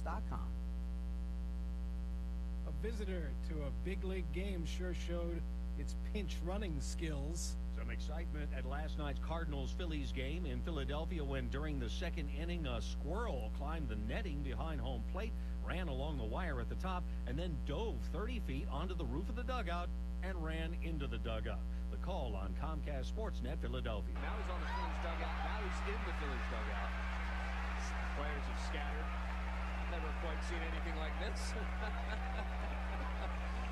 Fox.com. A visitor to a big league game sure showed its pinch running skills. Some excitement at last night's Cardinals-Phillies game in Philadelphia when during the second inning a squirrel climbed the netting behind home plate, ran along the wire at the top, and then dove 30 feet onto the roof of the dugout and ran into the dugout. The call on Comcast Sportsnet Philadelphia. Now he's on the Phillies dugout. Now he's in the Phillies dugout. Players have scattered. Never quite seen anything like this.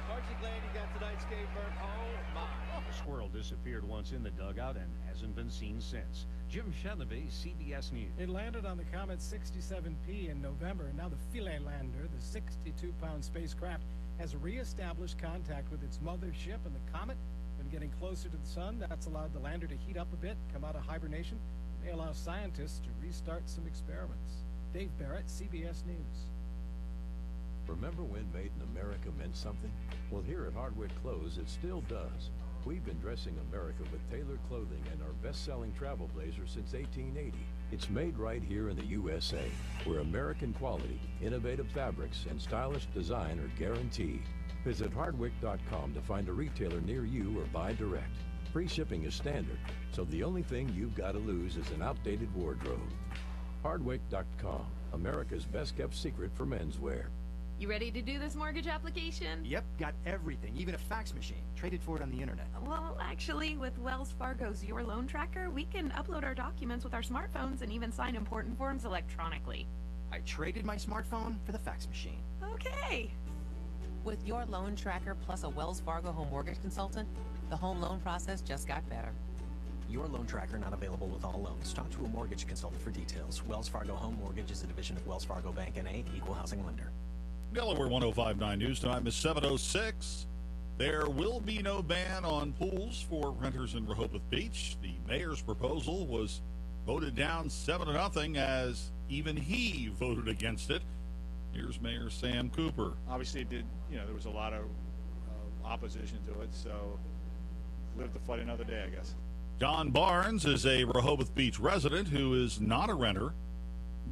Aren't you glad you got tonight's game, Bert? Oh, my. The squirrel disappeared once in the dugout and hasn't been seen since. Jim Chenevey, CBS News. It landed on the Comet 67P in November, and now the Philae lander, the 62-pound spacecraft, has reestablished contact with its mothership, and the Comet been getting closer to the sun. That's allowed the lander to heat up a bit, come out of hibernation, and may allow scientists to restart some experiments. Dave Barrett, CBS News. Remember when made in America meant something? Well, here at Hardwick Clothes, it still does. We've been dressing America with tailored clothing and our best-selling travel blazer since 1880. It's made right here in the USA, where American quality, innovative fabrics, and stylish design are guaranteed. Visit hardwick.com to find a retailer near you or buy direct. Free shipping is standard, so the only thing you've got to lose is an outdated wardrobe. Hardwick.com, America's best-kept secret for menswear. You ready to do this mortgage application? Yep, got everything, even a fax machine. Traded for it on the internet. Well, actually, with Wells Fargo's Your Loan Tracker, we can upload our documents with our smartphones and even sign important forms electronically. I traded my smartphone for the fax machine. Okay. With Your Loan Tracker plus a Wells Fargo home mortgage consultant, the home loan process just got better. Your Loan Tracker not available with all loans. Talk to a mortgage consultant for details. Wells Fargo Home Mortgage is a division of Wells Fargo Bank N.A., equal housing lender. Delaware 105.9 News Time is 7:06. There will be no ban on pools for renters in Rehoboth Beach. The mayor's proposal was voted down 7-0 as even he voted against it. Here's Mayor Sam Cooper. Obviously, there was a lot of opposition to it, so live to fight another day, I guess. John Barnes is a Rehoboth Beach resident who is not a renter,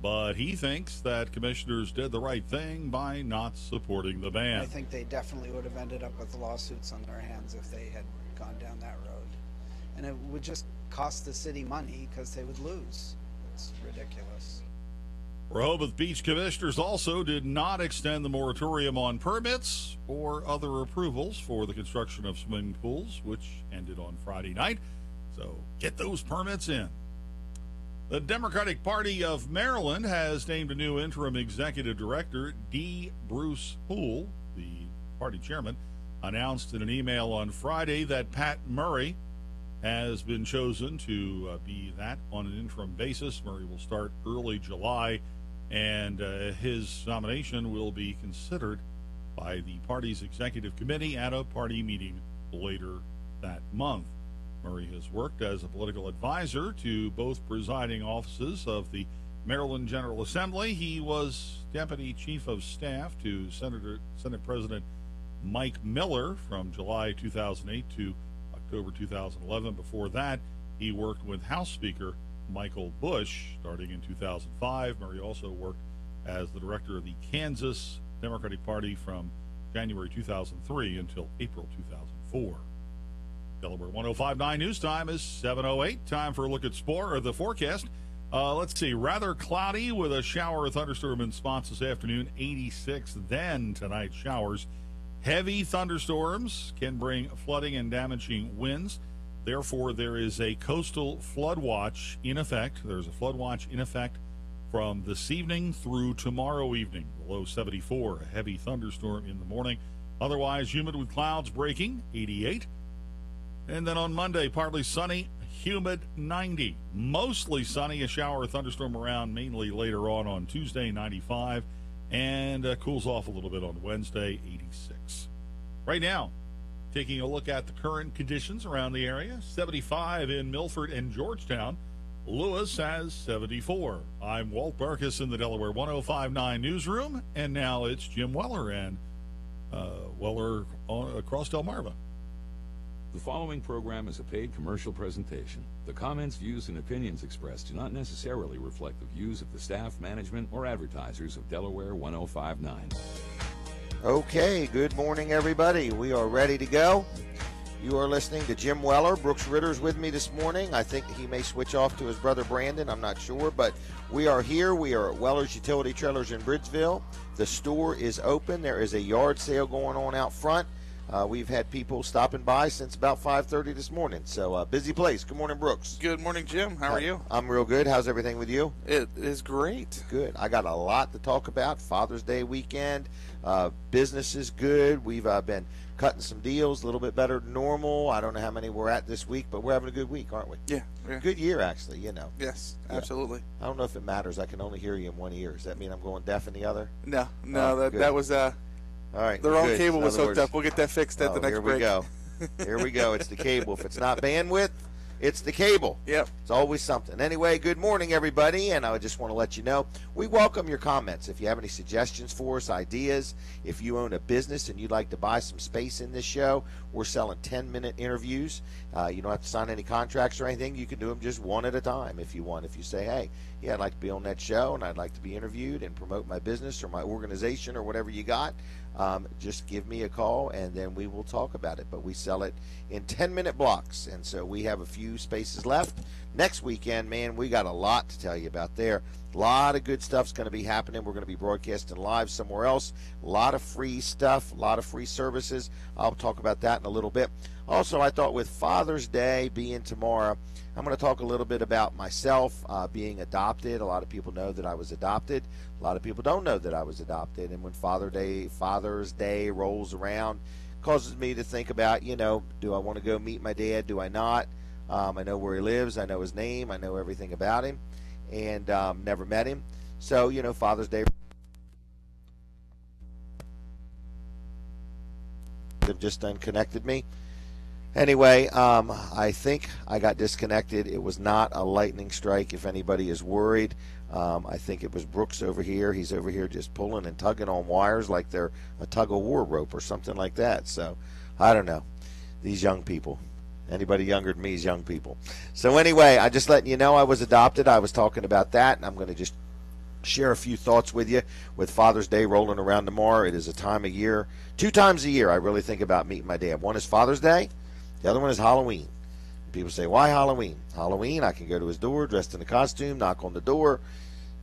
but he thinks that commissioners did the right thing by not supporting the ban. I think they definitely would have ended up with lawsuits on their hands if they had gone down that road. And it would just cost the city money because they would lose. It's ridiculous. Rehoboth Beach commissioners also did not extend the moratorium on permits or other approvals for the construction of swimming pools, which ended on Friday night. So get those permits in. The Democratic Party of Maryland has named a new interim executive director. D. Bruce Poole, the party chairman, announced in an email on Friday that Pat Murray has been chosen to be that on an interim basis. Murray will start early July, and his nomination will be considered by the party's executive committee at a party meeting later that month. Murray has worked as a political advisor to both presiding offices of the Maryland General Assembly. He was deputy chief of staff to Senate President Mike Miller from July 2008 to October 2011. Before that, he worked with House Speaker Michael Bush starting in 2005. Murray also worked as the director of the Kansas Democratic Party from January 2003 until April 2004. Delaware 105.9 News Time is 7:08. Time for a look at the forecast. Let's see. Rather cloudy with a shower or thunderstorm in spots this afternoon. 86. Then tonight, showers. Heavy thunderstorms can bring flooding and damaging winds. Therefore, there is a coastal flood watch in effect. There's a flood watch in effect from this evening through tomorrow evening. Below 74. A heavy thunderstorm in the morning. Otherwise, humid with clouds breaking. 88. And then on Monday, partly sunny, humid, 90. Mostly sunny, a shower or thunderstorm around mainly later on Tuesday, 95. And cools off a little bit on Wednesday, 86. Right now, taking a look at the current conditions around the area, 75 in Milford and Georgetown. Lewis has 74. I'm Walt Barkus in the Delaware 105.9 newsroom, and now it's Jim Weller and Weller across Delmarva. The following program is a paid commercial presentation. The comments, views, and opinions expressed do not necessarily reflect the views of the staff, management, or advertisers of Delaware 1059. Okay, good morning, everybody. We are ready to go. You are listening to Jim Weller. Brooks Ritter's with me this morning. I think he may switch off to his brother Brandon. I'm not sure, but we are here. We are at Weller's Utility Trailers in Bridgeville. The store is open. There is a yard sale going on out front. We've had people stopping by since about 5:30 this morning. So busy place. Good morning, Brooks. Good morning, Jim. How are you? I'm real good. How's everything with you? It is great. Good. I got a lot to talk about. Father's Day weekend. Business is good. We've been cutting some deals a little bit better than normal. I don't know how many we're at this week, but we're having a good week, aren't we? Yeah. Good year, actually, you know. Yes, absolutely. I don't know if it matters. I can only hear you in one ear. Does that mean I'm going deaf in the other? No, that was all right. The wrong good. cable was hooked up. We'll get that fixed at the next break. Here we go. Here we go. It's the cable. If it's not bandwidth, it's the cable. Yep. It's always something. Anyway, good morning, everybody, and I just want to let you know, we welcome your comments. If you have any suggestions for us, ideas, if you own a business and you'd like to buy some space in this show, we're selling 10-minute interviews. You don't have to sign any contracts or anything. You can do them just one at a time if you want. If you say, hey, yeah, I'd like to be on that show and I'd like to be interviewed and promote my business or my organization or whatever you got, just give me a call and then we will talk about it. But we sell it in 10-minute blocks, and so we have a few spaces left. Next weekend, man, we got a lot to tell you about there. A lot of good stuff's going to be happening. We're going to be broadcasting live somewhere else. A lot of free stuff, a lot of free services. I'll talk about that in a little bit. Also, I thought with Father's Day being tomorrow, I'm going to talk a little bit about myself being adopted. A lot of people know that I was adopted. A lot of people don't know that I was adopted. And when Father's Day rolls around, it causes me to think about, you know, do I want to go meet my dad? Do I not? I know where he lives. I know his name. I know everything about him, and never met him. So, you know, Father's Day have just unconnected me. Anyway, I think I got disconnected. It was not a lightning strike, if anybody is worried. I think it was Brooks over here. He's over here just pulling and tugging on wires like they're a tug-of-war rope or something like that. So, I don't know. These young people. Anybody younger than me is young people. So anyway, I just letting you know I was adopted. I was talking about that, and I'm going to just share a few thoughts with you. With Father's Day rolling around tomorrow, it is a time of year. 2 times a year I really think about meeting my dad. One is Father's Day. The other one is Halloween. People say, why Halloween? Halloween, I can go to his door dressed in a costume, knock on the door,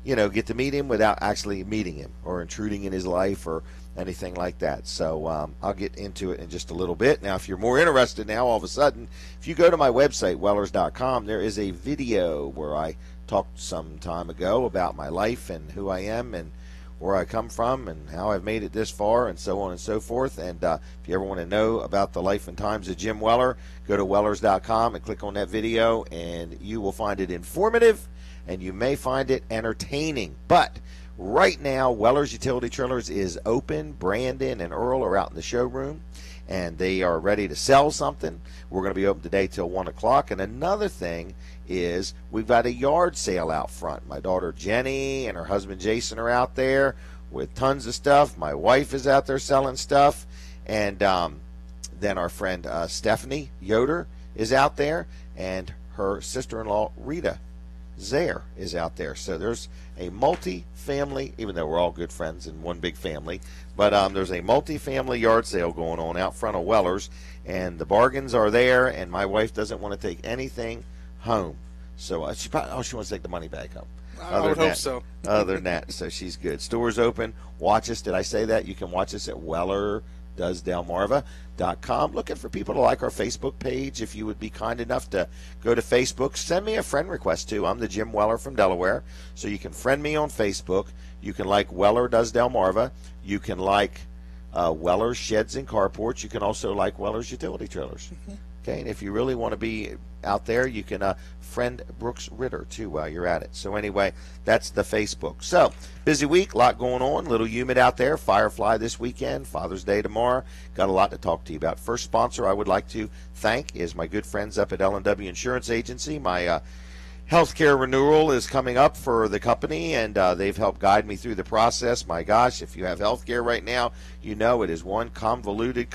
you know, get to meet him without actually meeting him or intruding in his life or anything like that. So I'll get into it in just a little bit. Now, if you're more interested now, all of a sudden, if you go to my website, wellers.com, there is a video where I talked some time ago about my life and who I am and where I come from and how I've made it this far and so on and so forth. And if you ever want to know about the life and times of Jim Weller, go to wellers.com and click on that video, and you will find it informative and you may find it entertaining. But right now, Weller's Utility Trailers is open. Brandon and Earl are out in the showroom, and they are ready to sell something. We're going to be open today till 1 o'clock. And another thing is we've got a yard sale out front. My daughter Jenny and her husband Jason are out there with tons of stuff. My wife is out there selling stuff. And then our friend Stephanie Yoder is out there, and her sister-in-law Rita Zaire is out there. So there's a multi-family, even though we're all good friends in one big family, but there's a multi-family yard sale going on out front of Weller's, and the bargains are there, and my wife doesn't want to take anything home. So she wants to take the money back home. I would hope so. Other than that, so she's good. Store's open. Watch us. Did I say that? You can watch us at WellerDoesDelmarva.com. Looking for people to like our Facebook page. If you would be kind enough to go to Facebook, send me a friend request too. I'm the Jim Weller from Delaware. So you can friend me on Facebook. You can like Weller Does Delmarva. You can like Weller's Sheds and Carports. You can also like Weller's Utility Trailers. Okay, and if you really want to be out there, you can friend Brooks Ritter too while you're at it. So anyway, that's the Facebook. So busy week, a lot going on, a little humid out there. Firefly this weekend, Father's Day tomorrow. Got a lot to talk to you about. First sponsor I would like to thank is my good friends up at L&W Insurance Agency. My healthcare renewal is coming up for the company, and they've helped guide me through the process. My gosh, if you have healthcare right now, you know it is one convoluted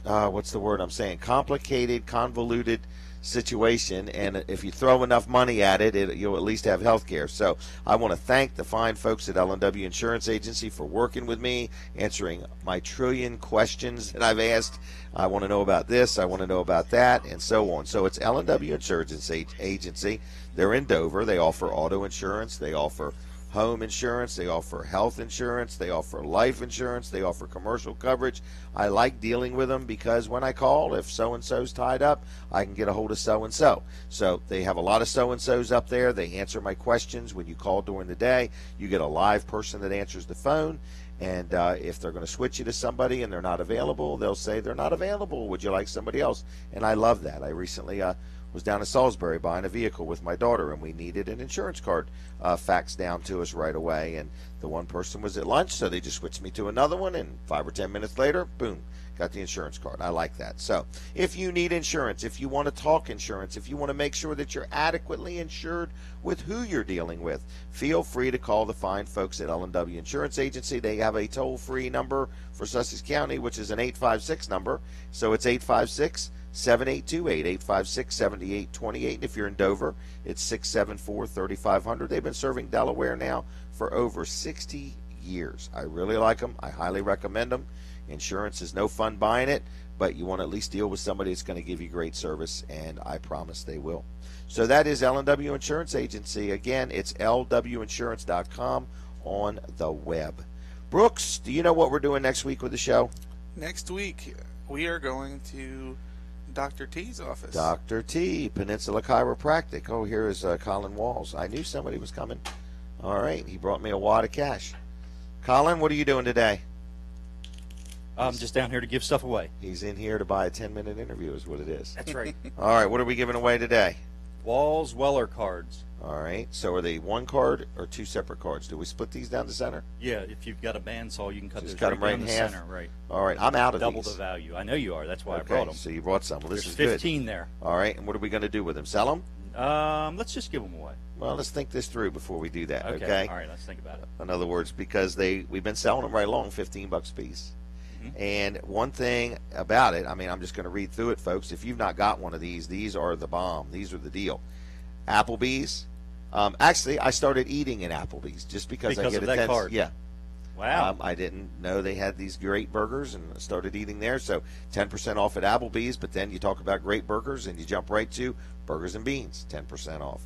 what's the word I'm saying? Complicated, convoluted situation, and if you throw enough money at it, you'll at least have health care. So I want to thank the fine folks at L&W Insurance Agency for working with me, answering my trillion questions that I've asked. I want to know about this, I want to know about that, and so on. So it's L&W Insurance Agency. They're in Dover. They offer auto insurance, they offer home insurance, they offer health insurance, they offer life insurance, they offer commercial coverage. I like dealing with them because when I call, if so-and-so's tied up, I can get a hold of so-and-so. So they have a lot of so-and-so's up there. They answer my questions when you call during the day. You get a live person that answers the phone, and if they're going to switch you to somebody and they're not available, they'll say they're not available. Would you like somebody else? And I love that. I recently was down in Salisbury buying a vehicle with my daughter, and we needed an insurance card faxed down to us right away, and the one person was at lunch, so they just switched me to another one, and 5 or 10 minutes later, boom, got the insurance card. I like that. So if you need insurance, if you want to talk insurance, if you want to make sure that you're adequately insured with who you're dealing with, feel free to call the fine folks at L&W Insurance Agency. They have a toll-free number for Sussex County, which is an 856 number, so it's 856 7828, 856-7828. And if you're in Dover, it's 674-3500. They've been serving Delaware now for over 60 years. I really like them. I highly recommend them. Insurance is no fun buying it, but you want to at least deal with somebody that's going to give you great service, and I promise they will. So that is L&W Insurance Agency. Again, it's lwinsurance.com on the web. Brooks, do you know what we're doing next week with the show? Next week, we are going to Dr. T's office. Dr. T, Peninsula Chiropractic. Oh, here is Colin Walls. I knew somebody was coming. All right, he brought me a wad of cash. Colin, what are you doing today? I'm just down here to give stuff away. He's in here to buy a 10-minute interview is what it is. That's right. All right, what are we giving away today? Walls Weller cards. All right, so are they one card or two separate cards? Do we split these down the center? Yeah, if you've got a bandsaw, you can cut Just those cut right them right down in the half? center. Right. All right, I'm out of Double these. the value. I know you are. That's why I Okay, brought them. so you brought some. Well, this There's is good. 15 there. All right, and what are we going to do with them? Sell them? Let's just give them away. Well, let's think this through before we do that, Okay. okay? All right, let's think about it. In other words, because we've been selling them right along, $15 a piece. And one thing about it, I mean, I'm just going to read through it, folks. If you've not got one of these are the bomb. These are the deal. Applebee's. Actually, I started eating at Applebee's just because I get of a that card. Yeah. Wow. I didn't know they had these great burgers and started eating there. So 10% off at Applebee's, but then you talk about great burgers and you jump right to Burgers and Beans, 10% off.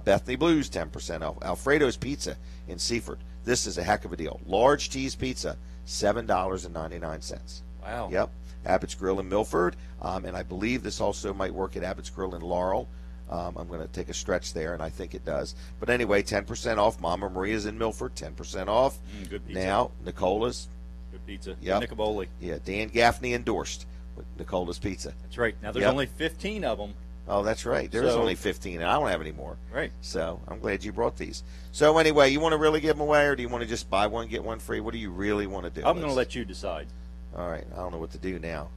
Bethany Blues, 10% off. Alfredo's Pizza in Seaford. This is a heck of a deal. Large cheese pizza, $7.99. Wow. Yep. Abbott's Grill in Milford. And I believe this also might work at Abbott's Grill in Laurel. I'm going to take a stretch there, and I think it does. But anyway, 10% off. Mama Maria's in Milford, 10% off. Good pizza. Now, Nicola's. Good pizza. Yep. Nicoboli. Yeah, Dan Gaffney endorsed with Nicola's Pizza. That's right. Now, there's Yep. only 15 of them. Oh, that's right. There's So- only 15, and I don't have any more. Right. So I'm glad you brought these. So anyway, you want to really give them away, or do you want to just buy one, get one free? What do you really want to do? I'm going to let you decide. All right. I don't know what to do now.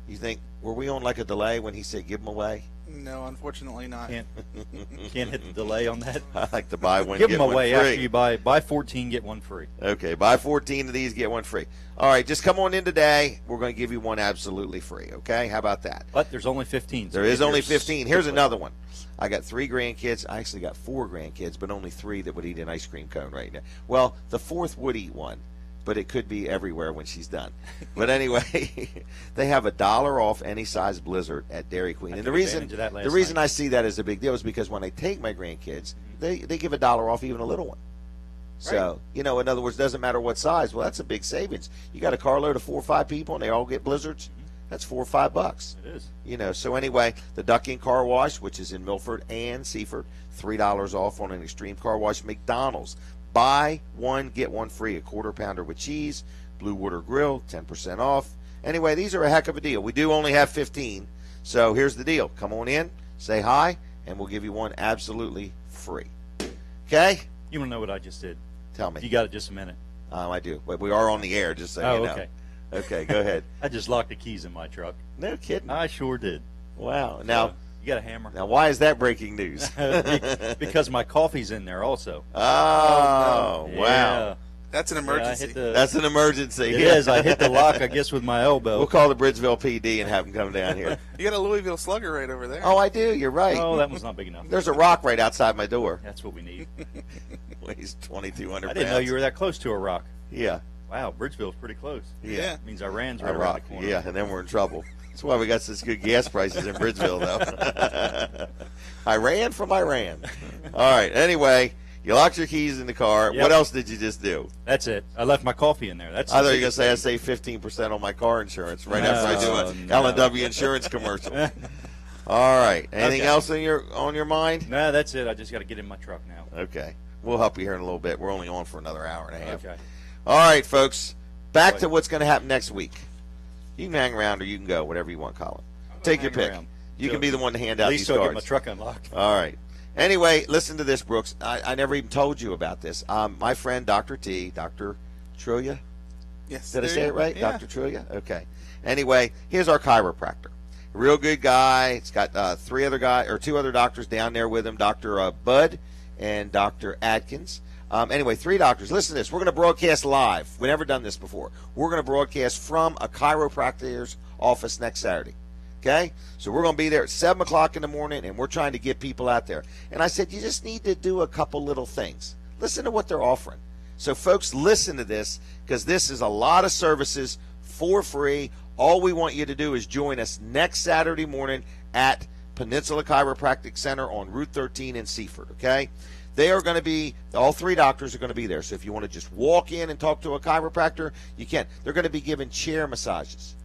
You think, were we on like a delay when he said give them away? No, unfortunately not. Can't hit the delay on that. I like to buy one, Give get them one away free. after you buy 14, get one free. Okay, buy 14 of these, get one free. All right, just come on in today. We're going to give you one absolutely free, okay? How about that? But there's only 15. There is only 15. Here's another one. I got 3 grandkids. I actually got 4 grandkids, but only 3 that would eat an ice cream cone right now. Well, the 4th would eat one, but it could be everywhere when she's done. But anyway, they have $1 off any size Blizzard at Dairy Queen. And the reason I see that as a big deal is because when I take my grandkids, they give $1 off even a little one. So, in other words, doesn't matter what size. Well, that's a big savings. You got a carload of 4 or 5 people and they all get Blizzards. That's $4 or $5. It is. So anyway, the Duck Inn Car Wash, which is in Milford and Seaford, $3 off on an Extreme Car Wash. McDonald's, buy one, get one free. A quarter pounder with cheese. Blue Water Grill, 10% off. Anyway, these are a heck of a deal. We do only have 15. So here's the deal. Come on in, say hi, and we'll give you one absolutely free. Okay? You want to know what I just did? Tell me. You got it just a minute. I do. But we are on the air, just so you know. Okay. Okay, go ahead. I just locked the keys in my truck. No kidding. I sure did. Wow. Now, you got a hammer. Now, why is that breaking news? Because my coffee's in there also. Oh, yeah. wow. That's an emergency. That's an emergency. It is. I hit the lock, I guess, with my elbow. We'll call the Bridgeville PD and have them come down here. You got a Louisville Slugger right over there. Oh, I do. You're right. Oh, that one's not big enough. There's a rock right outside my door. That's what we need. Weighs 2,200 pounds. I didn't know you were that close to a rock. Yeah. Wow, Bridgeville's pretty close. Yeah. Means Iran's right around the corner. Yeah, and then we're in trouble. That's why we got such good gas prices in Bridgeville, though. Iran from Iran. All right. Anyway, you locked your keys in the car. Yep. What else did you just do? That's it. I left my coffee in there. That's. I thought you were going to say I saved 15% on my car insurance right after I do an L&W insurance commercial. All right. Anything else on your mind? No, that's it. I just got to get in my truck now. Okay. We'll help you here in a little bit. We're only on for another hour and a half. Okay. All right, folks. Back to what's going to happen next week. You can hang around or you can go, whatever you want, Colin. Take your pick. You can be the one to hand out these cards. At least I'll get my truck unlocked. All right. Anyway, listen to this, Brooks. I never even told you about this. My friend, Dr. T, Dr. Trulia. Yes. Did I say it right? Yeah. Dr. Trulia? Okay. Anyway, here's our chiropractor. Real good guy. He's got two other doctors down there with him, Dr. Bud and Dr. Adkins. Anyway, 3 doctors. Listen to this. We're going to broadcast live. We've never done this before. We're going to broadcast from a chiropractor's office next Saturday. Okay? So we're going to be there at 7 o'clock in the morning, and we're trying to get people out there. And I said, you just need to do a couple little things. Listen to what they're offering. So, folks, listen to this, because this is a lot of services for free. All we want you to do is join us next Saturday morning at Peninsula Chiropractic Center on Route 13 in Seaford, okay? They are going to be, all 3 doctors are going to be there. So if you want to just walk in and talk to a chiropractor, you can. They're going to be giving chair massages,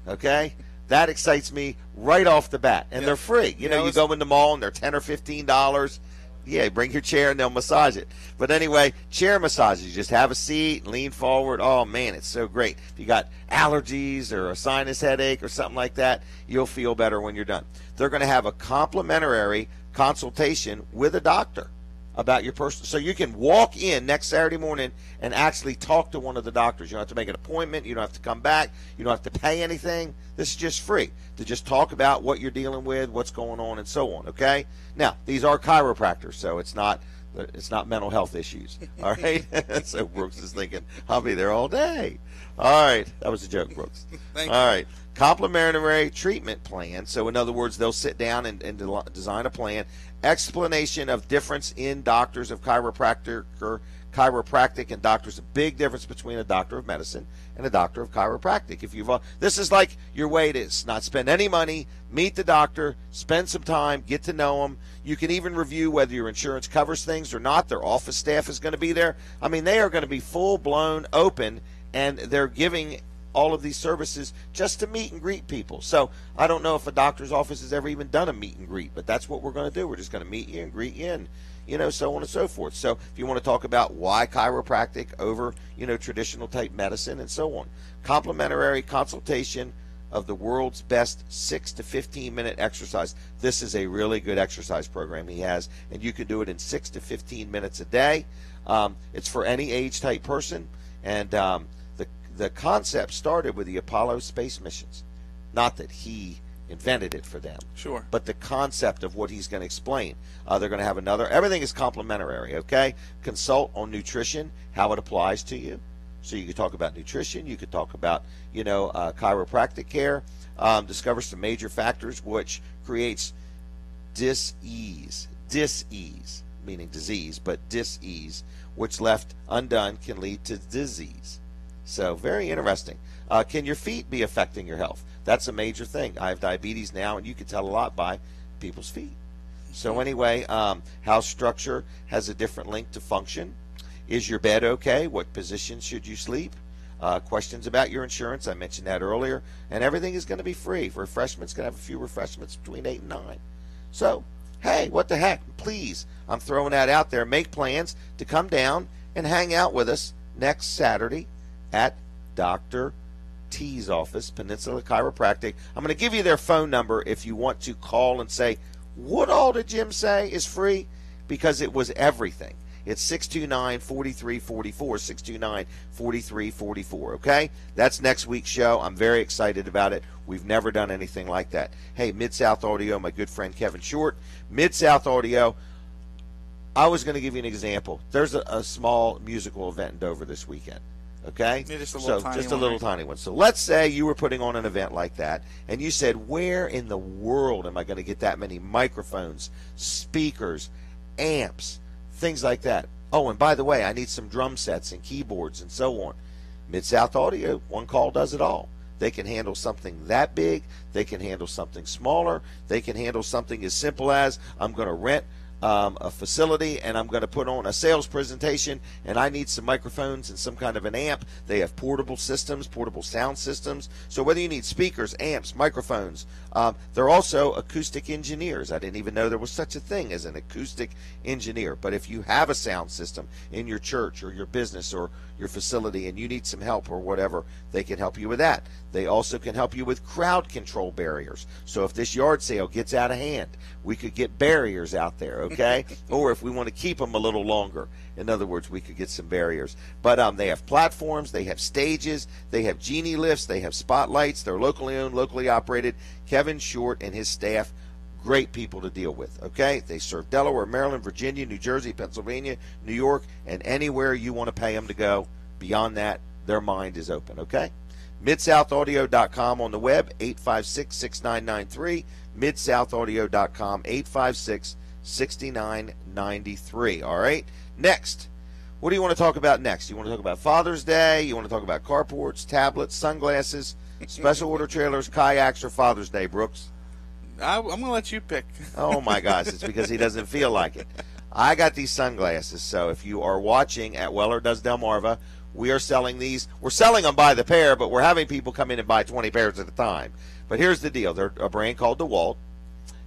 okay? That excites me right off the bat. And they're free. You know, you go in the mall and they're $10 or $15. Yeah, bring your chair and they'll massage it. But anyway, chair massages. You just have a seat, lean forward. Oh, man, it's so great. If you got allergies or a sinus headache or something like that, you'll feel better when you're done. They're going to have a complimentary consultation with a doctor about your person. So you can walk in next Saturday morning and actually talk to one of the doctors. You don't have to make an appointment. You don't have to come back. You don't have to pay anything. This is just free to just talk about what you're dealing with, what's going on, and so on, okay? Now, these are chiropractors, so it's not mental health issues, all right? So Brooks is thinking, I'll be there all day. All right. That was a joke, Brooks. Thank all you. right. Complimentary treatment plan. So, in other words, they'll sit down and design a plan. Explanation of difference in doctors of chiropractic and doctors. A big difference between a doctor of medicine and a doctor of chiropractic. This is like your way to not spend any money, meet the doctor, spend some time, get to know them. You can even review whether your insurance covers things or not. Their office staff is going to be there. I mean, they are going to be full-blown open, and they're giving all of these services just to meet and greet people. So I don't know if a doctor's office has ever even done a meet and greet, but that's what we're going to do. We're just going to meet you and greet you, and so on and so forth. So if you want to talk about why chiropractic over traditional type medicine and so on, complimentary consultation of the world's best 6 to 15 minute exercise. This is a really good exercise program he has, and you can do it in 6 to 15 minutes a day. It's for any age type person, and the concept started with the Apollo space missions. Not that he invented it for them. Sure. But the concept of what he's going to explain. They're going to have everything is complimentary, okay? Consult on nutrition, how it applies to you. So you could talk about nutrition. You could talk about, chiropractic care. Discover some major factors which creates dis-ease, meaning disease, but dis-ease, which left undone can lead to disease. So very interesting. Can your feet be affecting your health? That's a major thing. I have diabetes now, and you can tell a lot by people's feet. So anyway, how structure has a different link to function. Is your bed okay? What position should you sleep? Questions about your insurance. I mentioned that earlier. And everything is going to be free. Refreshments, going to have a few refreshments between 8 and 9. So, hey, what the heck? Please, I'm throwing that out there. Make plans to come down and hang out with us next Saturday at Dr. T's office, Peninsula Chiropractic. I'm going to give you their phone number if you want to call and say, what all did Jim say is free? Because it was everything. It's 629-4344, 629-4344, okay? That's next week's show. I'm very excited about it. We've never done anything like that. Hey, Mid-South Audio, my good friend Kevin Short. Mid-South Audio, I was going to give you an example. There's a small musical event in Dover this weekend. Okay? Yeah, just a little tiny one, right? tiny one. So let's say you were putting on an event like that, and you said, where in the world am I going to get that many microphones, speakers, amps, things like that? Oh, and by the way, I need some drum sets and keyboards and so on. Mid-South Audio, one call does it all. They can handle something that big. They can handle something smaller. They can handle something as simple as, I'm going to rent a facility and I'm going to put on a sales presentation and I need some microphones and some kind of an amp. They have portable systems, portable sound systems. So whether you need speakers, amps, microphones, they're also acoustic engineers. I didn't even know there was such a thing as an acoustic engineer. But if you have a sound system in your church or your business or your facility and you need some help or whatever, they can help you with that. They also can help you with crowd control barriers. So if this yard sale gets out of hand, we could get barriers out there, okay? Or if we want to keep them a little longer, in other words, we could get some barriers. But they have platforms, they have stages, they have genie lifts, they have spotlights. They're locally owned, locally operated. Kevin Short and his staff, great people to deal with, okay? They serve Delaware, Maryland, Virginia, New Jersey, Pennsylvania, New York, and anywhere you want to pay them to go. Beyond that, their mind is open, okay? MidSouthAudio.com on the web, 856-6993. MidSouthAudio.com, 856-6993. All right? Next, what do you want to talk about next? You want to talk about Father's Day? You want to talk about carports, tablets, sunglasses, special order trailers, kayaks, or Father's Day, Brooks? I'm going to let you pick. Oh, my gosh. It's because he doesn't feel like it. I got these sunglasses, so if you are watching at Weller Does Delmarva, we are selling these. We're selling them by the pair, but we're having people come in and buy 20 pairs at a time. But here's the deal. They're a brand called DeWalt,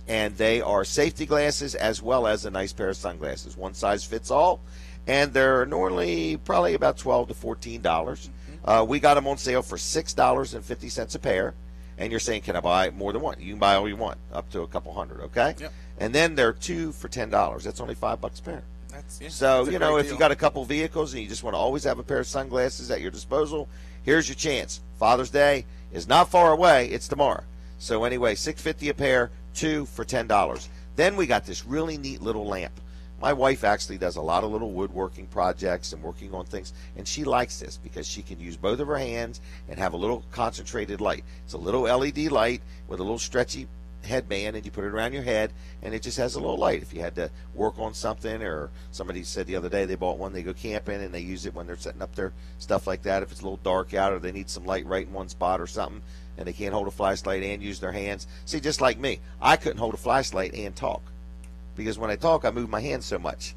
and they are safety glasses as well as a nice pair of sunglasses. One size fits all, and they're normally probably about $12 to $14. We got them on sale for $6.50 a pair. And you're saying, can I buy more than one? You can buy all you want, up to a couple hundred, okay? Yep. And then they're two for $10. That's only $5 a pair. Yeah, so, you know, if deal. you got a couple vehicles and you just want to always have a pair of sunglasses at your disposal, here's your chance. Father's Day is not far away. It's tomorrow. So anyway, $6.50 a pair, two for $10. Then we got this really neat little lamp. My wife actually does a lot of little woodworking projects and working on things, and she likes this because she can use both of her hands and have a little concentrated light. It's a little LED light with a little stretchy headband, and you put it around your head, and it just has a little light. If you had to work on something, or somebody said the other day they bought one, they go camping and they use it when they're setting up their stuff like that. If it's a little dark out or they need some light right in one spot or something, and they can't hold a flashlight and use their hands. See, just like me, I couldn't hold a flashlight and talk because when I talk, I move my hands so much.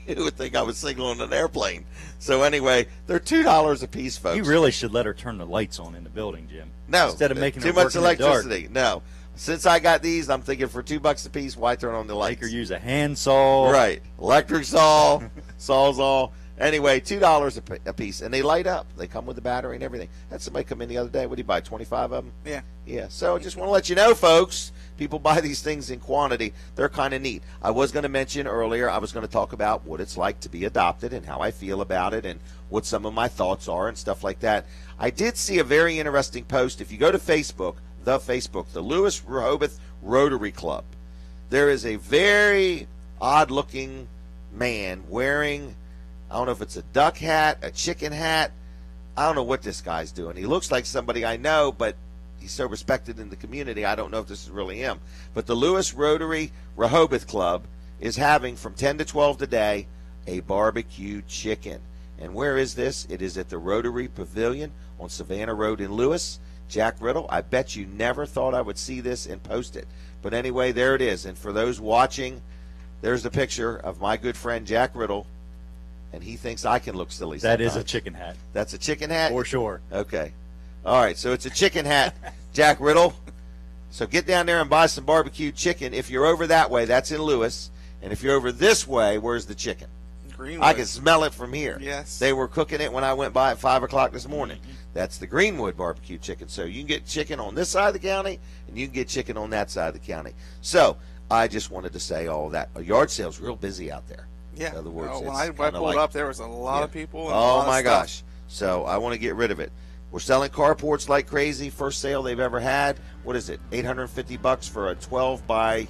You would think I was signaling an airplane. So anyway, they're $2 a piece, folks. You really should let her turn the lights on in the building, Jim. No, instead of making too her much work in the dark. electricity. No, since I got these, I'm thinking for $2 a piece, why turn on the lights? Make her use a handsaw. Right, electric saw, sawzall. Anyway, $2 a piece, and they light up. They come with the battery and everything. Had somebody come in the other day. What did he buy? 25 of them. Yeah. Yeah. So I just want to let you know, folks. People buy these things in quantity. They're kind of neat. I was going to mention earlier, I was going to talk about what it's like to be adopted and how I feel about it and what some of my thoughts are and stuff like that. I did see a very interesting post. If you go to Facebook, the Lewis Rehoboth Rotary Club, there is a very odd-looking man wearing, I don't know if it's a duck hat, a chicken hat. I don't know what this guy's doing. He looks like somebody I know, but he's so respected in the community, I don't know if this is really him. But the Lewis Rotary Rehoboth Club is having from 10 to 12 today a barbecued chicken. And where is this? It is at the Rotary Pavilion on Savannah Road in Lewis. Jack Riddle, I bet you never thought I would see this and post it. But anyway, there it is. And for those watching, there's the picture of my good friend Jack Riddle. And he thinks I can look silly sometimes. That is a chicken hat. That's a chicken hat? For sure. Okay. All right, so it's a chicken hat, Jack Riddle. So get down there and buy some barbecued chicken. If you're over that way, that's in Lewis. And if you're over this way, where's the chicken? Greenwood. I can smell it from here. Yes. They were cooking it when I went by at 5 o'clock this morning. That's the Greenwood barbecue chicken. So you can get chicken on this side of the county, and you can get chicken on that side of the county. So I just wanted to say all of that. A yard sale's real busy out there. Yeah. In other words, when it's I kinda pulled up, there was a lot of people. And a oh, lot my of stuff. gosh. So I want to get rid of it. We're selling carports like crazy. First sale they've ever had. What is it? $850 for a 12 by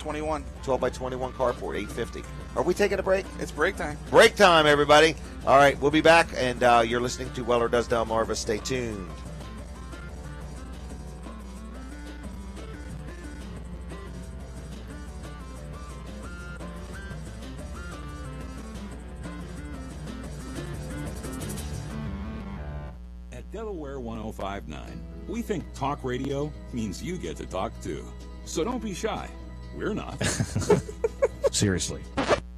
21. 12 by 21 carport, $850. Are we taking a break? It's break time. Break time, everybody. All right, we'll be back, and you're listening to Weller Does Delmarva. Stay tuned. At Delaware 105.9, we think talk radio means you get to talk too. So don't be shy. We're not. Seriously.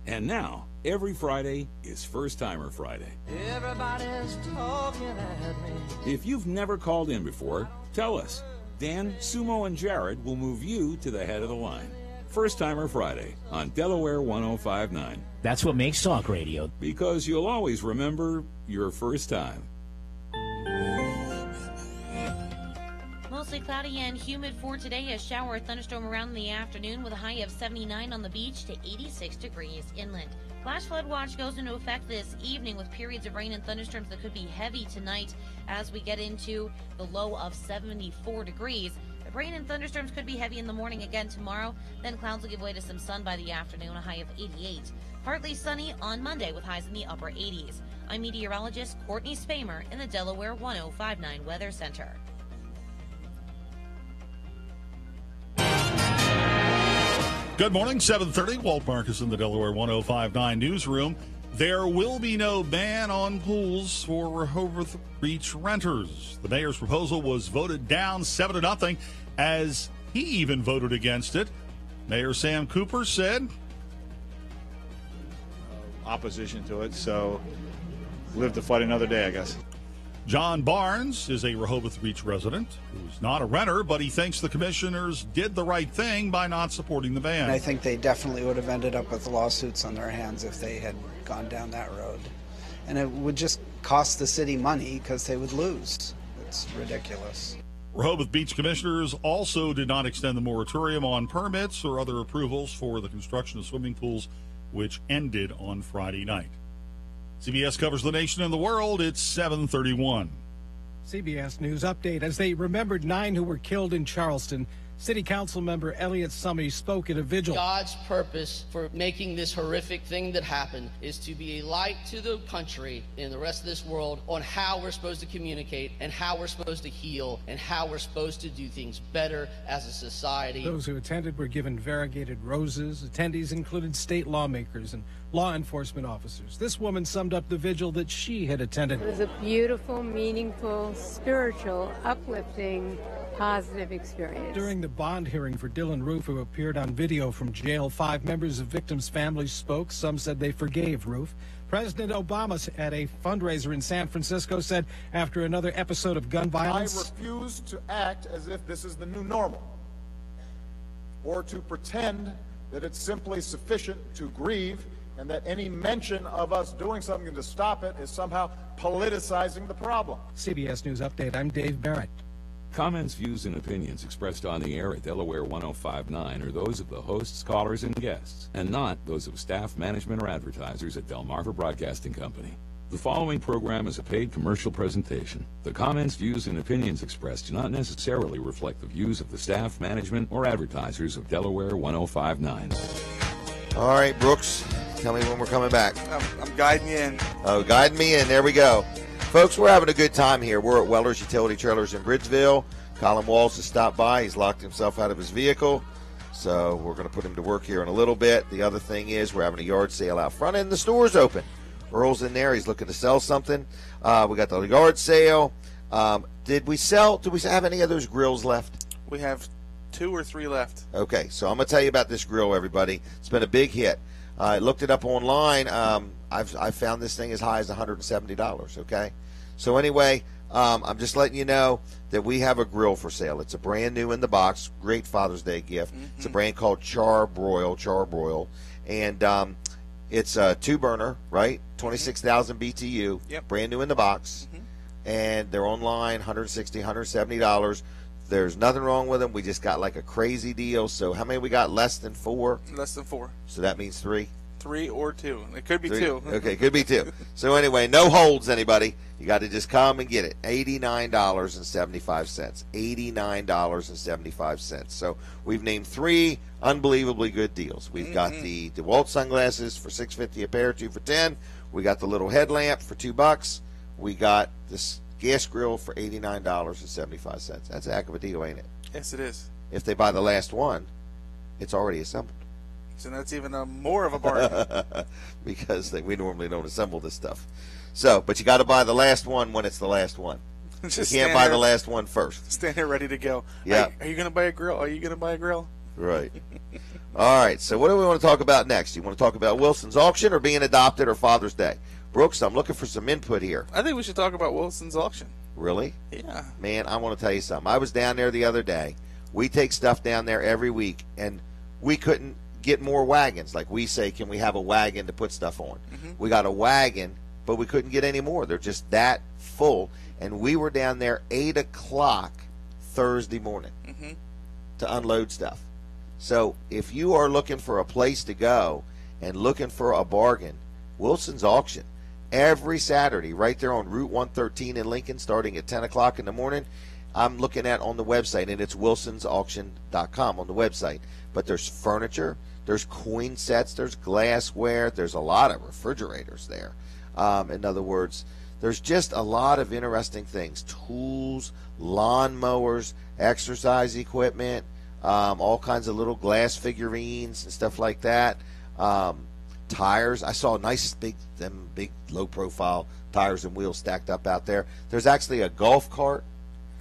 And now, every Friday is First Timer Friday. Everybody's talking at me. If you've never called in before, tell us. Dan, Sumo, and Jared will move you to the head of the line. First Timer Friday on Delaware 105.9. That's what makes talk radio. Because you'll always remember your first time. Mostly cloudy and humid for today. A shower or thunderstorm around in the afternoon with a high of 79 on the beach to 86 degrees inland. Flash flood watch goes into effect this evening with periods of rain and thunderstorms that could be heavy tonight as we get into the low of 74 degrees. The rain and thunderstorms could be heavy in the morning again tomorrow. Then clouds will give way to some sun by the afternoon, a high of 88. Partly sunny on Monday with highs in the upper 80s. I'm meteorologist Courtney Spamer in the Delaware 105.9 Weather Center. Good morning, 7:30. Walt Marcus in the Delaware 105.9 newsroom. There will be no ban on pools for Rehoboth Beach renters. The mayor's proposal was voted down 7-0, as he even voted against it. Mayor Sam Cooper said, opposition to it, so live to fight another day, I guess. John Barnes is a Rehoboth Beach resident who's not a renter, but he thinks the commissioners did the right thing by not supporting the ban. And I think they definitely would have ended up with lawsuits on their hands if they had gone down that road. And it would just cost the city money because they would lose. It's ridiculous. Rehoboth Beach commissioners also did not extend the moratorium on permits or other approvals for the construction of swimming pools, which ended on Friday night. CBS covers the nation and the world. It's 7:31. CBS News update. As they remembered 9 who were killed in Charleston, City Council member Elliot Summey spoke at a vigil. God's purpose for making this horrific thing that happened is to be a light to the country and the rest of this world on how we're supposed to communicate and how we're supposed to heal and how we're supposed to do things better as a society. Those who attended were given variegated roses. Attendees included state lawmakers and law enforcement officers. This woman summed up the vigil that she had attended. It was a beautiful, meaningful, spiritual, uplifting, positive experience. During the bond hearing for Dylan Roof, who appeared on video from jail, 5 members of victims' families spoke. Some said they forgave Roof. President Obama at a fundraiser in San Francisco said after another episode of gun violence, I refuse to act as if this is the new normal or to pretend that it's simply sufficient to grieve and that any mention of us doing something to stop it is somehow politicizing the problem. CBS News Update, I'm Dave Barrett. Comments, views, and opinions expressed on the air at Delaware 105.9 are those of the hosts, callers, and guests, and not those of staff, management, or advertisers at Delmarva Broadcasting Company. The following program is a paid commercial presentation. The comments, views, and opinions expressed do not necessarily reflect the views of the staff, management, or advertisers of Delaware 105.9. All right, Brooks, tell me when we're coming back. I'm guiding you in. Oh, guiding me in. There we go. Folks, we're having a good time here. We're at Weller's Utility Trailers in Bridgeville. Colin Walls has stopped by. He's locked himself out of his vehicle. So we're going to put him to work here in a little bit. The other thing is we're having a yard sale out front and the store's open. Earl's in there. He's looking to sell something. We got the yard sale. Did we have any of those grills left? We have 2 or 3 left. Okay, so I'm going to tell you about this grill, everybody. It's been a big hit. I looked it up online. I've found this thing as high as $170, okay? So anyway, I'm just letting you know that we have a grill for sale. It's a brand new in the box, great Father's Day gift. Mm-hmm. It's a brand called Charbroil, and it's a 2-burner, right? 26,000 BTU, yep. Brand new in the box, and they're online, $160, $170. There's nothing wrong with them. We just got like a crazy deal. So how many we got? Less than 4? Less than 4. So that means 3? 3 or 2. It could be 3. 2. Okay, could be 2. So anyway, no holds, anybody. You got to just come and get it. $89.75. $89.75. So we've named 3 unbelievably good deals. We've got the DeWalt sunglasses for $6.50 a pair, 2 for $10. We got the little headlamp for $2. We got this gas grill for $89.75. That's a heck of a deal, ain't it? Yes, it is. If they buy the last one, it's already assembled. So that's even more of a bargain. Because we normally don't assemble this stuff. So, but you got to buy the last one when it's the last one. Just you can't buy the last one first. Stand here ready to go. Yeah. Are you going to buy a grill? Are you going to buy a grill? Right. All right. So what do we want to talk about next? You want to talk about Wilson's auction or being adopted or Father's Day? Brooks, I'm looking for some input here. I think we should talk about Wilson's auction. Really? Yeah. Man, I want to tell you something. I was down there the other day. We take stuff down there every week, and we couldn't get more wagons. Like we say, can we have a wagon to put stuff on? We got a wagon, but we couldn't get any more. They're just that full. And we were down there 8 o'clock Thursday morning to unload stuff. So if you are looking for a place to go and looking for a bargain, Wilson's auction every Saturday right there on Route 113 in Lincoln starting at 10 o'clock in the morning. I'm looking at on the website, and it's wilsonsauction.com on the website. But there's furniture, there's coin sets, there's glassware, there's a lot of refrigerators there. In other words, there's just a lot of interesting things. Tools, lawn mowers, exercise equipment, all kinds of little glass figurines and stuff like that. Tires. I saw nice big low-profile tires and wheels stacked up out there. There's actually a golf cart.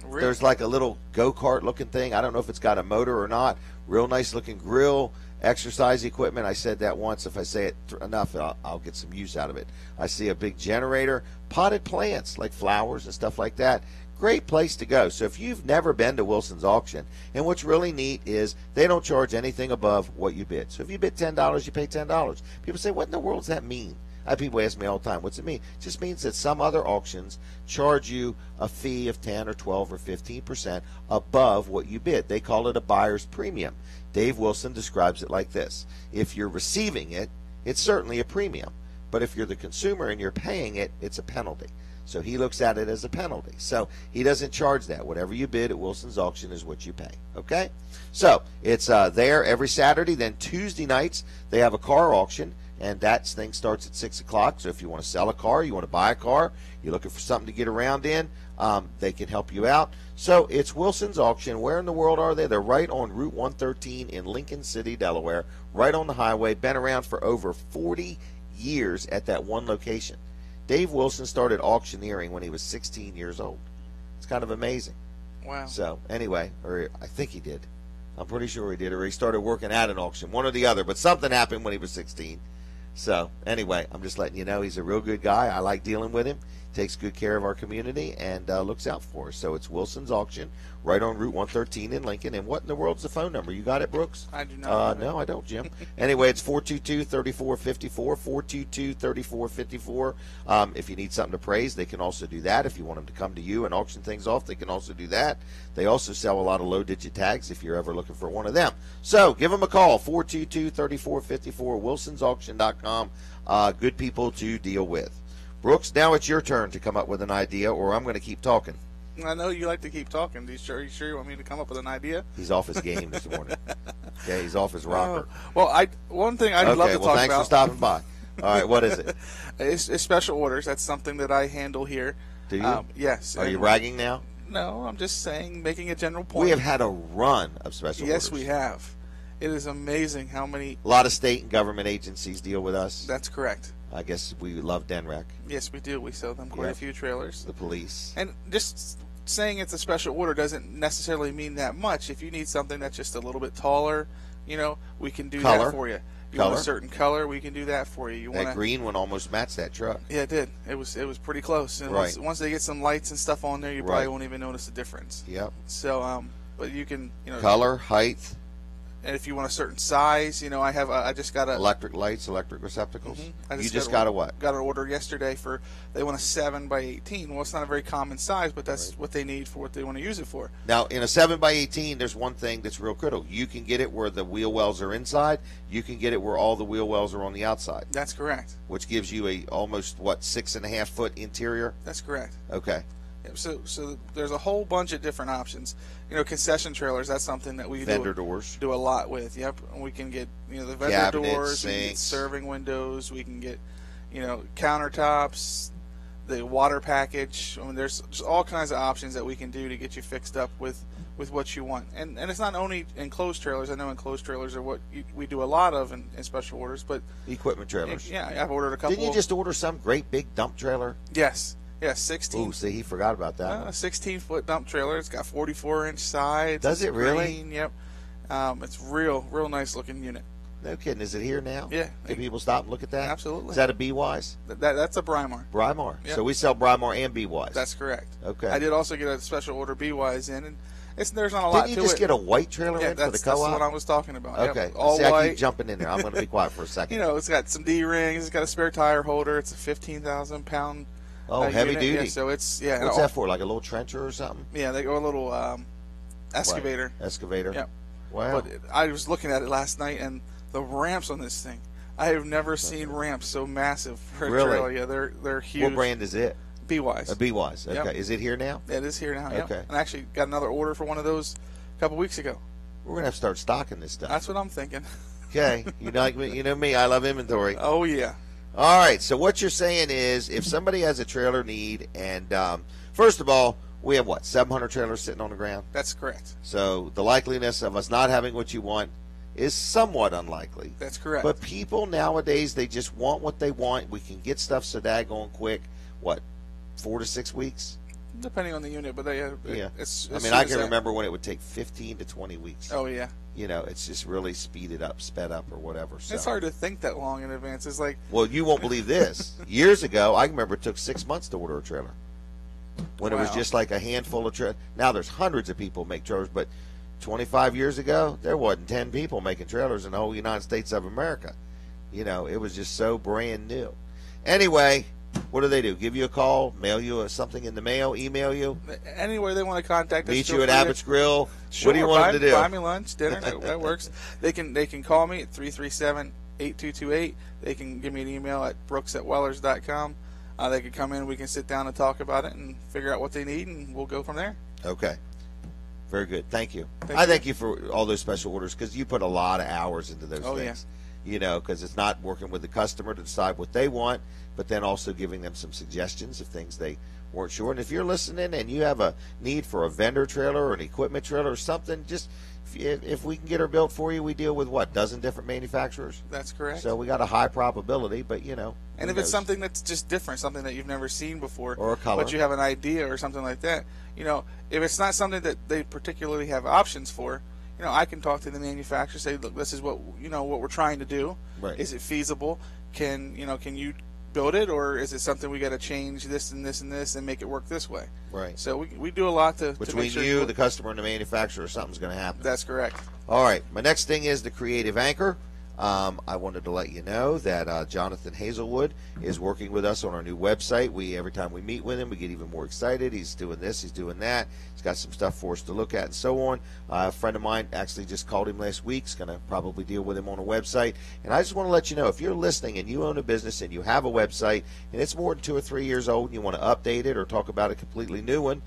Really? There's like a little go-kart looking thing. I don't know if it's got a motor or not. Real nice looking grill, exercise equipment. I said that once. If I say it enough, I'll get some use out of it. I see a big generator, potted plants like flowers and stuff like that. Great place to go. So if you've never been to Wilson's auction, and what's really neat is they don't charge anything above what you bid. So if you bid $10, you pay $10. People say, what in the world does that mean? I have people ask me all the time, what's it mean? It just means that some other auctions charge you a fee of 10 or 12 or 15% above what you bid. They call it a buyer's premium. Dave Wilson describes it like this. If you're receiving it, it's certainly a premium. But if you're the consumer and you're paying it, it's a penalty. So he looks at it as a penalty. So he doesn't charge that. Whatever you bid at Wilson's auction is what you pay. Okay? So it's there every Saturday. Then Tuesday nights, they have a car auction. And that thing starts at 6 o'clock. So if you want to sell a car, you want to buy a car, you're looking for something to get around in, they can help you out. So it's Wilson's auction. Where in the world are they? They're right on Route 113 in Lincoln City, Delaware, right on the highway. Been around for over 40 years at that one location. Dave Wilson started auctioneering when he was 16 years old. It's kind of amazing. Wow. So anyway, or I think he did. I'm pretty sure he did, or he started working at an auction, one or the other. But something happened when he was 16. So anyway, I'm just letting you know he's a real good guy. I like dealing with him. Takes good care of our community and looks out for us. So it's Wilson's auction right on Route 113 in Lincoln. And what in the world's the phone number? You got it, Brooks? I do not. No, I don't, Jim. Anyway, it's 422-3454, 422-3454. If you need something to praise, they can also do that. If you want them to come to you and auction things off, they can also do that. They also sell a lot of low-digit tags if you're ever looking for one of them. So give them a call, 422-3454, wilsonsauction.com. Good people to deal with. Brooks, now it's your turn to come up with an idea, or I'm going to keep talking. I know you like to keep talking. Are you sure you want me to come up with an idea? He's off his game this morning. Okay, he's off his rocker. One thing I'd love to talk about. Thanks for stopping by. All right, what is it? It's special orders. That's something that I handle here. Do you? Yes. Are you bragging now? No, I'm just saying, making a general point. We have had a run of special orders. Yes, we have. It is amazing how many. A lot of state and government agencies deal with us. That's correct. I guess we love Denrec. Yes, we do. We sell them quite a few trailers. The police. And just saying it's a special order doesn't necessarily mean that much. If you need something that's just a little bit taller, we can do that for you. You want a certain color, we can do that for you. That green one almost matched that truck. Yeah, it did. It was pretty close. And once they get some lights and stuff on there, you probably won't even notice the difference. Yep. So, but you can, color, height. And if you want a certain size, you know, I just got a electric lights, electric receptacles. You just got a what? Got an order yesterday for, they want a 7x18. Well, it's not a very common size, but that's what they need for what they want to use it for. Now, in a 7x18, there's one thing that's real critical. You can get it where the wheel wells are inside. You can get it where all the wheel wells are on the outside. That's correct. Which gives you a almost, what, 6.5 foot interior? That's correct. Okay. So there's a whole bunch of different options. You know, concession trailers, that's something that we vendor doors do a lot with. Yep. And we can get, you know, the vendor cabinets, doors, we can get serving windows, we can get, you know, countertops, the water package. I mean, there's just all kinds of options that we can do to get you fixed up with what you want. And it's not only enclosed trailers. I know enclosed trailers are what we do a lot of in special orders, but equipment trailers. Yeah, I've ordered a couple. Didn't you just order some great big dump trailer? Yes. Yeah, 16. Ooh, see, he forgot about that. A 16-foot dump trailer. It's got 44-inch sides. Does it really? Green, yep. It's real nice looking unit. No kidding. Is it here now? Yeah. Can people stop and look at that? Absolutely. Is that a B-Wise? That's a Brymar. Brymar. Yep. So we sell Brymar and B-Wise. That's correct. Okay. I did also get a special order B-Wise in, and there's not a lot to it. Didn't you just get a white trailer in for the co-op? That's what I was talking about. Okay. Yep. All see, white. I keep jumping in there. I'm going to be quiet for a second. You know, it's got some D-rings. It's got a spare tire holder. It's a 15,000-pound heavy unit. duty. Yeah, so it's, What's that for, like a little trencher or something? Yeah, they go a little excavator. What? Excavator? Yep. Wow. But I was looking at it last night, and the ramps on this thing, I have never seen ramps so massive for a trailer. Yeah, they're huge. What brand is it? B-Wise. A B-Wise. Okay. Yep. Is it here now? It is here now. Yep. Okay. And I actually got another order for one of those a couple weeks ago. We're going to have to start stocking this stuff. That's what I'm thinking. Okay. You know me. I love inventory. Oh, yeah. All right. So what you're saying is if somebody has a trailer need, and first of all, we have, 700 trailers sitting on the ground? That's correct. So the likeliness of us not having what you want is somewhat unlikely. That's correct. But people nowadays, they just want what they want. We can get stuff so daggone quick. 4 to 6 weeks? Depending on the unit, but yeah. It's I mean, I can remember when it would take 15 to 20 weeks. Oh, yeah. You know, it's just really sped up, or whatever. So. It's hard to think that long in advance. It's like... Well, you won't believe this. Years ago, I remember it took 6 months to order a trailer. When it was just like a handful of trailers. Now there's hundreds of people make trailers, but 25 years ago, there wasn't 10 people making trailers in the whole United States of America. You know, it was just so brand new. Anyway, what do? Give you a call, mail you something in the mail, email you? Anywhere they want to contact us. Meet you at Abbott's Grill. Sure, what do you want them to do? Buy me lunch, dinner, that works. They can call me at 337-8228. They can give me an email at brooks@wellers.com. They can come in, we can sit down and talk about it and figure out what they need, and we'll go from there. Okay. Very good. Thank you. Thank you for all those special orders because you put a lot of hours into those things. Yeah. You know, because it's not working with the customer to decide what they want, but then also giving them some suggestions of things they weren't sure. And if you're listening and you have a need for a vendor trailer or an equipment trailer or something, just if we can get her built for you, we deal with dozen different manufacturers? That's correct. So we got a high probability, but you know. And if it's something that's just different, something that you've never seen before, or a color, but you have an idea or something like that, you know, if it's not something that they particularly have options for, you know, I can talk to the manufacturer, say, look, this is what we're trying to do. Right. Is it feasible? Can you build it, or is it something we got to change this and this and this and make it work this way? Right. So we do a lot to between make sure you, the customer, and the manufacturer, something's going to happen. That's correct. All right. My next thing is the creative anchor. I wanted to let you know that Jonathan Hazelwood is working with us on our new website. Every time we meet with him, we get even more excited. He's doing this, he's doing that. He's got some stuff for us to look at and so on. A friend of mine actually just called him last week. He's going to probably deal with him on a website. And I just want to let you know, if you're listening and you own a business and you have a website and it's more than 2 or 3 years old and you want to update it or talk about a completely new one,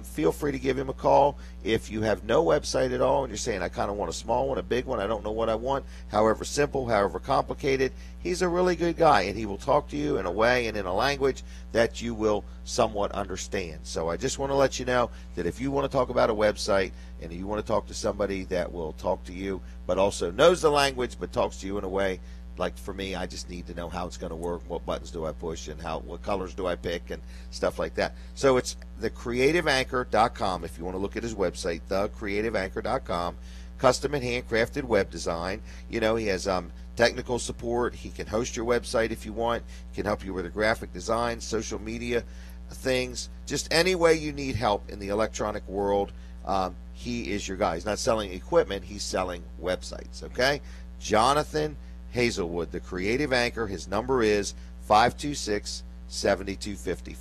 feel free to give him a call. If you have no website at all and you're saying, I kind of want a small one, a big one, I don't know what I want, however simple, however complicated, he's a really good guy, and he will talk to you in a way and in a language that you will somewhat understand. So I just want to let you know that if you want to talk about a website and you want to talk to somebody that will talk to you but also knows the language but talks to you in a way, like for me, I just need to know how it's going to work, what buttons do I push, and what colors do I pick, and stuff like that. So it's thecreativeanchor.com if you want to look at his website, thecreativeanchor.com. Custom and handcrafted web design. You know, he has technical support. He can host your website if you want. He can help you with the graphic design, social media things, just any way you need help in the electronic world. he is your guy. He's not selling equipment, he's selling websites, okay? Jonathan Hazelwood, the creative anchor. His number is 526-7250.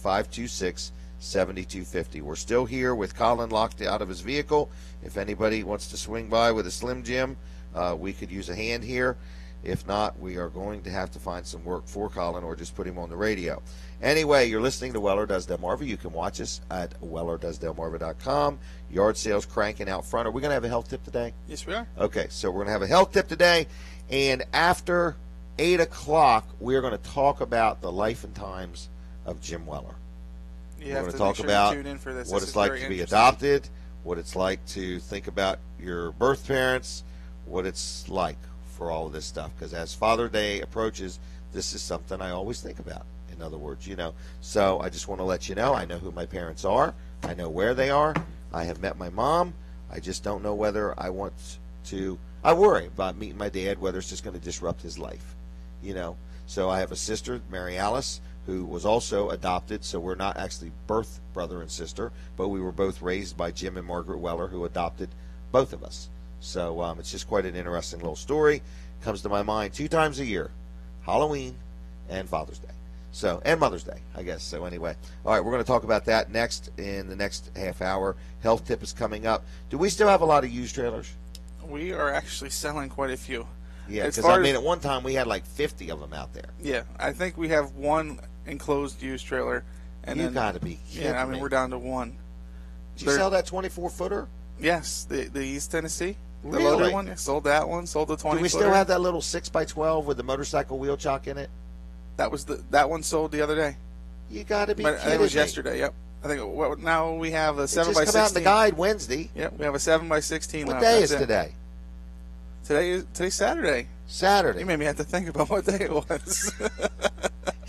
526-7250. We're still here with Colin locked out of his vehicle. If anybody wants to swing by with a Slim Jim, we could use a hand here. If not, we are going to have to find some work for Colin or just put him on the radio. Anyway, you're listening to Weller Does Delmarva. You can watch us at wellerdoesdelmarva.com. Yard sales cranking out front. Are we going to have a health tip today? Yes, we are. Okay, so we're going to have a health tip today. And after 8 o'clock, we're going to talk about the life and times of Jim Weller. You we're have going to talk make sure about you tune in for this. what This it's is like very to be interesting. adopted, what it's like to think about your birth parents, what it's like for all of this stuff. Because as Father Day approaches, this is something I always think about. In other words, you know. So I just want to let you know, I know who my parents are. I know where they are. I have met my mom. I just don't know whether I want to. I worry about meeting my dad, whether it's just going to disrupt his life, you know. So I have a sister, Mary Alice, who was also adopted. So we're not actually birth brother and sister, but we were both raised by Jim and Margaret Weller, who adopted both of us. So it's just quite an interesting little story. Comes to my mind 2 times a year, Halloween and Father's Day. So, and Mother's Day, I guess. So anyway, all right, we're going to talk about that next in the next half hour. Health tip is coming up. Do we still have a lot of used trailers? We are actually selling quite a few. Yeah, As because far I mean, as- at one time we had like 50 of them out there. Yeah, I think we have one enclosed used trailer. And You then, gotta be kidding Yeah, I mean, me. we're down to one. Did you sell that 24-footer? Yes, the East Tennessee. The Really? loaded one. Yeah, sold that one. Sold the 20-footer. Do we still have that little 6x12 with the motorcycle wheel chock in it? That one sold the other day. You got to be But kidding it was me. yesterday. Yep. I think now we have a 7x16. just come out in the guide Wednesday. Yep, we have a 7x16. What left. day That's is it. today? Today's Saturday. Saturday. You made me have to think about what day it was.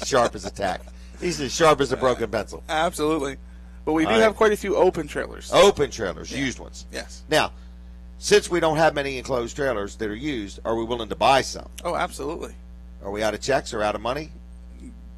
Sharp as a tack. He's as sharp as a broken pencil. Absolutely. But we do All right. have quite a few open trailers. Open trailers, Yeah. used ones. Yes. Now, since we don't have many enclosed trailers that are used, are we willing to buy some? Oh, absolutely. Are we out of checks or out of money?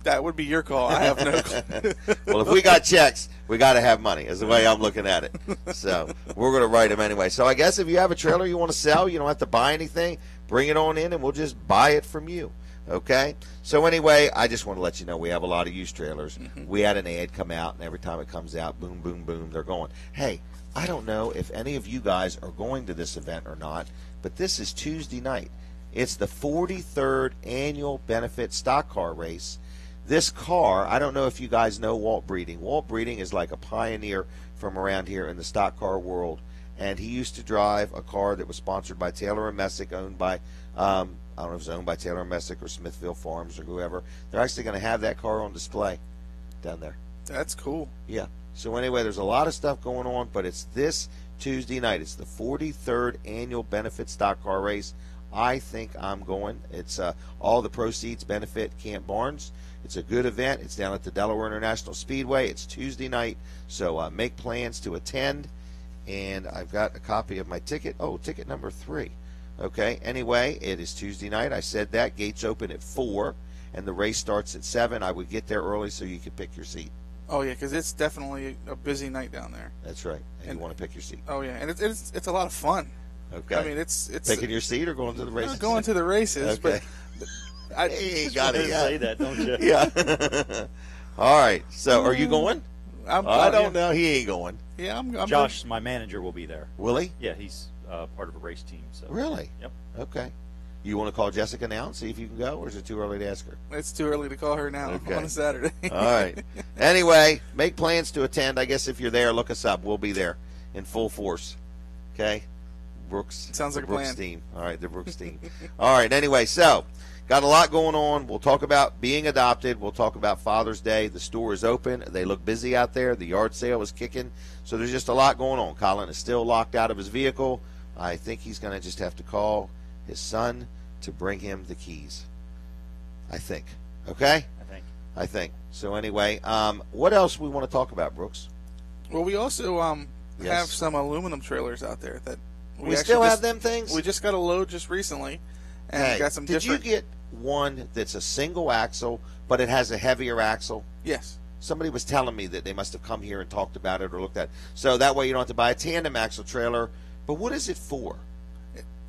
That would be your call. I have no clue. Well, if we got checks, we got to have money, is the way I'm looking at it. So we're going to write them anyway. So I guess if you have a trailer you want to sell, you don't have to buy anything. Bring it on in, and we'll just buy it from you. Okay? So anyway, I just want to let you know we have a lot of used trailers. We had an ad come out, and every time it comes out, boom, boom, boom, they're going. Hey, I don't know if any of you guys are going to this event or not, but this is Tuesday night. It's the 43rd annual benefit stock car race. This car, I don't know if you guys know Walt Breeding. Walt Breeding is like a pioneer from around here in the stock car world. And he used to drive a car that was sponsored by Taylor and Messick, owned by, I don't know if it was owned by Taylor and Messick or Smithfield Farms or whoever. They're actually going to have that car on display down there. That's cool. Yeah. So anyway, there's a lot of stuff going on, but it's this Tuesday night. It's the 43rd annual benefit stock car race. I think I'm going. It's all the proceeds benefit Camp Barnes. It's a good event. It's down at the Delaware International Speedway. It's Tuesday night, so make plans to attend. And I've got a copy of my ticket. Oh, ticket number 3. Okay. Anyway, it is Tuesday night. I said that. Gates open at 4, and the race starts at 7. I would get there early so you could pick your seat. Oh yeah, because it's definitely a busy night down there. That's right. And you want to pick your seat. Oh yeah, and it's a lot of fun. Okay. I mean, it's picking your seat or going to the races. Going to the races, Okay. but I He ain't got it yet. Say that, don't you? Yeah. All right. So, are you going? I don't know. He ain't going. Yeah, I'm Josh, my manager, will be there. Will he? Yeah, he's part of a race team. So. Really? Yep. Okay. You want to call Jessica now and see if you can go, or is it too early to ask her? It's too early to call her now Okay. on a Saturday. All right. Anyway, make plans to attend. I guess if you're there, look us up. We'll be there in full force. Okay? Brooks. Sounds like the a Brooks plan. team. All right, the Brooks team. All right. Anyway, so got a lot going on. We'll talk about being adopted. We'll talk about Father's Day. The store is open. They look busy out there. The yard sale is kicking. So there's just a lot going on. Colin is still locked out of his vehicle. I think he's going to just have to call his son to bring him the keys. I think. Okay? I think. So anyway, what else we want to talk about, Brooks? Well, we also Yes. have some aluminum trailers out there that We actually still have just- them things? We just got a load just recently, and Hey, got some did different. you get one that's a single axle, but it has a heavier axle? Yes. Somebody was telling me that they must have come here and talked about it or looked at it. So that way you don't have to buy a tandem axle trailer. But what is it for?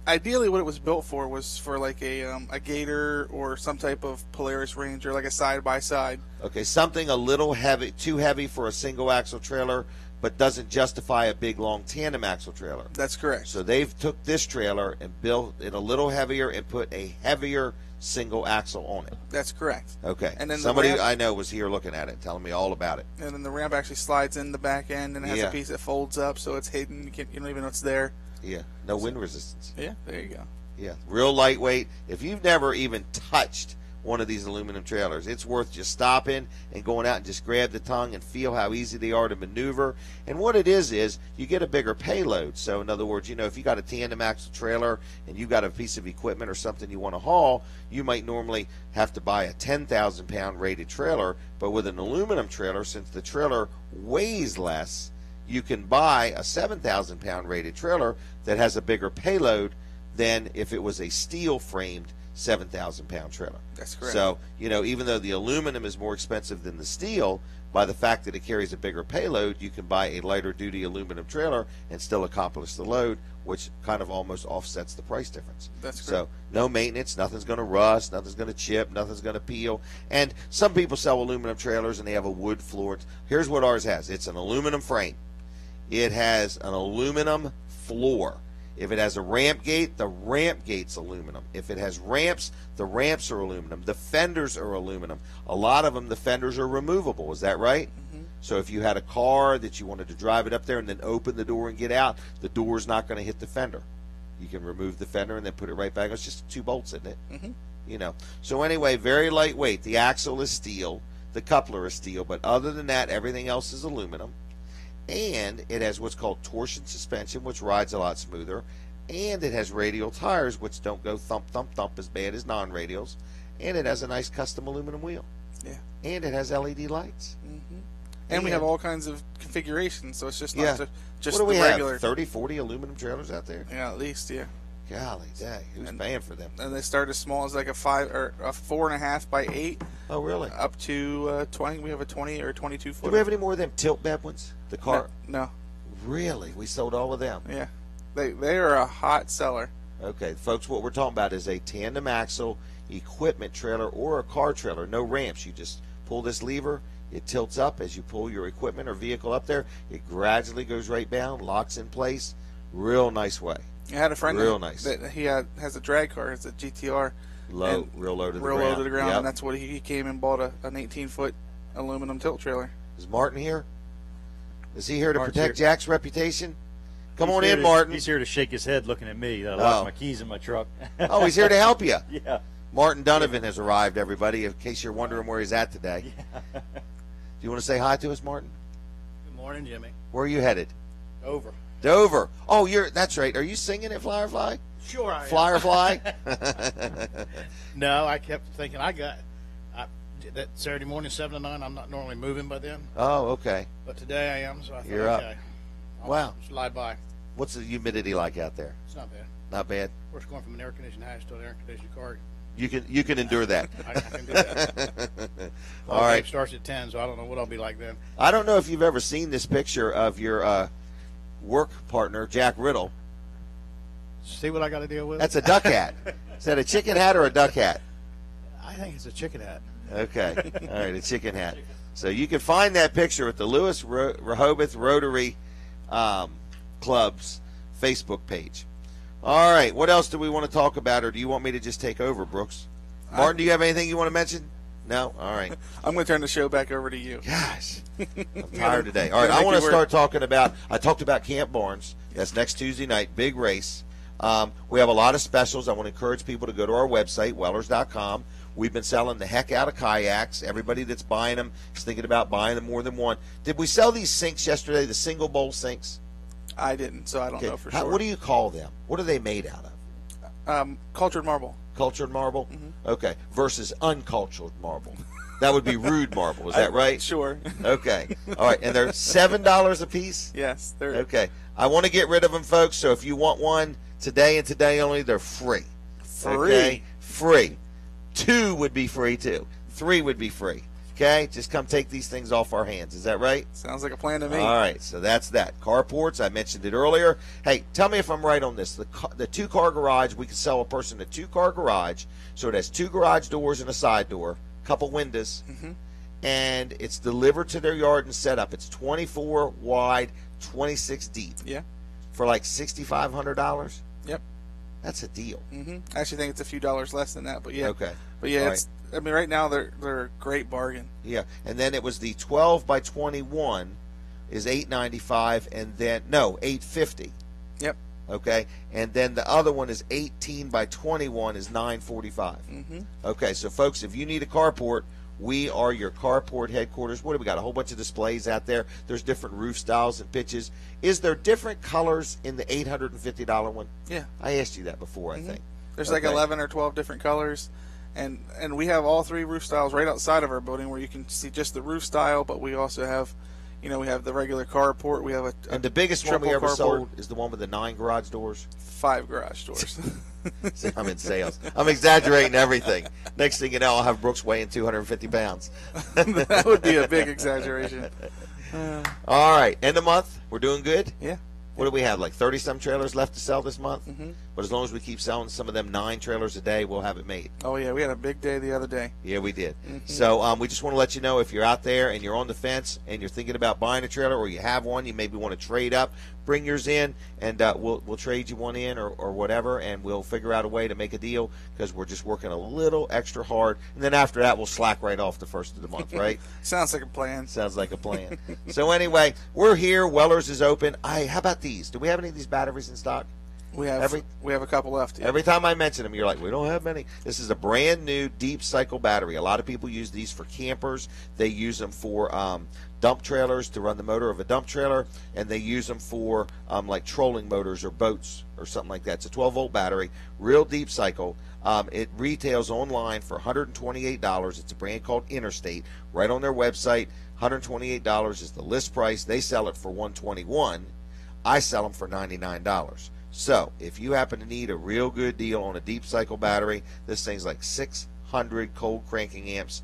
Ideally, what it was built for was for like a Gator or some type of Polaris Ranger, like a side-by-side. Okay, something a little heavy, too heavy for a single axle trailer, but doesn't justify a big, long tandem axle trailer. That's correct. So they've took this trailer and built it a little heavier and put a heavier single axle on it. That's correct. Okay. And then somebody the ramp, I know was here looking at it, telling me all about it. And then the ramp actually slides in the back end and has Yeah. a piece that folds up, so it's hidden. You don't even know it's there. Yeah. No wind resistance. Yeah, there you go. Yeah. Real lightweight. If you've never even touched one of these aluminum trailers, it's worth just stopping and going out and just grab the tongue and feel how easy they are to maneuver. And what it is you get a bigger payload. So in other words, if you got a tandem axle trailer and you got a piece of equipment or something you want to haul, you might normally have to buy a 10,000 pound rated trailer. But with an aluminum trailer, since the trailer weighs less, you can buy a 7,000 pound rated trailer that has a bigger payload than if it was a steel framed 7,000 pound trailer. That's correct. So, even though the aluminum is more expensive than the steel, by the fact that it carries a bigger payload, you can buy a lighter duty aluminum trailer and still accomplish the load, which kind of almost offsets the price difference. That's correct. So, no maintenance, nothing's going to rust, nothing's going to chip, nothing's going to peel. And some people sell aluminum trailers and they have a wood floor. Here's what ours has. It's an aluminum frame. It has an aluminum floor. If it has a ramp gate, the ramp gate's aluminum. If it has ramps, the ramps are aluminum. The fenders are aluminum. A lot of them, the fenders are removable. Is that right? Mm-hmm. So if you had a car that you wanted to drive it up there and then open the door and get out, the door's not going to hit the fender. You can remove the fender and then put it right back. It's just 2 bolts, isn't it? Mm-hmm. So anyway, very lightweight. The axle is steel. The coupler is steel. But other than that, everything else is aluminum. And it has what's called torsion suspension, which rides a lot smoother. And it has radial tires, which don't go thump, thump, thump as bad as non-radials. And it has a nice custom aluminum wheel. Yeah. And it has LED lights. Mm-hmm. And we have all kinds of configurations, so it's just not just what do we the regular. have, 30, 40 aluminum trailers out there? Yeah, at least, yeah. Golly day, who's paying for them? And they start as small as like a 4.5 by 8. Oh, really? Up to 20. We have a 20 or 22 foot. Do we have any more of them tilt bed ones? The car? No. Really? We sold all of them? Yeah. They are a hot seller. Okay, folks, what we're talking about is a tandem axle equipment trailer or a car trailer. No ramps. You just pull this lever. It tilts up as you pull your equipment or vehicle up there. It gradually goes right down, locks in place. Real nice way. I had a friend nice. that he has a drag car. It's a GTR. Real low to the ground. Real low to the ground, Yep. and that's what he came and bought an 18-foot aluminum tilt trailer. Is Martin here? Is he here to Martin's protect here. Jack's reputation? Come He's on here in, to- Martin. He's here to shake his head looking at me. I locked my keys in my truck. Oh, he's here to help you. Yeah. Martin Donovan has arrived, everybody, in case you're wondering where he's at today. Do you want to say hi to us, Martin? Good morning, Jimmy. Where are you headed? Over. Dover. Oh, that's right. Are you singing at Firefly? Sure I am. Firefly? No, I kept thinking that Saturday morning, 7 to 9, I'm not normally moving by then. Oh, okay. But today I am, so I thought, You're up. okay. I'll Wow. slide by. What's the humidity like out there? It's not bad. Not bad. We're just going from an air-conditioned house to an air-conditioned car. You can endure that. I can do that. All right. Game starts at 10, so I don't know what I'll be like then. I don't know if you've ever seen this picture of your work partner, Jack Riddle. See what I got to deal with? That's a duck hat. Is that a chicken hat or a duck hat? I think it's a chicken hat. Okay. All right, a chicken hat. So you can find that picture at the Lewis Rehoboth Rotary Club's Facebook page. All right, what else do we want to talk about, or do you want me to just take over, Brooks? Martin, do you have anything you want to mention? No? All right. I'm going to turn the show back over to you. Gosh. I'm tired today. All right, I want to start talking about, I talked about Camp Barnes. That's next Tuesday night, big race. We have a lot of specials. I want to encourage people to go to our website, wellers.com. We've been selling the heck out of kayaks. Everybody that's buying them is thinking about buying them more than one. Did we sell these sinks yesterday, the single bowl sinks? I didn't, so I don't know for sure. What do you call them? What are they made out of? Cultured marble. Cultured marble? Mm-hmm. Okay. Versus uncultured marble. That would be rude marble. Is that right? Sure. Okay. All right. And they're $7 a piece? Yes. They're okay. I want to get rid of them, folks. So if you want one today and today only, they're free. Free? Okay? Free. 2 would be free, too. 3 would be free. Okay, just come take these things off our hands. Is that right? Sounds like a plan to me. All right, so that's that. Carports, I mentioned it earlier. Hey, tell me if I'm right on this. The two-car garage, we can sell a person a two-car garage, so it has two garage doors and a side door, a couple windows, and it's delivered to their yard and set up. It's 24 wide, 26 deep. Yeah. For like $6,500. Yep. That's a deal. I actually think it's a few dollars less than that, but yeah. Okay. But yeah, All it's. I mean, right now they're a great bargain. Yeah, and then it was the 12 by 21 is $895, and then no $850. Yep. Okay, and then the other one is 18 by 21 is $945. Okay, so folks, if you need a carport, we are your carport headquarters. What do we got? A whole bunch of displays out there. There's different roof styles and pitches. Is there different colors in the $850 one? Yeah. I asked you that before, I think. There's like 11 or 12 different colors. And we have all three roof styles right outside of our building where you can see just the roof style, but we also have, we have the regular carport. We have a and the biggest one we ever sold is the one with the 9 garage doors. 5 garage doors. See, I'm in sales. I'm exaggerating everything. Next thing you know, I'll have Brooks weighing 250 pounds. That would be a big exaggeration. All right, end of month, we're doing good? Yeah. What do we have, like 30-some trailers left to sell this month? But as long as we keep selling some of them 9 trailers a day, we'll have it made. Oh, yeah, we had a big day the other day. Yeah, we did. So we just want to let you know, if you're out there and you're on the fence and you're thinking about buying a trailer, or you have one, you maybe want to trade up, bring yours in, and we'll trade you one in or whatever, and we'll figure out a way to make a deal, because we're just working a little extra hard. And then after that, we'll slack right off the first of the month, right? Sounds like a plan. Sounds like a plan. So anyway, we're here. Weller's is open. How about these? Do we have any of these batteries in stock? We have a couple left. Yeah. Every time I mention them, you're like, we don't have many. This is a brand new deep cycle battery. A lot of people use these for campers. They use them for dump trailers, to run the motor of a dump trailer, and they use them for like trolling motors or boats or something like that. It's a 12-volt battery, real deep cycle. It retails online for $128. It's a brand called Interstate. Right on their website, $128 is the list price. They sell it for $121. I sell them for $99. So if you happen to need a real good deal on a deep cycle battery, this thing's like 600 cold cranking amps,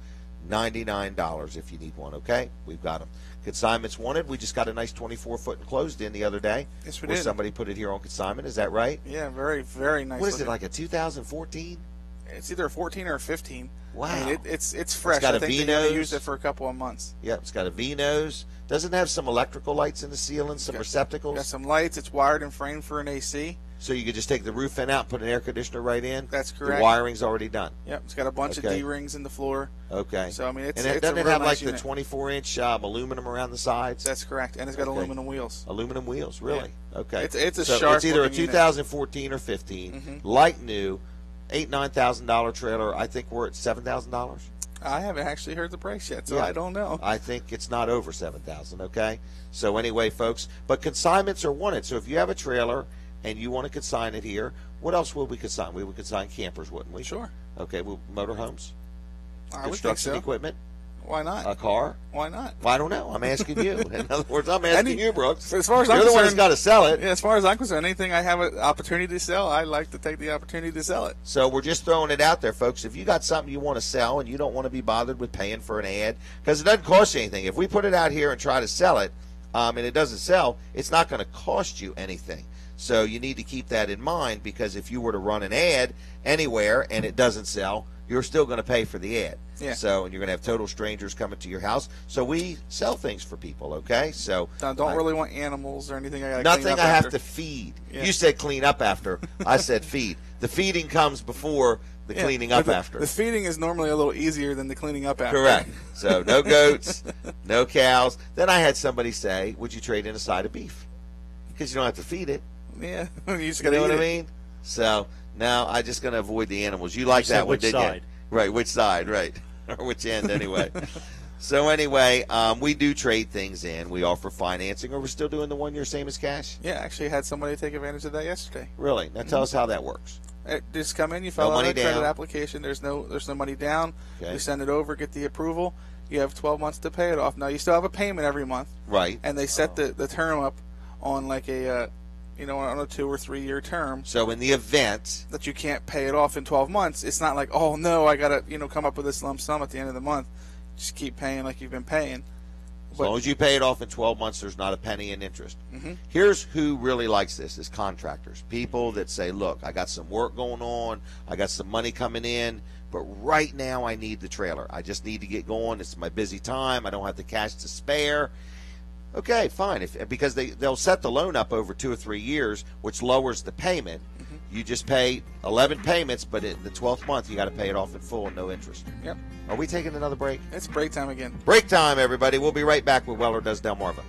$99 if you need one. Okay, we've got them. Consignments wanted. We just got a nice 24-foot enclosed in the other day. Yes, we where did. Somebody put it here on consignment. Is that right? Yeah, very, very nice. What is it, like a 2014? It's either a 14 or a 15. Wow. I mean, it's fresh. It's got I a think they V-nose. only used it for a couple of months. Yep, it's got a V-nose. Doesn't it have some electrical lights in the ceiling, some receptacles? Got some lights. It's wired and framed for an AC. So you could just take the roof vent out and put an air conditioner right in? That's correct. The wiring's already done. Yep, it's got a bunch of D-rings in the floor. Okay. So, I mean, it's doesn't a it real have nice like unit. the 24-inch aluminum around the sides? That's correct, and it's got aluminum wheels. Aluminum wheels, really? Yeah. Okay. It's a so sharp it's either a looking unit. 2014 or 15, like new, $8,000-$9,000 trailer. I think we're at $7,000. I haven't actually heard the price yet, so Yeah. I don't know. I think it's not over $7,000. Okay. So anyway, folks, but consignments are wanted. So if you have a trailer and you want to consign it here, what else would we consign? We would consign campers, wouldn't we? Sure. Okay. Well, motorhomes, I would think construction so. equipment, Why not? a car. Why not? Well, I don't know. I'm asking you. In other words, I'm asking you, Brooks. As far as You're I'm the one concerned, that's got to sell it. Yeah, as far as I'm concerned, anything I have an opportunity to sell, I like to take the opportunity to sell it. So we're just throwing it out there, folks. If you got something you want to sell and you don't want to be bothered with paying for an ad, because it doesn't cost you anything. If we put it out here and try to sell it, and it doesn't sell, it's not going to cost you anything. So you need to keep that in mind, because if you were to run an ad anywhere and it doesn't sell, you're still going to pay for the ad. Yeah. So, and you're going to have total strangers coming to your house. So we sell things for people, okay? So I don't really want animals or anything I got to nothing clean up I have after. to feed. Yeah. You said clean up after. I said feed. The feeding comes before the Yeah, cleaning but up after. The feeding is normally a little easier than the cleaning up after. Correct. So no goats, no cows. Then I had somebody say, would you trade in a side of beef? Because you don't have to feed it. Yeah, you just You got to know eat what I it. mean? So now I'm just going to avoid the animals. You like You said that one, which didn't side? you? Right, which side, right. Or which end, anyway. So anyway, we do trade things in. We offer financing, or we're still doing the 1 year same as cash? Yeah, actually had somebody take advantage of that yesterday. Really? Now tell us how that works. Just come in, you fill out money a credit down. application. There's no money down. Okay. You send it over, get the approval. You have 12 months to pay it off. Now you still have a payment every month. Right. And they set the term up on like a on a 2 or 3 year term. So in the event that you can't pay it off in 12 months, it's not like, oh no, I gotta come up with this lump sum at the end of the month. just keep paying like you've been paying. As long as you pay it off in 12 months, there's not a penny in interest. Mm-hmm. Here's who really likes this is contractors. People that say, look, I got some work going on. I got some money coming in. But right now I need the trailer. I just need to get going. It's my busy time. I don't have the cash to spare. Okay, fine. Because they'll set the loan up over 2 or 3 years, which lowers the payment. Mm-hmm. You just pay 11 payments, but in the 12th month you got to pay it off in full and no interest. Yep. Are we taking another break? It's break time again. Break time, everybody. We'll be right back with Weller Does Delmarva.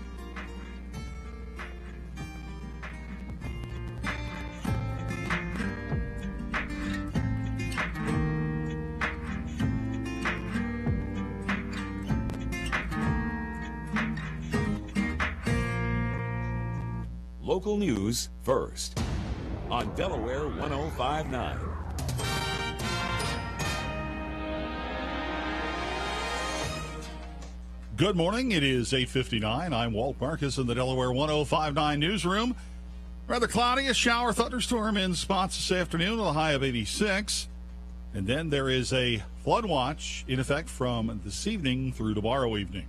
Local news first on Delaware 105.9. Good morning. It is 8:59. I'm Walt Marcus in the Delaware 105.9 newsroom. Rather cloudy, a shower thunderstorm in spots this afternoon with a high of 86. And then there is a flood watch in effect from this evening through tomorrow evening.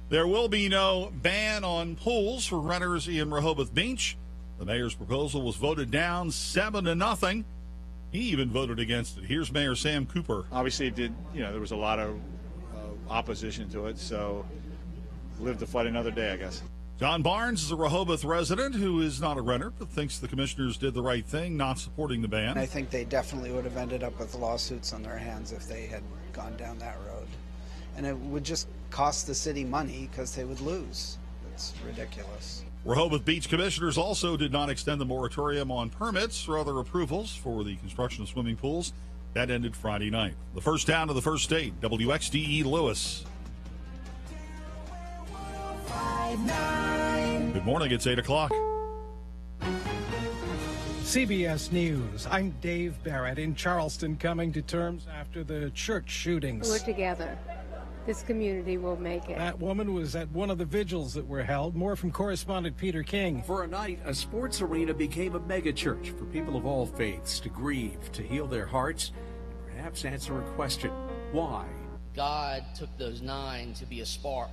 There will be no ban on pools for renters in Rehoboth Beach. The mayor's proposal was voted down 7-0. He even voted against it. Here's Mayor Sam Cooper. Obviously, there was a lot of opposition to it, so live to fight another day, I guess. John Barnes is a Rehoboth resident who is not a renter, but thinks the commissioners did the right thing not supporting the ban. I think they definitely would have ended up with lawsuits on their hands if they had gone down that road. And it would just cost the city money because they would lose. It's ridiculous. Rehoboth Beach commissioners also did not extend the moratorium on permits or other approvals for the construction of swimming pools. That ended Friday night. The first down to the first state, WXDE Lewis. Good morning, it's 8 o'clock. CBS News. I'm Dave Barrett in Charleston, coming to terms after the church shootings. We're together. This community will make it. That woman was at one of the vigils that were held. More from correspondent Peter King. For a night, a sports arena became a megachurch for people of all faiths to grieve, to heal their hearts, and perhaps answer a question. Why? God took those 9 to be a spark,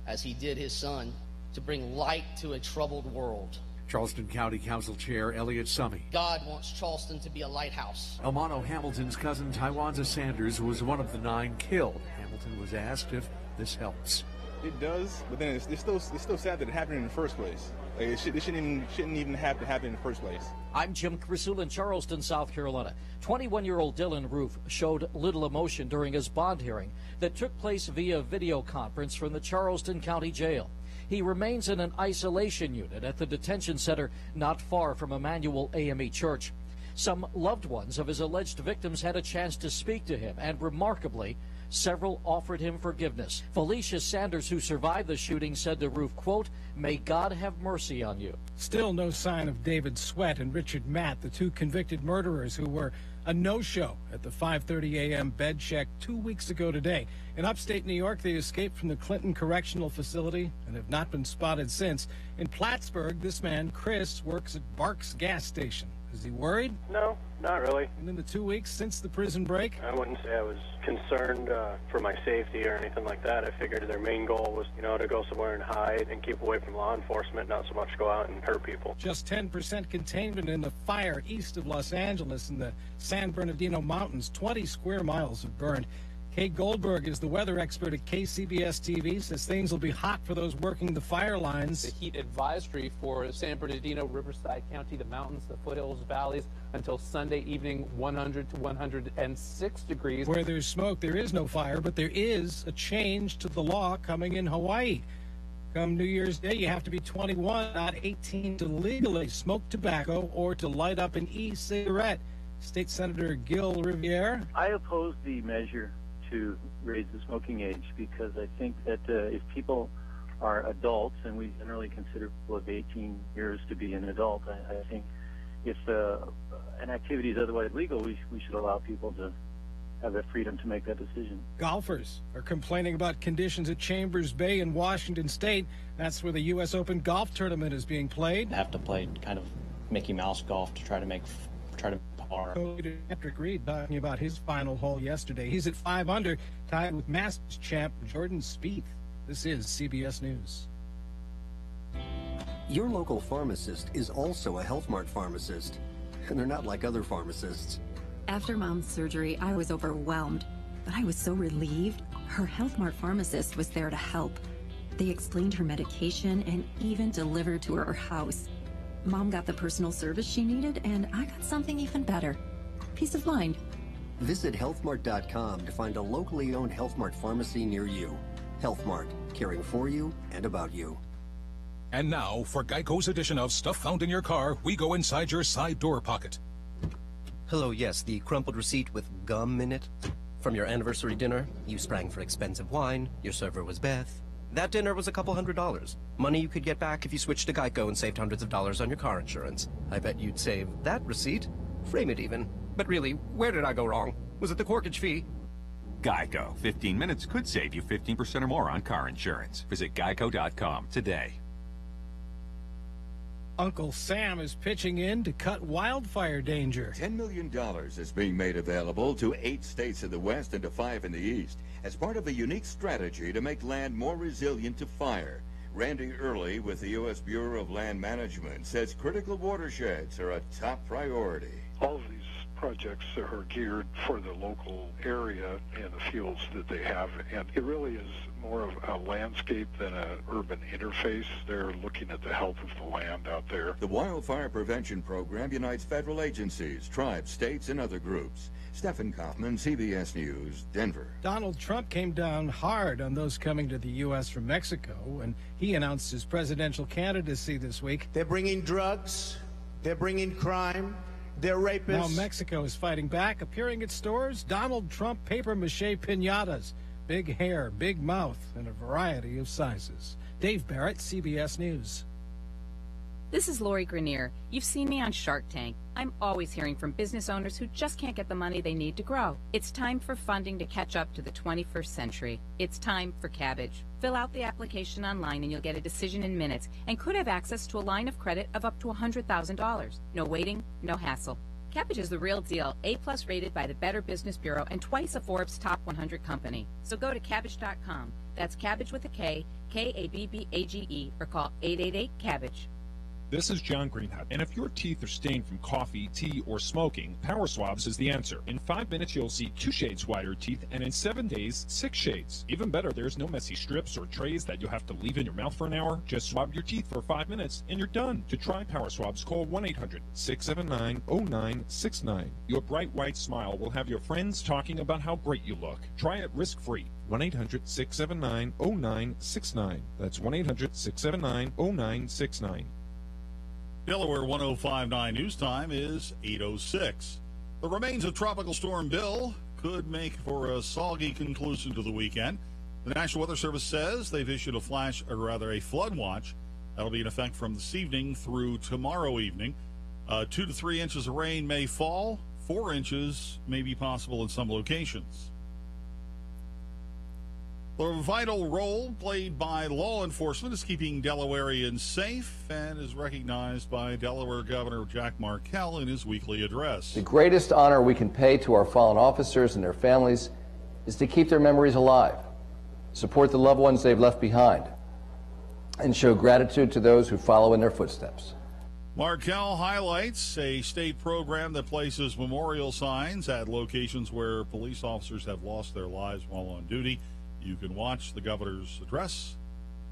as he did his son, to bring light to a troubled world. Charleston County Council Chair Elliot Summey. God wants Charleston to be a lighthouse. Elmano Hamilton's cousin Tywanza Sanders was one of the 9 killed. Hamilton was asked if this helps. It does, but then it's still sad that it happened in the first place. Like it shouldn't even have to happen in the first place. I'm Jim Crisul in Charleston, South Carolina. 21-year-old Dylan Roof showed little emotion during his bond hearing that took place via video conference from the Charleston County Jail. He remains in an isolation unit at the detention center not far from Emmanuel AME Church. Some loved ones of his alleged victims had a chance to speak to him, and remarkably, several offered him forgiveness. Felicia Sanders, who survived the shooting, said to Roof, quote, "May God have mercy on you." Still no sign of David Sweat and Richard Matt, the 2 convicted murderers who were a no-show at the 5:30 a.m. bed check 2 weeks ago today. In upstate New York, they escaped from the Clinton Correctional Facility and have not been spotted since. In Plattsburgh, this man, Chris, works at Barks gas station. Is he worried? No, not really. And in the 2 weeks since the prison break? I wouldn't say I was concerned for my safety or anything like that. I figured their main goal was, to go somewhere and hide and keep away from law enforcement, not so much go out and hurt people. Just 10% containment in the fire east of Los Angeles in the San Bernardino Mountains. 20 square miles have burned. Kate Goldberg is the weather expert at KCBS TV, says things will be hot for those working the fire lines. The heat advisory for San Bernardino, Riverside County, the mountains, the foothills, valleys, until Sunday evening, 100 to 106 degrees. Where there's smoke, there is no fire, but there is a change to the law coming in Hawaii. Come New Year's Day, you have to be 21, not 18, to legally smoke tobacco or to light up an e-cigarette. State Senator Gil Riviere. I oppose the measure to raise the smoking age because I think that if people are adults, and we generally consider people of 18 years to be an adult, I think if an activity is otherwise legal, we should allow people to have the freedom to make that decision. Golfers are complaining about conditions at Chambers Bay in Washington State. That's where the U.S. Open golf tournament is being played. Have to play kind of Mickey Mouse golf to try to Patrick Reed talking about his final hole yesterday. He's at 5 under, tied with Masters champ Jordan Spieth. This is CBS News. Your local pharmacist is also a Health Mart pharmacist, and they're not like other pharmacists. After Mom's surgery, I was overwhelmed, but I was so relieved. Her Health Mart pharmacist was there to help. They explained her medication and even delivered to her house. Mom got the personal service she needed, and I got something even better. Peace of mind. Visit healthmart.com to find a locally owned Health Mart pharmacy near you. Health Mart, caring for you and about you. And now, for Geico's edition of Stuff Found in Your Car, we go inside your side door pocket. Hello, yes, the crumpled receipt with gum in it. From your anniversary dinner, you sprang for expensive wine, your server was Beth. That dinner was a couple $100. Money you could get back if you switched to Geico and saved hundreds of dollars on your car insurance. I bet you'd save that receipt. Frame it even. But really, where did I go wrong? Was it the corkage fee? Geico. 15 minutes could save you 15% or more on car insurance. Visit geico.com today. Uncle Sam is pitching in to cut wildfire danger. $10 million is being made available to 8 states in the West and to 5 in the East as part of a unique strategy to make land more resilient to fire. Randy Early with the U.S. Bureau of Land Management says critical watersheds are a top priority. All of these projects are geared for the local area and the fields that they have, and it really is more of a landscape than an urban interface. They're looking at the health of the land out there. The Wildfire Prevention Program unites federal agencies, tribes, states, and other groups. Stephen Kaufman, CBS News, Denver. Donald Trump came down hard on those coming to the U.S. from Mexico, and he announced his presidential candidacy this week. They're bringing drugs. They're bringing crime. They're rapists. Now Mexico is fighting back, appearing at stores. Donald Trump papier-mâché piñatas. Big hair, big mouth, and a variety of sizes. Dave Barrett, CBS News. This is Lori Grenier. You've seen me on Shark Tank. I'm always hearing from business owners who just can't get the money they need to grow. It's time for funding to catch up to the 21st century. It's time for Cabbage. Fill out the application online and you'll get a decision in minutes and could have access to a line of credit of up to $100,000. No waiting, no hassle. Cabbage is the real deal, A+ rated by the Better Business Bureau and twice a Forbes Top 100 company. So go to Cabbage.com. That's Cabbage with a K, K-A-B-B-A-G-E, or call 888-CABBAGE. This is John Greenhut, and if your teeth are stained from coffee, tea, or smoking, Power Swabs is the answer. In 5 minutes, you'll see 2 shades whiter teeth, and in 7 days, 6 shades. Even better, there's no messy strips or trays that you'll have to leave in your mouth for an hour. Just swab your teeth for 5 minutes, and you're done. To try Power Swabs, call 1-800-679-0969. Your bright white smile will have your friends talking about how great you look. Try it risk-free. 1-800-679-0969. That's 1-800-679-0969. Delaware 105.9 news time is 8:06. The remains of Tropical Storm Bill could make for a soggy conclusion to the weekend. The National Weather Service says they've issued a flood watch. That'll be in effect from this evening through tomorrow evening. 2 to 3 inches of rain may fall. 4 inches may be possible in some locations. The vital role played by law enforcement is keeping Delawareans safe and is recognized by Delaware Governor Jack Markell in his weekly address. The greatest honor we can pay to our fallen officers and their families is to keep their memories alive, support the loved ones they've left behind, and show gratitude to those who follow in their footsteps. Markell highlights a state program that places memorial signs at locations where police officers have lost their lives while on duty. You can watch the governor's address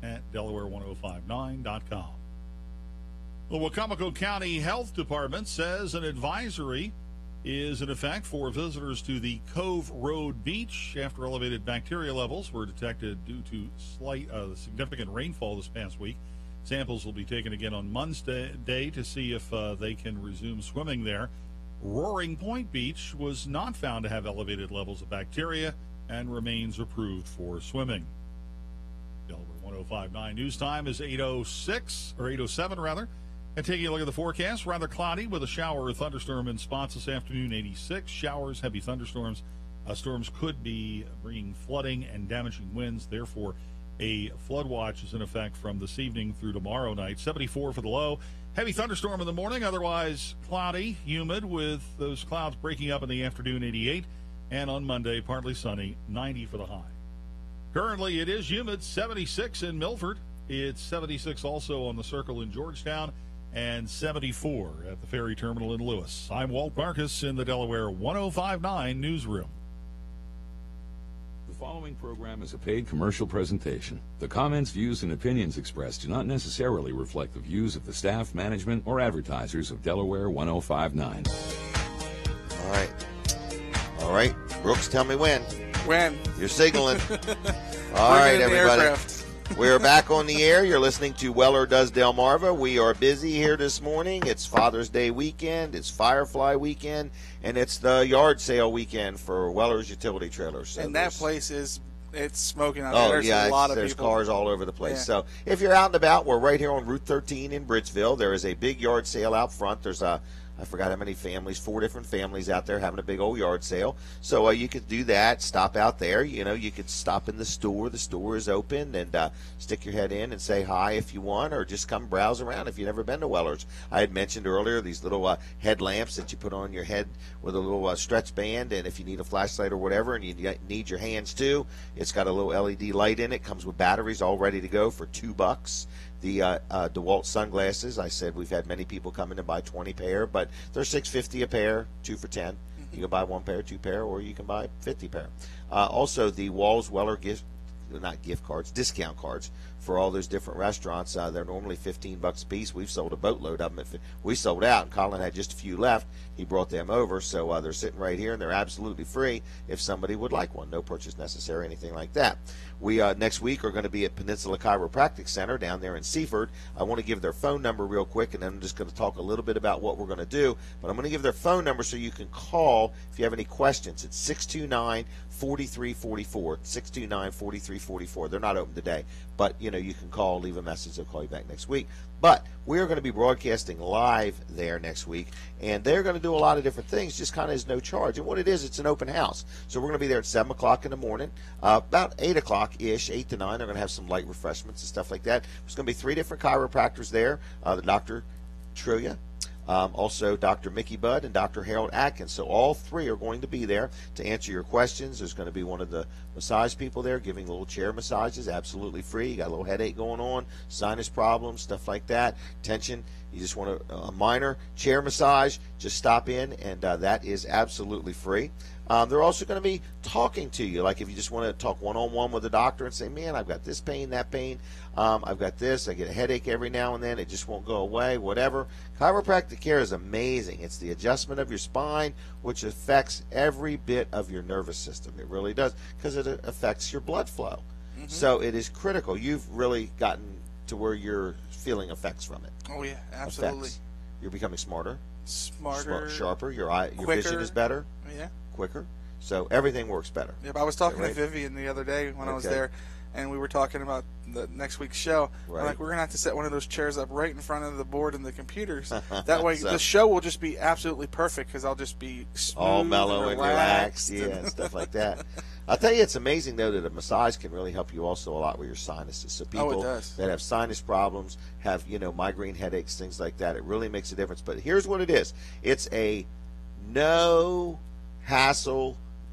at Delaware1059.com. The Wacomico County Health Department says an advisory is in effect for visitors to the Cove Road Beach after elevated bacteria levels were detected due to significant rainfall this past week. Samples will be taken again on Monday to see if they can resume swimming there. Roaring Point Beach was not found to have elevated levels of bacteria and remains approved for swimming. Delaware 105.9 news time is 8:07 rather. And taking a look at the forecast, rather cloudy with a shower or thunderstorm in spots this afternoon, 86. Showers, heavy thunderstorms. Storms could be bringing flooding and damaging winds. Therefore, A flood watch is in effect from this evening through tomorrow night. 74 for the low. Heavy thunderstorm in the morning, otherwise cloudy, humid with those clouds breaking up in the afternoon, 88. And on Monday, partly sunny, 90 for the high. Currently, it is humid, 76 in Milford. It's 76 also on the Circle in Georgetown and 74 at the ferry terminal in Lewis. I'm Walt Marcus in the Delaware 1059 newsroom. The following program is a paid commercial presentation. The comments, views, and opinions expressed do not necessarily reflect the views of the staff, management, or advertisers of Delaware 1059. All right. Brooks, tell me when. When? You're signaling. All right, everybody. We're back on the air. You're listening to Weller Does Delmarva. We are busy here this morning. It's Father's Day weekend. It's Firefly weekend. And it's the yard sale weekend for Weller's Utility Trailers. So and that place it's smoking out there. There's a lot of there's people. Cars all over the place. Yeah. So if you're out and about, we're right here on Route 13 in Bridgeville. There is a big yard sale out front. There's I forgot how many families, 4 different families out there having a big old yard sale. So you could do that, stop out there. You could stop in the store. The store is open, and stick your head in and say hi if you want, or just come browse around if you've never been to Weller's. I had mentioned earlier these little headlamps that you put on your head with a little stretch band, and if you need a flashlight or whatever and you need your hands too, it's got a little LED light in it. Comes with batteries all ready to go for $2. The DeWalt sunglasses, I said we've had many people come in and buy 20 pair, but they're $6.50 a pair, 2 for $10. You can buy 1 pair, 2 pair, or you can buy 50 pair. Also, the Walls Weller discount cards for all those different restaurants. They're normally $15 a piece. We've sold a boatload of them. We sold out, and Colin had just a few left. He brought them over, so they're sitting right here, and they're absolutely free if somebody would like one. No purchase necessary, anything like that. We next week are going to be at Peninsula Chiropractic Center down there in Seaford. I want to give their phone number real quick, and then I'm just going to talk a little bit about what we're going to do. But I'm going to give their phone number so you can call if you have any questions. It's 629-4344. 629-4344. They're not open today, but you can call, leave a message. They'll call you back next week. But we are going to be broadcasting live there next week, and they're going to do a lot of different things, just kind of as no charge. And what it is, it's an open house. So we're going to be there at 7 o'clock in the morning, about 8 o'clock-ish, 8 to 9. They're going to have some light refreshments and stuff like that. There's going to be 3 different chiropractors there, the Dr. Trillia, also Dr. Mickey Budd and Dr. Harold Atkins. So all 3 are going to be there to answer your questions. There's going to be one of the massage people there giving little chair massages, absolutely free. You got a little headache going on, sinus problems, stuff like that, tension. You just want a minor chair massage, just stop in, and that is absolutely free. They're also going to be talking to you, like if you just want to talk one-on-one with a doctor and say, man, I've got this pain, that pain, I've got this, I get a headache every now and then, it just won't go away, whatever. Chiropractic care is amazing. It's the adjustment of your spine, which affects every bit of your nervous system. It really does, because it affects your blood flow. So it is critical. You've really gotten to where you're feeling effects from it. Oh, yeah, absolutely. Effects. You're becoming smarter, sharper, your quicker. vision is better, yeah, quicker. So everything works better. Yep, I was talking right? to Vivian the other day when I was there, and we were talking about the next week's show. Right. I'm like, we're going to have to set one of those chairs up right in front of the board and the computers. That way the show will just be absolutely perfect because I'll just be smooth all mellow and relaxed, and and stuff like that. I'll tell you, it's amazing, though, that a massage can really help you also a lot with your sinuses. So people that have sinus problems, have, migraine headaches, things like that, it really makes a difference. But here's what it is. It's a no-hassle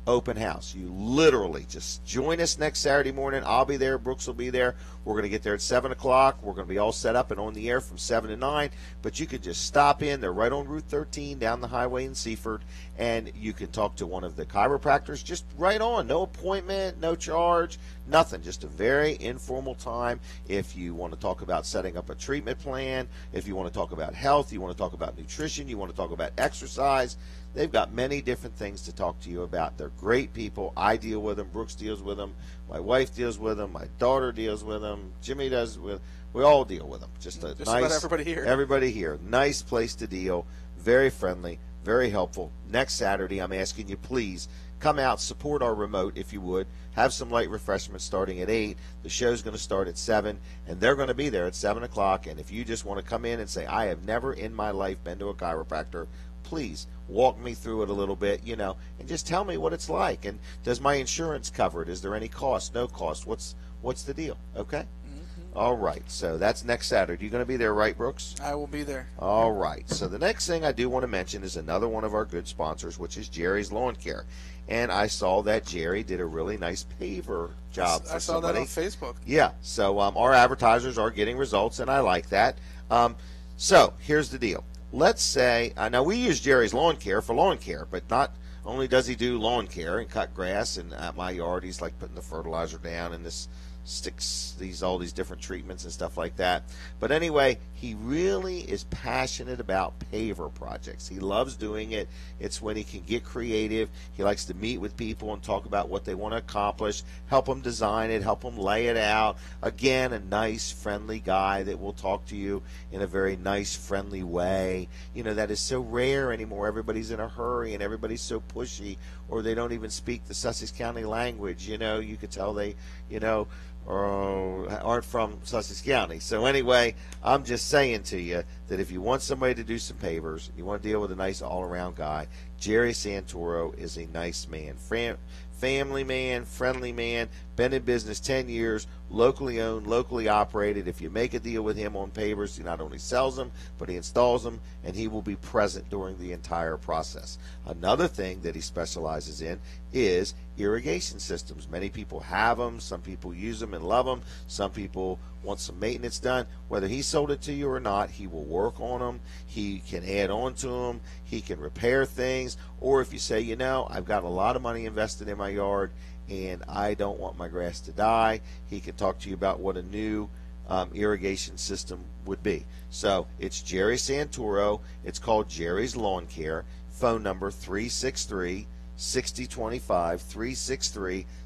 open house. You literally just join us next Saturday morning. I'll be there. Brooks will be there. We're going to get there at 7 o'clock. We're going to be all set up and on the air from 7 to 9. But you can just stop in. They're right on Route 13 down the highway in Seaford. And you can talk to one of the chiropractors just right on. No appointment, no charge, nothing. Just a very informal time. If you want to talk about setting up a treatment plan, if you want to talk about health, you want to talk about nutrition, you want to talk about exercise, they've got many different things to talk to you about. They're great people. I deal with them. Brooks deals with them. My wife deals with them. My daughter deals with them. Jimmy does with. We all deal with them. Just nice. About everybody here. Everybody here. Nice place to deal. Very friendly. Very helpful. Next Saturday, I'm asking you, please come out, support our remote if you would. Have some light refreshments starting at 8. The show's going to start at 7, and they're going to be there at 7 o'clock. And if you just want to come in and say, I have never in my life been to a chiropractor, please walk me through it a little bit, and just tell me what it's like. And does my insurance cover it? Is there any cost? No cost? What's what's the deal. Okay. All right, so that's next Saturday. You going to be there, right, Brooks? I will be there. All right. So the next thing I do want to mention is another one of our good sponsors, which is Jerry's Lawn Care. And I saw that Jerry did a really nice paver job for somebody. I saw that on Facebook. Yeah. So our advertisers are getting results, and I like that. So here's the deal. Let's say now we use Jerry's Lawn Care for lawn care, but not only does he do lawn care and cut grass, and at my yard he's like putting the fertilizer down and this sticks all these different treatments and stuff like that. But anyway, he really is passionate about paver projects. He loves doing it. It's when he can get creative. He likes to meet with people and talk about what they want to accomplish, help them design it, help them lay it out. Again, a nice, friendly guy that will talk to you in a very nice, friendly way. You know, that is so rare anymore. Everybody's in a hurry and everybody's so pushy, or they don't even speak the Sussex County language. You know, you could tell they, aren't from Sussex County. So anyway, I'm just saying to you that if you want somebody to do some pavers, you want to deal with a nice all-around guy, Jerry Santoro is a nice man. Family man, friendly man, been in business 10 years, locally owned, locally operated. If you make a deal with him on pavers, he not only sells them, but he installs them, and he will be present during the entire process. Another thing that he specializes in is irrigation systems. Many people have them. Some people use them and love them. Some people want some maintenance done. Whether he sold it to you or not, he will work on them. He can add on to them. He can repair things. Or if you say, I've got a lot of money invested in my yard and I don't want my grass to die, he can talk to you about what a new irrigation system would be. So it's Jerry Santoro. It's called Jerry's Lawn Care. Phone number 363-6025,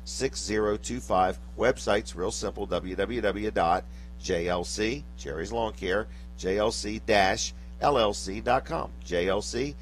363-6025. Website's real simple, www.jlc, Jerry's Lawn Care, jlc-llc.com, jlc-llc.com.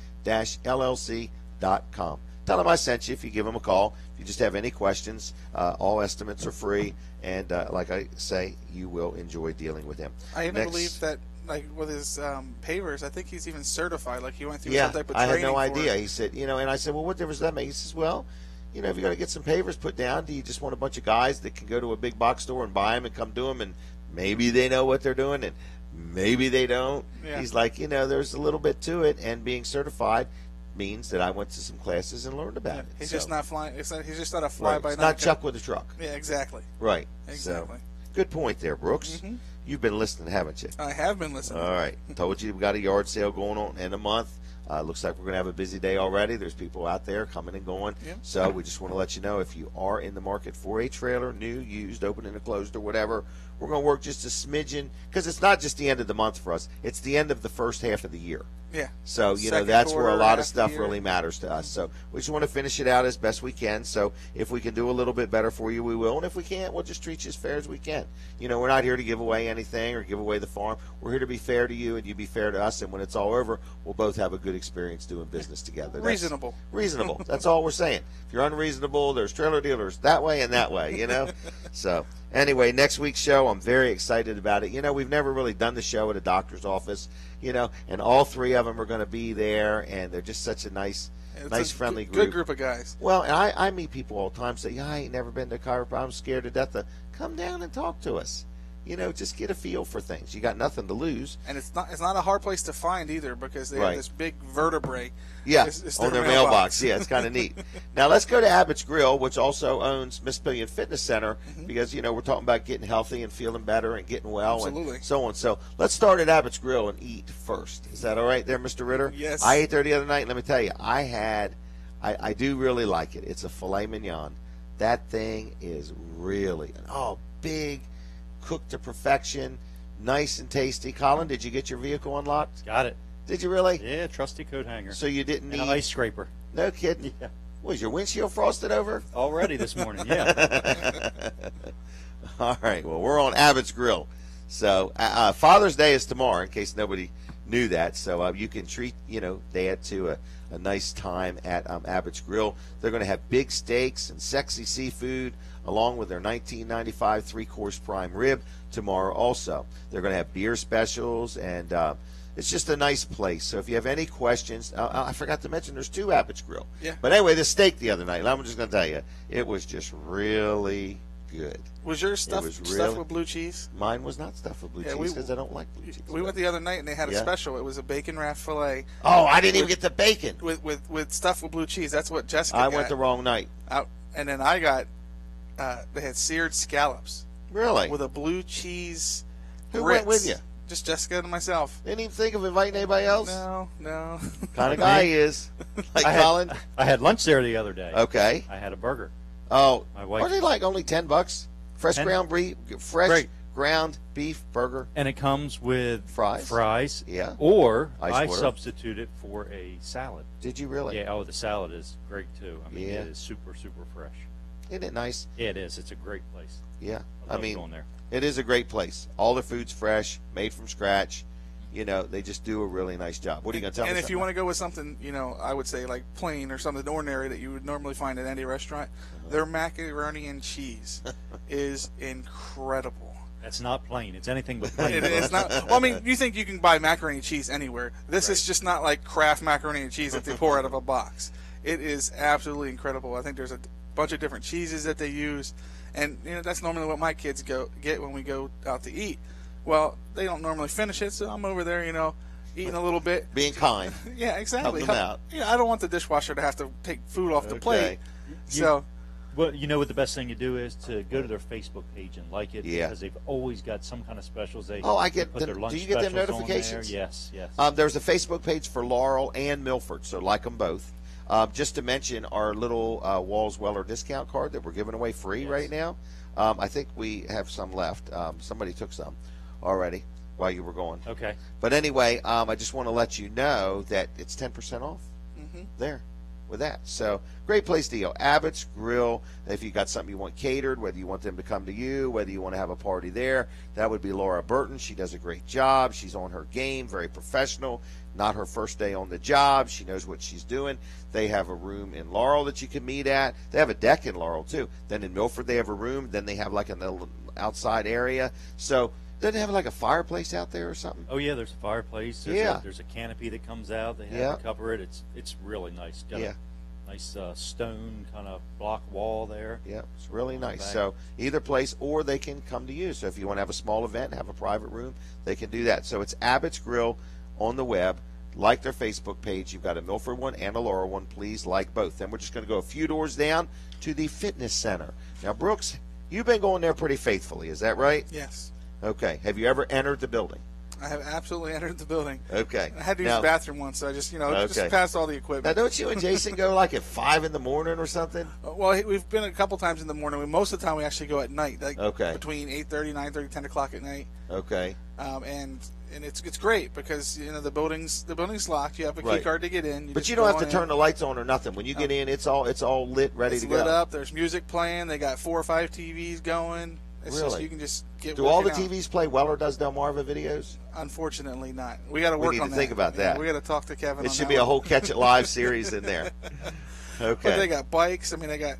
Tell them I sent you if you give them a call. If you just have any questions, all estimates are free, and like I say, you will enjoy dealing with him. I even believe that, like with his pavers, I think he's even certified. Like he went through some type of training. I had no idea. It. He said, and I said, well, what difference does that make? He says, well, if you're going to get some pavers put down, do you just want a bunch of guys that can go to a big box store and buy them and come do them, and maybe they know what they're doing and maybe they don't? Yeah. He's like, there's a little bit to it, and being certified means that I went to some classes and learned about it. He's just not flying. He's just not a fly-by-night. It's not Chuck with a truck. Yeah, exactly. Right. Exactly. So, good point there, Brooks. Mm-hmm. You've been listening, haven't you? I have been listening. All right. Told you we've got a yard sale going on in a month. Looks like we're going to have a busy day already. There's people out there coming and going. Yep. So we just want to let you know, if you are in the market for a trailer, new, used, open and closed, or whatever, we're going to work just a smidgen, because it's not just the end of the month for us. It's the end of the first half of the year. Yeah. So, that's where a lot of stuff really matters to us. So we just want to finish it out as best we can. So if we can do a little bit better for you, we will. And if we can't, we'll just treat you as fair as we can. We're not here to give away anything or give away the farm. We're here to be fair to you, and you be fair to us. And when it's all over, we'll both have a good experience doing business together. Reasonable. Reasonable. That's all we're saying. If you're unreasonable, there's trailer dealers that way and that way, So anyway, next week's show, I'm very excited about it. We've never really done the show at a doctor's office, and all three of them are going to be there, and they're just such a nice, friendly group. Good group of guys. Well, and I meet people all the time say, I ain't never been to a chiropractor. I'm scared to death. Come down and talk to us. Just get a feel for things. You got nothing to lose. And it's not a hard place to find either, because they have this big vertebrae. Yeah, on their mailbox. Yeah, it's kind of neat. Now let's go to Abbott's Grill, which also owns Miss Pillion Fitness Center, because we're talking about getting healthy and feeling better and getting well, and so on. So let's start at Abbott's Grill and eat first. Is that all right there, Mr. Ritter? Yes. I ate there the other night, and let me tell you, I do really like it. It's a filet mignon. That thing is really big, cooked to perfection, nice and tasty. Colin, did you get your vehicle unlocked? Got it. Did you really? Yeah, trusty coat hanger. So you didn't need an ice scraper. No kidding. Yeah. Was your windshield frosted over? Already this morning, yeah. All right. Well, we're on Abbott's Grill. So Father's Day is tomorrow, in case nobody knew that. So you can treat Dad to a nice time at Abbott's Grill. They're going to have big steaks and sexy seafood, along with their $19.95 three-course prime rib tomorrow also. They're going to have beer specials, and it's just a nice place. So if you have any questions, I forgot to mention there's two Abbott's Grill. Yeah. But anyway, the steak the other night, I'm just going to tell you, it was just really good. Was yours It was stuffed really- with blue cheese? Mine was not stuffed with blue Yeah, cheese because I don't like blue cheese. We went the other night and they had a Yeah. special. It was a bacon wrap fillet. Oh, I didn't even get the bacon. With stuff with blue cheese. That's what Jessica I got. went the wrong night. And then I got, they had seared scallops. Really? With a blue cheese. Who Ritz. went with you? Just Jessica and myself. Didn't even think of inviting anybody else? No. Kind of guy he is. Like Colin? I had lunch there the other day. Okay. I had a burger. Oh, My wife- are they like only $10? Fresh 10? ground beef, fresh Great. ground beef burger. And it comes with Fries? Yeah. Or Ice I water. substitute it for a salad. Did you really? Yeah. Oh, the salad is great too. I mean, Yeah. it is super, super fresh. Isn't it nice? Yeah, it is. It's a great place. Yeah. I love going there. It is a great place. All the food's fresh, made from scratch. You know, they just do a really nice job. What are you going to tell me? And if you want to go with something, I would say like plain or something ordinary that you would normally find at any restaurant, their macaroni and cheese is incredible. That's not plain. It's anything but plain. It's not. Well, I mean, you think you can buy macaroni and cheese anywhere. This is just not like Kraft macaroni and cheese that they pour out of a box. It is absolutely incredible. I think there's a bunch of different cheeses that they use, and that's normally what my kids get when we go out to eat. Well, they don't normally finish it, so I'm over there, eating a little bit. Being kind. Yeah, exactly. Help them out. I don't want the dishwasher to have to take food off the plate. So, Well, you know what the best thing to do is to go to their Facebook page and like it, Yeah. because they've always got some kind of specials. They I get put them. their lunch Do you get them specials on there. notifications? Yes. There's a Facebook page for Laurel and Milford, so like them both. Just to mention our little Walls Weller discount card that we're giving away free right now. I think we have some left. Somebody took some already while you were going. Okay. But anyway, I just want to let you know that it's 10% off there with that. So great place to go. Abbott's Grill. If you got something you want catered, whether you want them to come to you, whether you want to have a party there, that would be Laura Burton. She does a great job. She's on her game, very professional. Not her first day on the job. She knows what she's doing. They have a room in Laurel that you can meet at. They have a deck in Laurel too. Then in Milford they have a room. Then they have like a little outside area. So doesn't it have like a fireplace out there or something? Oh yeah, there's a fireplace. There's a canopy that comes out. They have to cover it. It's really nice. Got a nice stone kind of block wall there. Yeah, it's really nice. So either place, or they can come to you. So if you want to have a small event, have a private room, they can do that. So it's Abbott's Grill on the web. Like their Facebook page. You've got a Milford one and a Laurel one. Please like both. Then we're just going to go a few doors down to the fitness center. Now, Brooks, you've been going there pretty faithfully. Is that right? yes, Okay. Have you ever entered the building? I have absolutely entered the building. Okay. I had to use Now- the bathroom once, so I just, just Okay. passed all the Now, equipment. don't you and Jason go like at 5 in the morning or something? Well, we've been a couple times in the morning. Most of the time, we actually go at night, like Okay. between 8:30, 9:30, 10 o'clock at night. Okay. And it's great because the building's locked. You have a key Right. card to get in. But just you don't go have to on turn in. the lights on or nothing. When you get in, it's all lit, ready It's to lit go. up. There's music playing. They got 4 or 5 TVs going. It's just Really? you can just get. Do all the working out. TVs play Weller does Delmarva videos? Unfortunately, not. We got to We work need on to that. think about Yeah, that. we got to talk to Kevin. It on should that be a one. whole Catch It Live series in there. Okay. But they got bikes. I mean, they got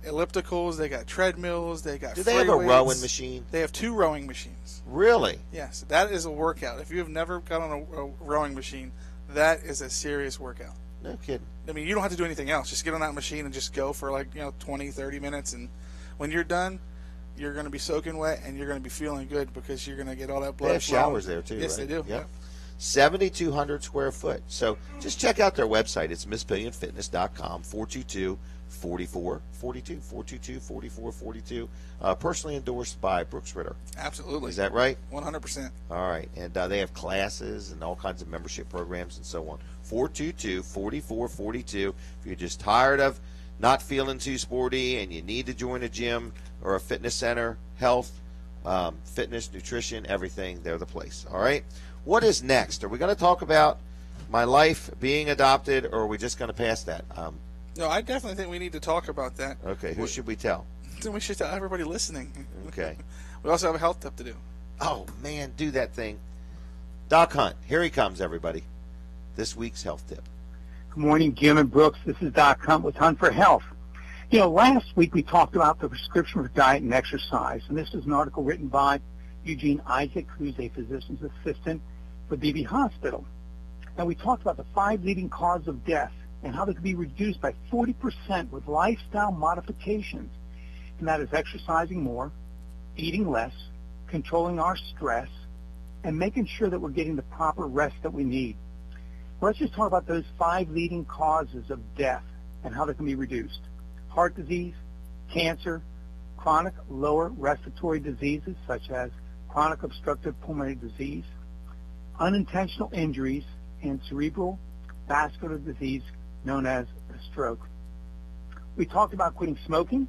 ellipticals. They got treadmills. They got. Do they have a free weights. rowing machine? They have 2 rowing machines. Really? Yes, that is a workout. If you have never got on a rowing machine, that is a serious workout. No kidding. I mean, you don't have to do anything else. Just get on that machine and just go for 20, 30 minutes. And when you're done, you're going to be soaking wet and you're going to be feeling good because you're going to get all that blood They have flowing. showers there too, Yes, right? they do. Yep. 7,200 square foot. So just check out their website. It's misspillionfitness.com, 422-4442, 422-4442. Personally endorsed by Brooks Ritter. Absolutely. Is that right? 100%. All right. And they have classes and all kinds of membership programs and so on. 422-4442. If you're just tired of not feeling too sporty and you need to join a gym or a fitness center, health, fitness, nutrition, everything, they're the place. All right. What is next? Are we going to talk about my life being adopted, or are we just going to pass that? No, I definitely think we need to talk about that. Okay. Who should we tell? Then we should tell everybody listening. Okay. We also have a health tip to do. Oh, man, do that thing. Doc Hunt, here he comes, everybody. This week's health tip. Good morning, Jim and Brooks. This is Doc Hunt with Hunt for Health. Last week we talked about the prescription for diet and exercise, and this is an article written by Eugene Isaac, who's a physician's assistant for Beebe Hospital. And we talked about the 5 leading causes of death and how they could be reduced by 40% with lifestyle modifications. and that is exercising more, eating less, controlling our stress, and making sure that we're getting the proper rest that we need. Let's just talk about those 5 leading causes of death and how they can be reduced. Heart disease, cancer, chronic lower respiratory diseases such as chronic obstructive pulmonary disease, unintentional injuries, and cerebral vascular disease known as a stroke. We talked about quitting smoking.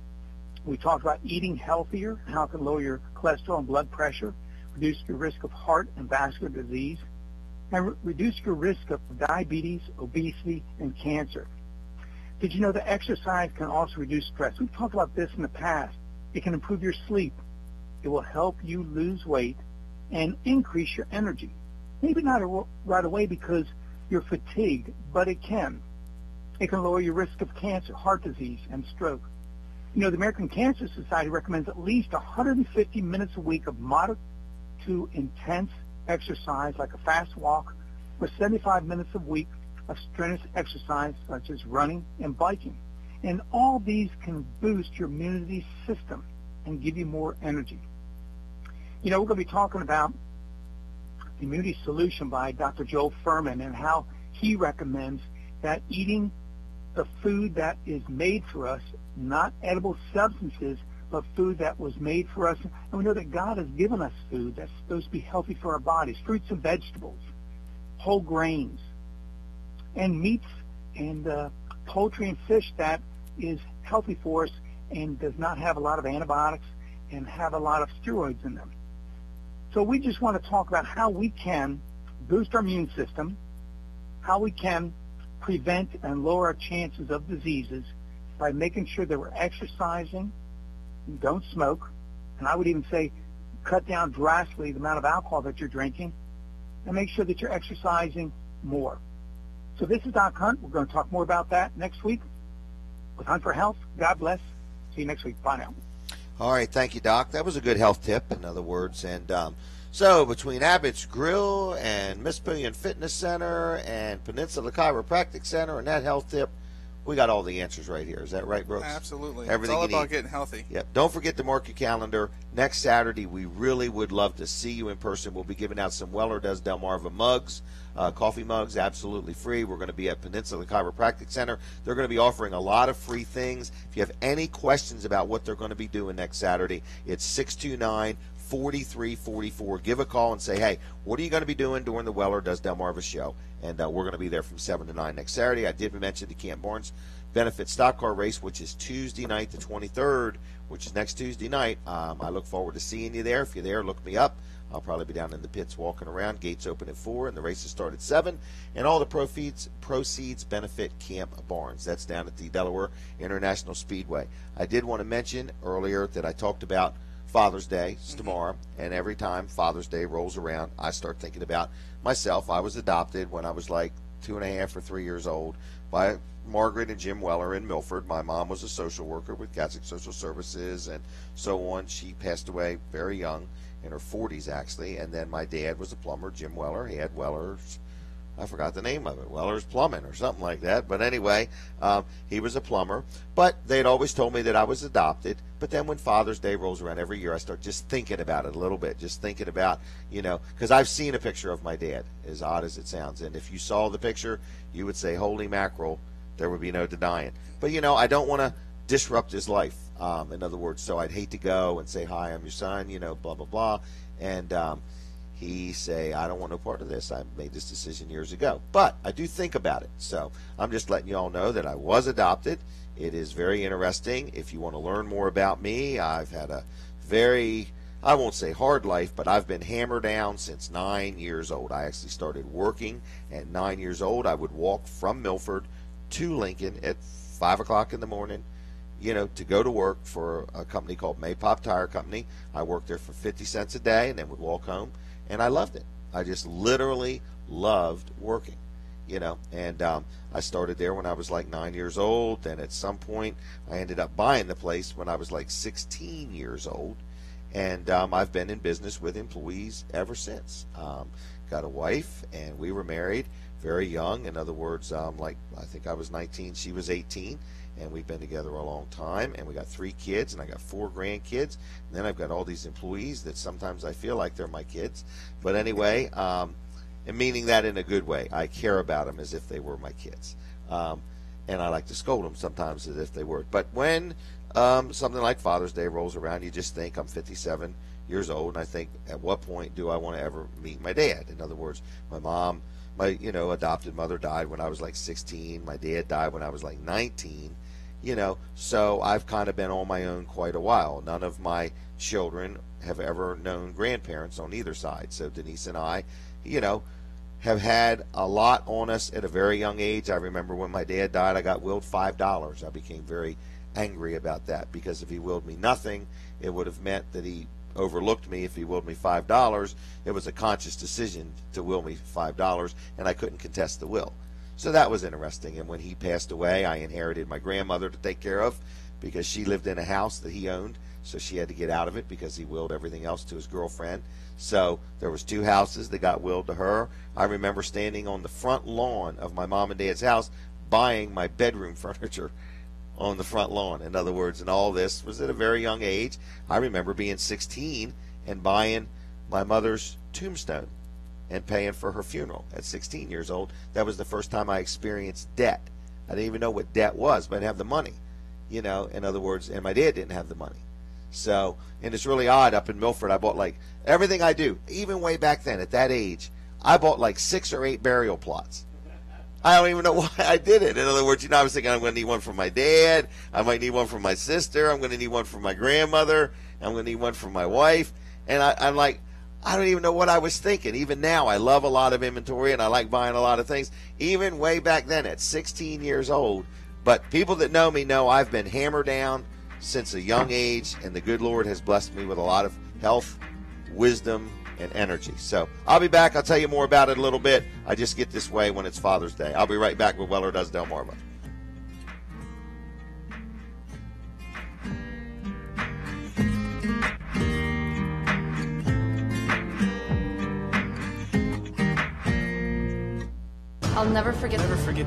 We talked about eating healthier, how it can lower your cholesterol and blood pressure, reduce your risk of heart and vascular disease, and reduce your risk of diabetes, obesity, and cancer. Did you know that exercise can also reduce stress? We've talked about this in the past. It can improve your sleep. It will help you lose weight and increase your energy. Maybe not right away because you're fatigued, but it can. It can lower your risk of cancer, heart disease, and stroke. You know, the American Cancer Society recommends at least 150 minutes a week of moderate to intense exercise, like a fast walk, or 75 minutes a week of strenuous exercise, such as running and biking. And all these can boost your immunity system and give you more energy. You know, we're going to be talking about the Immunity Solution by Dr. Joel Furman and how he recommends that eating the food that is made for us, not edible substances, but food that was made for us. And we know that God has given us food that's supposed to be healthy for our bodies, fruits and vegetables, whole grains, and meats and poultry and fish that is healthy for us and does not have a lot of antibiotics and have a lot of steroids in them. So we just want to talk about how we can boost our immune system, how we can prevent and lower our chances of diseases by making sure that we're exercising, don't smoke, and I would even say cut down drastically the amount of alcohol that you're drinking, and make sure that you're exercising more. So this is Doc Hunt. We're going to talk more about that next week with Hunt for Health. God bless. See you next week. Bye now. All right. Thank you, Doc. That was a good health tip, in other words. And so between Abbott's Grill and Miss Pillion Fitness Center and Peninsula Chiropractic Center and that health tip, we got all the answers right here. Is that right, Brooks? Absolutely. Everything it's all about need. getting healthy. Yep. Don't forget to mark your calendar. Next Saturday, we really would love to see you in person. We'll be giving out some Weller Does Delmarva mugs, coffee mugs, absolutely free. We're going to be at Peninsula Chiropractic Center. They're going to be offering a lot of free things. If you have any questions about what they're going to be doing next Saturday, it's 629-4344. Give a call and say, hey, what are you going to be doing during the Weller Does Delmarva show? And we're going to be there from 7 to 9 next Saturday. I did mention the Camp Barnes Benefit Stock Car Race, which is Tuesday night, the 23rd, which is next Tuesday night. I look forward to seeing you there. If you're there, look me up. I'll probably be down in the pits walking around. Gates open at 4, and the races start at 7. And all the proceeds benefit Camp Barnes. That's down at the Delaware International Speedway. I did want to mention earlier that I talked about Father's Day. It's tomorrow, and every time Father's Day rolls around, I start thinking about myself. I was adopted when I was like 2.5 or 3 years old by Margaret and Jim Weller in Milford. My mom was a social worker with Catholic Social Services and so on. She passed away very young, in her 40s actually, and then my dad was a plumber, Jim Weller. He had Weller's, I forgot the name of it, Weller's Plumbing or something like that. But anyway, he was a plumber. But they'd always told me that I was adopted. But then when Father's Day rolls around every year, I start just thinking about it a little bit, just thinking about, you know, because I've seen a picture of my dad, as odd as it sounds. And if you saw the picture, you would say, holy mackerel, there would be no denying. But, you know, I don't want to disrupt his life, in other words. So I'd hate to go and say, hi, I'm your son, you know, blah, blah, blah. And he say, I don't want no part of this. I made this decision years ago. But I do think about it. So I'm just letting you all know that I was adopted. It is very interesting. If you want to learn more about me, I've had a very, I won't say hard life, but I've been hammered down since 9 years old. I actually started working at 9 years old. I would walk from Milford to Lincoln at 5 o'clock in the morning, you know, to go to work for a company called Maypop Tire Company. I worked there for 50 cents a day and then would walk home, and I loved it. I just literally loved working, you know, and I started there when I was like 9 years old. Then at some point I ended up buying the place when I was like 16 years old, and I've been in business with employees ever since. Got a wife, and we were married very young. In other words, like I think I was 19, she was 18, and we've been together a long time, and we got 3 kids, and I got 4 grandkids, and then I've got all these employees that sometimes I feel like they're my kids. But anyway, and meaning that in a good way. I care about them as if they were my kids. And I like to scold them sometimes as if they were. But when something like Father's Day rolls around, you just think, I'm 57 years old, and I think, at what point do I want to ever meet my dad? In other words, my mom, my adopted mother died when I was like 16. My dad died when I was like 19. So I've kind of been on my own quite a while. None of my children have ever known grandparents on either side. So Denise and I, have had a lot on us at a very young age. I remember when my dad died, I got willed $5. I became very angry about that, because if he willed me nothing, it would have meant that he overlooked me. If he willed me $5, it was a conscious decision to will me $5, and I couldn't contest the will. So that was interesting. And when he passed away, I inherited my grandmother to take care of, because she lived in a house that he owned, so she had to get out of it because he willed everything else to his girlfriend. So there was 2 houses that got willed to her. I remember standing on the front lawn of my mom and dad's house buying my bedroom furniture on the front lawn. In other words, and all this was at a very young age. I remember being 16 and buying my mother's tombstone and paying for her funeral at 16 years old. That was the first time I experienced debt. I didn't even know what debt was, but I didn't have the money. In other words, and my dad didn't have the money. So, and it's really odd, up in Milford, I bought like everything I do, even way back then at that age, I bought like 6 or 8 burial plots. I don't even know why I did it. In other words, I was thinking I'm going to need one for my dad. I might need one for my sister. I'm going to need one for my grandmother. I'm going to need one for my wife. And I'm like, I don't even know what I was thinking. Even now, I love a lot of inventory and I like buying a lot of things. Even way back then at 16 years old. But people that know me know I've been hammered down since a young age, and the good Lord has blessed me with a lot of health, wisdom, and energy. So I'll be back. I'll tell you more about it a little bit. I just get this way when it's Father's Day. I'll be right back with Weller Does Delmarva. I'll never forget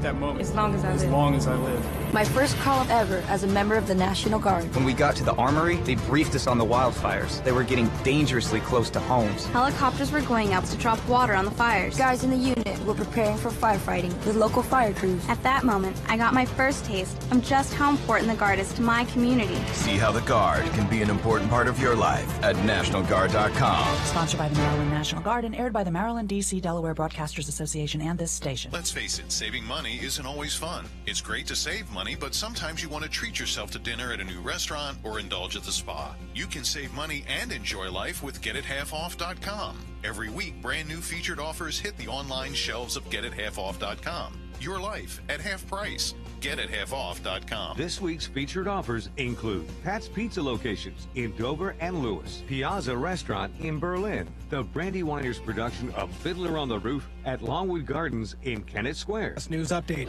that moment. As long as I live. As long as I live. My first call ever as a member of the National Guard. When we got to the armory, they briefed us on the wildfires. They were getting dangerously close to homes. Helicopters were going out to drop water on the fires. Guys in the unit were preparing for firefighting with local fire crews. At that moment, I got my first taste of just how important the Guard is to my community. See how the Guard can be an important part of your life at NationalGuard.com. Sponsored by the Maryland National Guard and aired by the Maryland, D.C., Delaware Broadcasters Association and this station. Let's face it, saving money isn't always fun. It's great to save money, but sometimes you want to treat yourself to dinner at a new restaurant or indulge at the spa. You can save money and enjoy life with GetItHalfOff.com. Every week, brand new featured offers hit the online shelves of GetItHalfOff.com. Your life at half price. GetItHalfOff.com. This week's featured offers include Pat's Pizza locations in Dover and Lewis, Piazza Restaurant in Berlin, the Brandywiners production of Fiddler on the Roof at Longwood Gardens in Kennett Square. News update.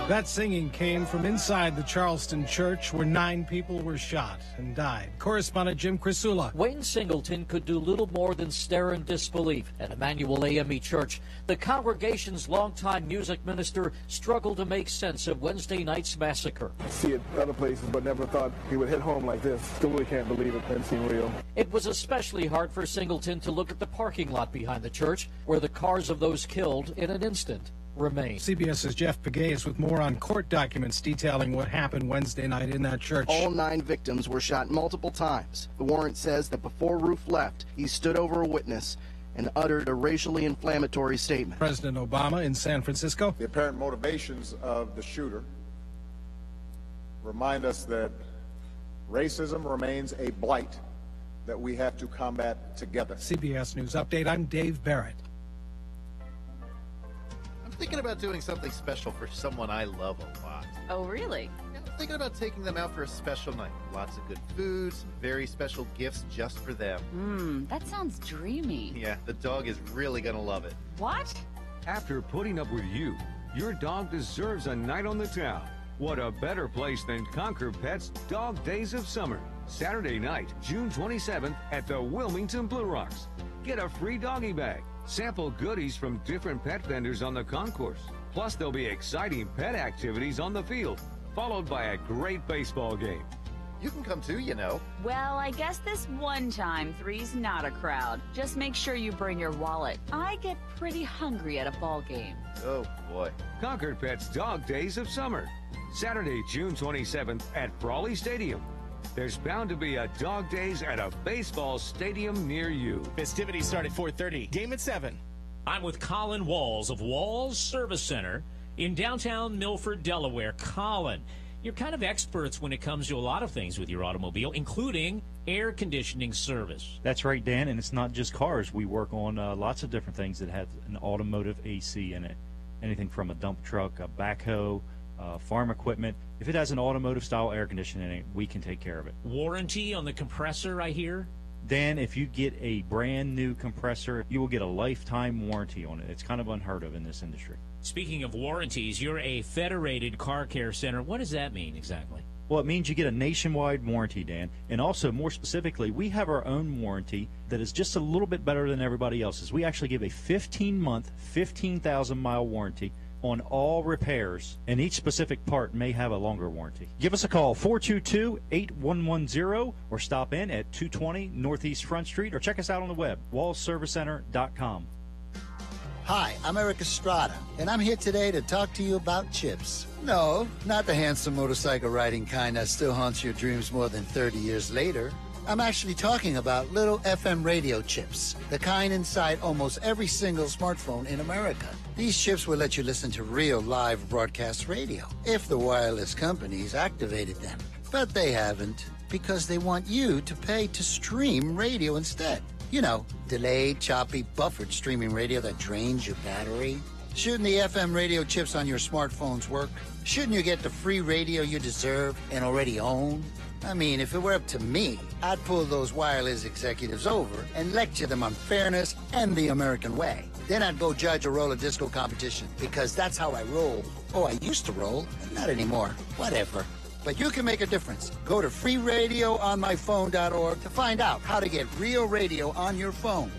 That singing came from inside the Charleston church where 9 people were shot and died. Correspondent Jim Crisula. Wayne Singleton could do little more than stare in disbelief at Emmanuel AME Church. The congregation's longtime music minister struggled to make sense of Wednesday night's massacre. I see it other places, but never thought he would hit home like this. Still really can't believe it. Doesn't seem real. It was especially hard for Singleton to look at the parking lot behind the church, where the cars of those killed in an instant remain. CBS's Jeff Pegues with more on court documents detailing what happened Wednesday night in that church. All 9 victims were shot multiple times. The warrant says that before Roof left, he stood over a witness and uttered a racially inflammatory statement. President Obama in San Francisco. The apparent motivations of the shooter remind us that racism remains a blight that we have to combat together. CBS News Update, I'm Dave Barrett. I'm thinking about doing something special for someone I love a lot. Oh, really? Yeah, I'm thinking about taking them out for a special night. Lots of good food, some very special gifts just for them. That sounds dreamy. Yeah, the dog is really gonna love it. What? After putting up with you, your dog deserves a night on the town. What a better place than Conquer Pet's Dog Days of Summer. Saturday night, June 27th at the Wilmington Blue Rocks. Get a free doggy bag. Sample goodies from different pet vendors on the concourse. Plus, there'll be exciting pet activities on the field, followed by a great baseball game. You can come too, you know. Well, I guess this one time, three's not a crowd. Just make sure you bring your wallet. I get pretty hungry at a ball game. Oh, boy. Concord Pets Dog Days of Summer, Saturday, June 27th at Brawley Stadium. There's bound to be a Dog Days at a baseball stadium near you. Festivities start at 4:30. Game at 7. I'm with Colin Walls of Walls Service Center in downtown Milford, Delaware. Colin, you're kind of experts when it comes to a lot of things with your automobile, including air conditioning service. That's right, Dan, and it's not just cars. We work on lots of different things that have an automotive AC in it. Anything from a dump truck, a backhoe, farm equipment. If it has an automotive-style air conditioning in it, we can take care of it. Warranty on the compressor, I hear? Dan, if you get a brand-new compressor, you will get a lifetime warranty on it. It's kind of unheard of in this industry. Speaking of warranties, you're a federated car care center. What does that mean exactly? Well, it means you get a nationwide warranty, Dan. And also, more specifically, we have our own warranty that is just a little bit better than everybody else's. We actually give a 15-month, 15,000-mile warranty on all repairs, and each specific part may have a longer warranty. Give us a call, 422-8110, or stop in at 220 Northeast Front Street, or check us out on the web, wallservicecenter.com. Hi, I'm Eric Estrada, and I'm here today to talk to you about chips. No, not the handsome motorcycle riding kind that still haunts your dreams more than 30 years later. I'm actually talking about little FM radio chips, the kind inside almost every single smartphone in America. These chips will let you listen to real live broadcast radio if the wireless companies activated them. But they haven't, because they want you to pay to stream radio instead. You know, delayed, choppy, buffered streaming radio that drains your battery. Shouldn't the FM radio chips on your smartphones work? Shouldn't you get the free radio you deserve and already own? I mean, if it were up to me, I'd pull those wireless executives over and lecture them on fairness and the American way. Then I'd go judge a roller disco competition, because that's how I roll. Oh, I used to roll, not anymore. Whatever. But you can make a difference. Go to freeradioonmyphone.org to find out how to get real radio on your phone.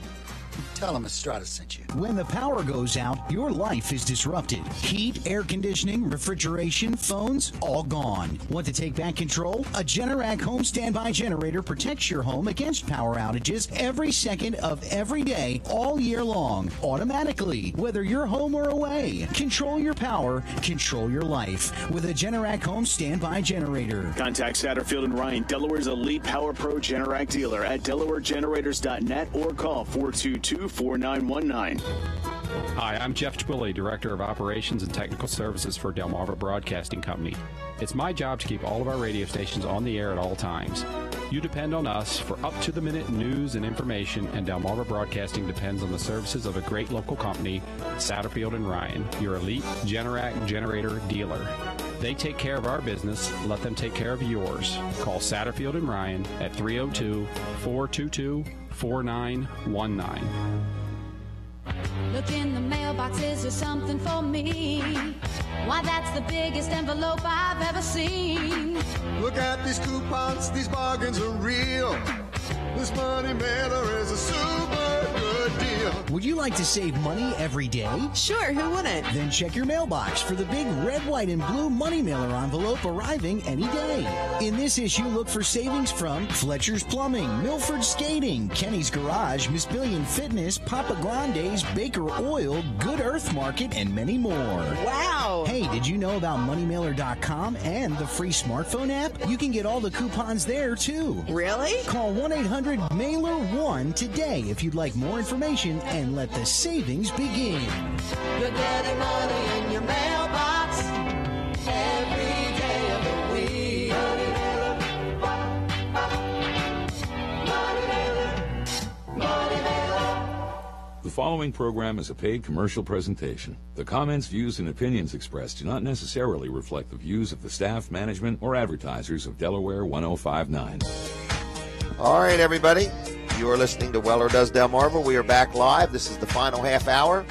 Tell them Estrada sent you. When the power goes out, your life is disrupted. Heat, air conditioning, refrigeration, phones, all gone. Want to take back control? A Generac home standby generator protects your home against power outages every second of every day, all year long, automatically, whether you're home or away. Control your power, control your life with a Generac home standby generator. Contact Satterfield and Ryan, Delaware's elite Power Pro Generac dealer at DelawareGenerators.net or call 422-4919. Hi, I'm Jeff Twilley, Director of Operations and Technical Services for Delmarva Broadcasting Company. It's my job to keep all of our radio stations on the air at all times. You depend on us for up-to-the-minute news and information, and Delmarva Broadcasting depends on the services of a great local company, Satterfield and Ryan, your elite Generac generator dealer. They take care of our business. Let them take care of yours. Call Satterfield and Ryan at 302-422-4919. Look in the mailbox, is there something for me? Why, that's the biggest envelope I've ever seen. Look at these coupons, these bargains are real. This money mailer is a super good deal. Would you like to save money every day? Sure, who wouldn't? Then check your mailbox for the big red, white, and blue money mailer envelope arriving any day. In this issue, look for savings from Fletcher's Plumbing, Milford Skating, Kenny's Garage, Miss Billion Fitness, Papa Grande's, Baker Oil, Good Earth Market, and many more. Wow! Hey, did you know about moneymailer.com and the free smartphone app? You can get all the coupons there, too. Really? Call 1-800-MAILER-1 today if you'd like more information, and let the savings begin. You're getting money in your mailbox every day of the week. Money mailer. The following program is a paid commercial presentation. The comments, views, and opinions expressed do not necessarily reflect the views of the staff, management, or advertisers of Delaware 105.9. All right, everybody. You are listening to Weller Does Delmarva. We are back live. This is the final half hour.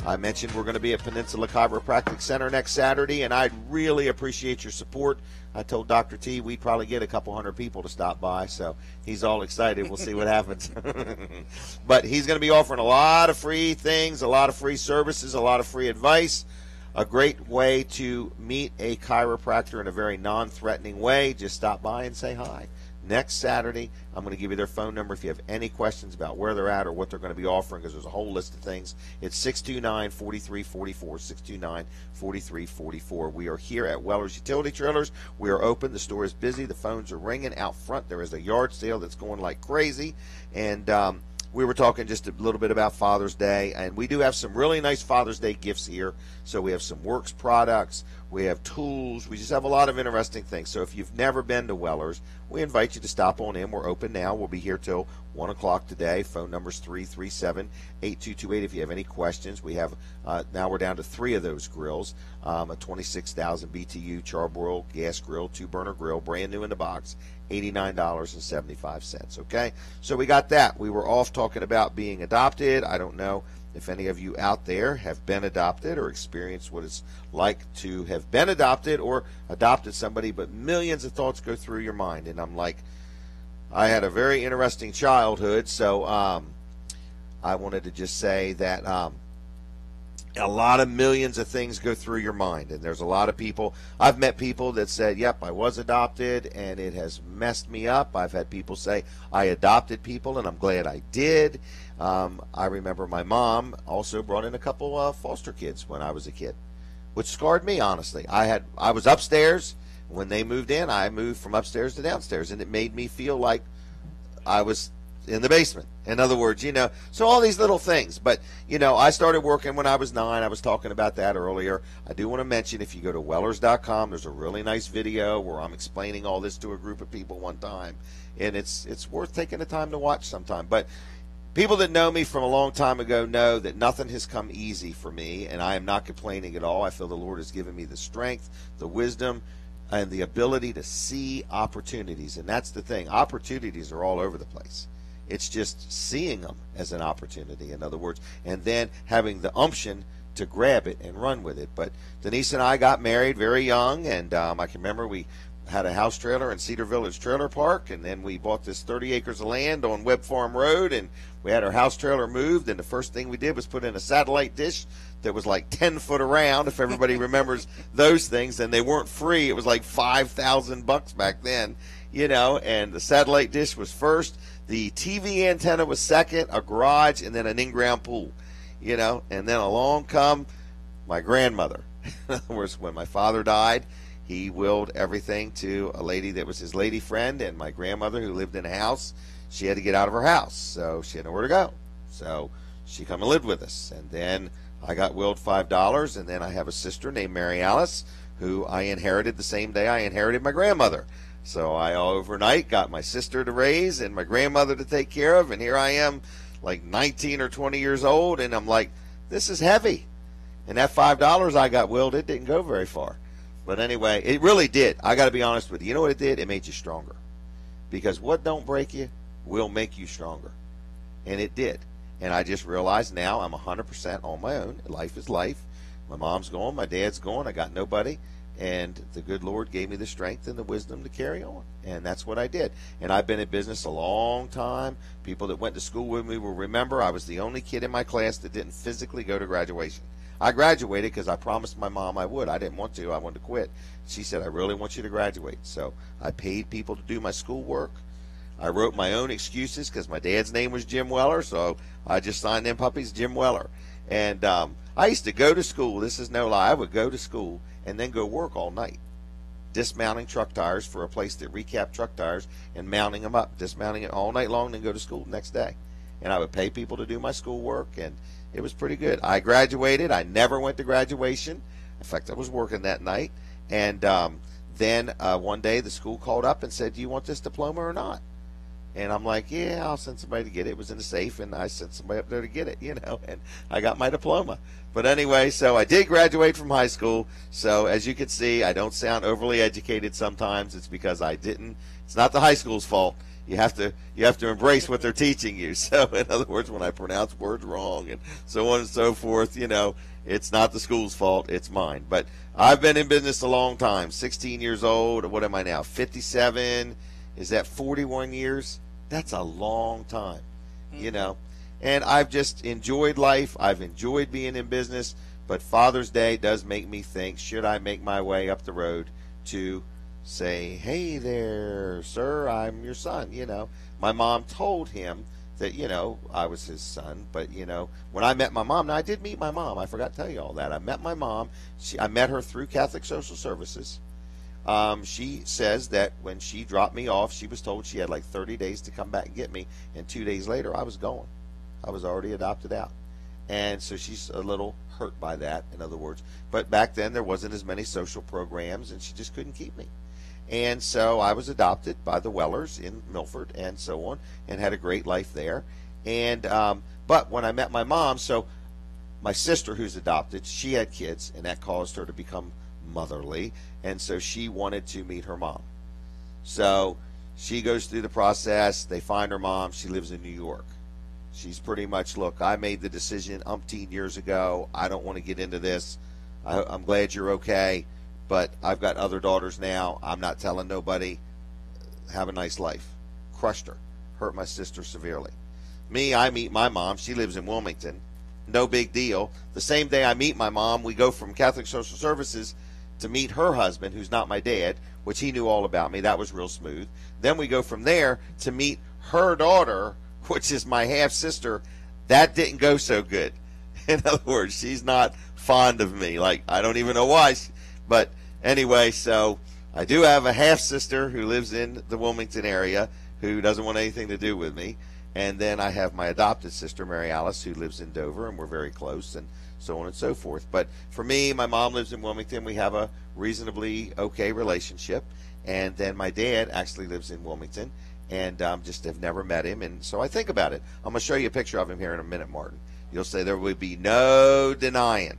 I mentioned we're going to be at Peninsula Chiropractic Center next Saturday, and I'd really appreciate your support. I told Dr. T we'd probably get a couple hundred people to stop by, so he's all excited. We'll see what happens. But he's going to be offering a lot of free things, a lot of free services, a lot of free advice. a great way to meet a chiropractor in a very non-threatening way. Just stop by and say hi. Next Saturday, I'm going to give you their phone number if you have any questions about where they're at or what they're going to be offering, because there's a whole list of things. It's 629-4344, 629-4344. We are here at Weller's Utility Trailers. We are open. The store is busy. The phones are ringing. Out front, there is a yard sale that's going like crazy. And we were talking just a little bit about Father's Day, and we do have some really nice Father's Day gifts here. So we have some Works products, we have tools, we just have a lot of interesting things. So if you've never been to Weller's, we invite you to stop on in. We're open now. We'll be here till 1 o'clock today. Phone number's 337-8228 if you have any questions. We have, now we're down to 3 of those grills, a 26,000 BTU charbroil gas grill, 2-burner grill, brand new in the box, $89.75, okay? So we got that. We were off talking about being adopted. I don't know if any of you out there have been adopted or experienced what it's like to have been adopted or adopted somebody, but millions of thoughts go through your mind. And I'm like, I had a very interesting childhood, so I wanted to just say that a lot of millions of things go through your mind, and there's a lot of people. I've met people that said, yep, I was adopted, and it has messed me up. I've had people say, I adopted people, and I'm glad I did. I remember my mom also brought in a couple foster kids when I was a kid, which scarred me, honestly. I was upstairs. When they moved in, I moved from upstairs to downstairs, and it made me feel like I was in the basement. In other words, so all these little things. But, I started working when I was 9. I was talking about that earlier. I do want to mention, if you go to Wellers.com, there's a really nice video where I'm explaining all this to a group of people one time. And it's worth taking the time to watch sometime. But people that know me from a long time ago know that nothing has come easy for me, and I am not complaining at all. I feel the Lord has given me the strength, the wisdom, and the ability to see opportunities. And that's the thing. Opportunities are all over the place. It's just seeing them as an opportunity, in other words, and then having the umption to grab it and run with it. But Denise and I got married very young, and I can remember we had a house trailer in Cedar Village Trailer Park, and then we bought this 30 acres of land on Webb Farm Road, and we had our house trailer moved, and the first thing we did was put in a satellite dish that was like 10 foot around, if everybody remembers those things, and they weren't free. It was like $5,000 back then, and the satellite dish was first. The TV antenna was second, a garage, and then an in-ground pool, and then along come my grandmother. In other words, when my father died, he willed everything to a lady that was his lady friend, and my grandmother, who lived in a house, she had to get out of her house, so she had nowhere to go. So she come and lived with us, and then I got willed $5, and then I have a sister named Mary Alice, who I inherited the same day I inherited my grandmother. So I overnight got my sister to raise and my grandmother to take care of, and here I am like 19 or 20 years old, and I'm like, this is heavy. And that $5 I got willed, it didn't go very far. But anyway, it really did. I got to be honest with you. You know what it did? It made you stronger. Because what don't break you will make you stronger. And it did. And I just realized now I'm 100% on my own. Life is life. My mom's gone. My dad's gone. I got nobody. And the good Lord gave me the strength and the wisdom to carry on. And that's what I did. And I've been in business a long time. People that went to school with me will remember I was the only kid in my class that didn't physically go to graduation. I graduated because I promised my mom I would. I didn't want to. I wanted to quit. She said, I really want you to graduate. So I paid people to do my schoolwork. I wrote my own excuses because my dad's name was Jim Weller, so I just signed them puppies Jim Weller. And I used to go to school. This is no lie. I would go to school and then go work all night, dismounting truck tires for a place that recapped truck tires and mounting them up, dismounting it all night long, and then go to school the next day. And I would pay people to do my schoolwork, and it was pretty good. I graduated. I never went to graduation. In fact, I was working that night. And then one day the school called up and said, do you want this diploma or not? And I'm like, yeah, I'll send somebody to get it. It was in the safe, and I sent somebody up there to get it, and I got my diploma. But anyway, so I did graduate from high school. So as you can see, I don't sound overly educated sometimes. It's because I didn't. It's not the high school's fault. You have to embrace what they're teaching you. So in other words, when I pronounce words wrong and so on and so forth, it's not the school's fault. It's mine. But I've been in business a long time, 16 years old. What am I now, 57? Is that 41 years? That's a long time, And I've just enjoyed life. I've enjoyed being in business. But Father's Day does make me think, should I make my way up the road to say, hey there, sir, I'm your son, My mom told him that, I was his son. But, when I met my mom, now I did meet my mom. I forgot to tell you all that. I met my mom. I met her through Catholic Social Services. She says that when she dropped me off, she was told she had like 30 days to come back and get me. And 2 days later, I was gone. I was already adopted out. And so she's a little hurt by that, in other words. But back then, there wasn't as many social programs, and she just couldn't keep me. And so I was adopted by the Wellers in Milford and so on, and had a great life there. And but when I met my mom, so my sister who's adopted, she had kids, and that caused her to become motherly, and so she wanted to meet her mom. So she goes through the process. They find her mom. She lives in New York. She's pretty much, look, I made the decision umpteen years ago. I don't want to get into this. I'm glad you're okay, but I've got other daughters now. I'm not telling nobody. Have a nice life. Crushed her. Hurt my sister severely. Me, I meet my mom. She lives in Wilmington. No big deal. The same day I meet my mom, we go from Catholic Social Services to meet her husband, who's not my dad, which he knew all about me. That was real smooth. Then we go from there to meet her daughter, which is my half-sister. That didn't go so good. In other words, she's not fond of me. Like, I don't even know why. But anyway, so I do have a half-sister who lives in the Wilmington area who doesn't want anything to do with me. And then I have my adopted sister, Mary Alice, who lives in Dover, and we're very close, and so on and so forth. But for me, my mom lives in Wilmington. We have a reasonably okay relationship. And then my dad actually lives in Wilmington, and just have never met him. And so I think about it. I'm going to show you a picture of him here in a minute, Martin. You'll say there would be no denying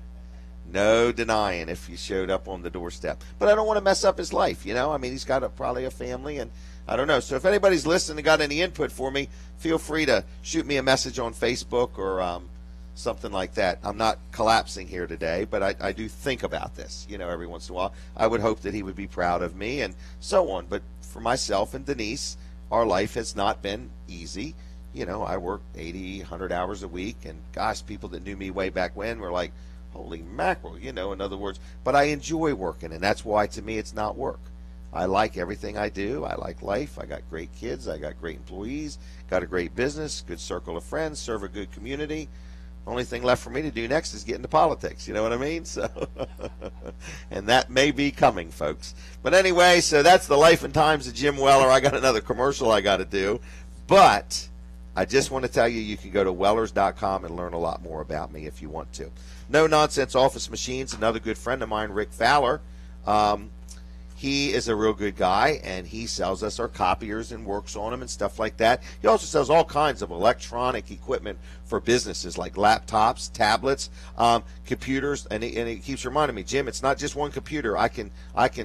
if he showed up on the doorstep. But I don't want to mess up his life, I mean, he's got probably a family, and I don't know. So if anybody's listening and got any input for me, feel free to shoot me a message on Facebook or something like that. I'm not collapsing here today, but I do think about this, every once in a while. I would hope that he would be proud of me and so on. But for myself and Denise, our life has not been easy. I work 80, 100 hours a week, and gosh, people that knew me way back when were like, holy mackerel, in other words. But I enjoy working, and that's why to me it's not work. I like everything I do. I like life. I got great kids. I got great employees. Got a great business, good circle of friends, serve a good community. Only thing left for me to do next is get into politics. You know what I mean? So, and that may be coming, folks. But anyway, so that's the life and times of Jim Weller. I got another commercial I got to do. But I just want to tell you, you can go to Wellers.com and learn a lot more about me if you want to. No Nonsense Office Machines, another good friend of mine, Rick Fowler. He is a real good guy, and he sells us our copiers and works on them and stuff like that. He also sells all kinds of electronic equipment for businesses like laptops, tablets, computers, and he keeps reminding me, Jim, it's not just one computer. I can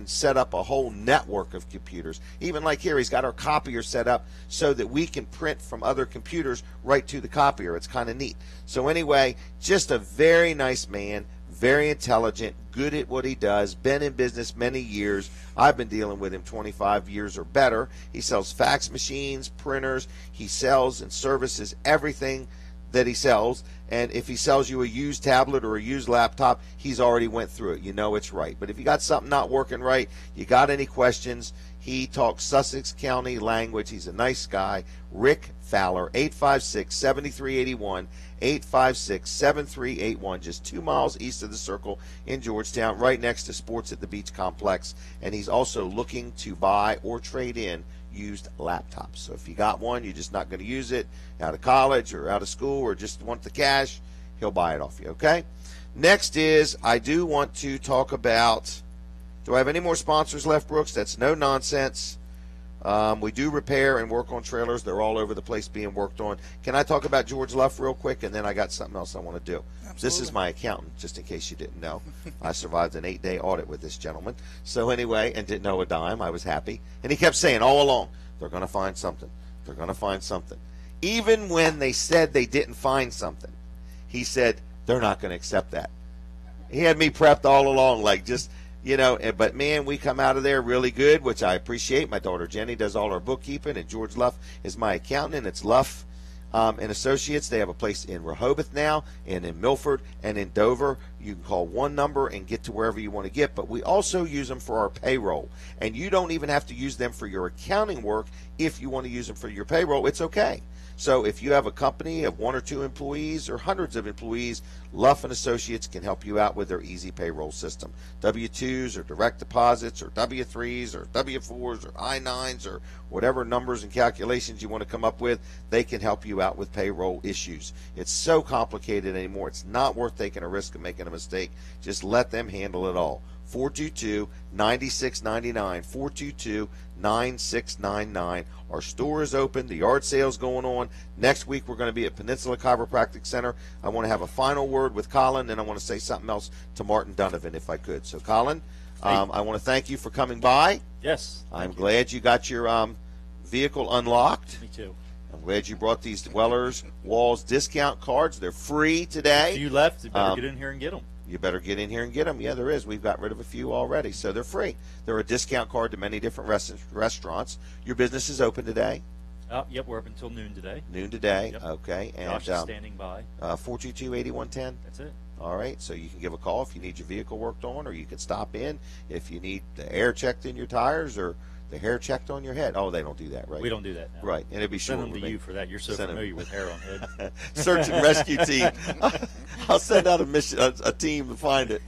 set up a whole network of computers. Even like here, he's got our copier set up so that we can print from other computers right to the copier. It's kind of neat. So anyway, just a very nice man. Very intelligent, good at what he does, been in business many years. I've been dealing with him 25 years or better. He sells fax machines, printers. He sells and services everything that he sells. And if he sells you a used tablet or a used laptop, he's already went through it. You know it's right. But if you got something not working right, you got any questions, he talks Sussex County language. He's a nice guy. Rick Fowler, 856-7381, 856-7381, just 2 miles east of the Circle in Georgetown, right next to Sports at the Beach Complex. And he's also looking to buy or trade in used laptops. So if you got one, you're just not going to use it, out of college or out of school, or just want the cash, he'll buy it off you, okay? Next is, I do want to talk about, do I have any more sponsors left, Brooks? That's No Nonsense. We do repair and work on trailers. They're all over the place being worked on. Can I talk about George Luff real quick, and then I got something else I want to do. Absolutely. This is my accountant, just in case you didn't know. I survived an 8-day audit with this gentleman. So anyway, and didn't know a dime. I was happy. And he kept saying all along, they're going to find something. They're going to find something. Even when they said they didn't find something, he said, they're not going to accept that. He had me prepped all along, like just... but man, we come out of there really good, which I appreciate. My daughter Jenny does all our bookkeeping, and George Luff is my accountant, and it's Luff and Associates. They have a place in Rehoboth now, and in Milford, and in Dover. You can call one number and get to wherever you want to get, but we also use them for our payroll. And you don't even have to use them for your accounting work. If you want to use them for your payroll, it's okay. So if you have a company of 1 or 2 employees or hundreds of employees, Luff & Associates can help you out with their easy payroll system. W-2s or direct deposits or W-3s or W-4s or I-9s or whatever numbers and calculations you want to come up with, they can help you out with payroll issues. It's so complicated anymore. It's not worth taking a risk of making a mistake. Just let them handle it all. 422-9699, 422-9699. Our store is open. The yard sale's going on. Next week we're going to be at Peninsula Chiropractic Center. I want to have a final word with Colin, and I want to say something else to Martin Donovan if I could. So, Colin, I want to thank you for coming by. Yes. I'm glad you got your vehicle unlocked. Me too. I'm glad you brought these Weller's Walls discount cards. They're free today. If you left, you better get in here and get them. You better get in here and get them. Yeah, there is. We've got rid of a few already, so they're free. They're a discount card to many different restaurants. Your business is open today? Yep, we're open until noon today. Noon today, Yep. okay. And Josh is standing by. 422-8110? That's it. All right, so you can give a call if you need your vehicle worked on, or you can stop in if you need the air checked in your tires or the hair checked on your head. Oh, they don't do that, right? We don't do that now. Right, and it'd be Send sure them to you for that. You're so familiar with hair on head. Search and rescue team. I'll send out a team to find it.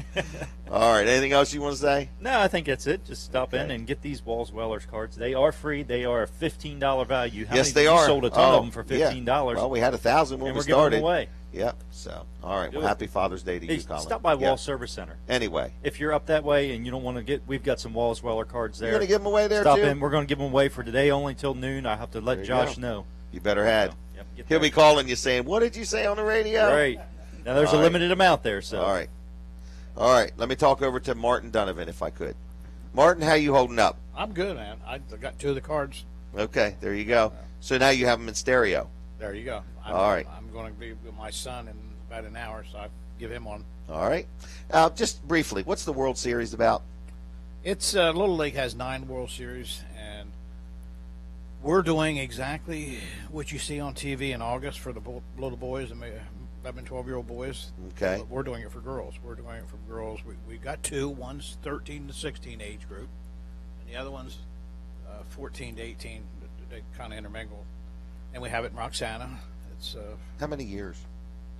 All right, anything else you want to say? No, I think that's it. Just stop in and get these Walls Wellers cards. They are free. They are a $15 value. Yes, they are. You sold a ton of them for $15. Yeah. Well, we had 1,000 when and we we're started. giving them away. Yep. So, all right. Do Well, it. happy Father's Day to you, Colin. Stop by Wall Service Center. Anyway. If you're up that way and you don't want to get, we've got some Walls Weller cards there. You're going to give them away there, Stop too? in. We're going to give them away for today only till noon. I have to let There you Josh go. know. You better had. Yep, He'll be calling you saying, what did you say on the radio? Right. Now, there's a limited amount there. So. All right. All right. Let me talk over to Martin Donovan, if I could. Martin, how you holding up? I'm good, man. I got 2 of the cards. Okay. There you go. So now you have them in stereo. There you go. All right. I'm going to be with my son in about an hour, so I give him one. All right. Just briefly, what's the World Series about? It's Little League has 9 World Series, and we're doing exactly what you see on TV in August for the little boys, the 11, 12-year-old boys. Okay. But we're doing it for girls. We're doing it for girls. We got 2. One's 13 to 16 age group, and the other one's 14 to 18. They kind of intermingle. And we have it in Roxana. It's how many years?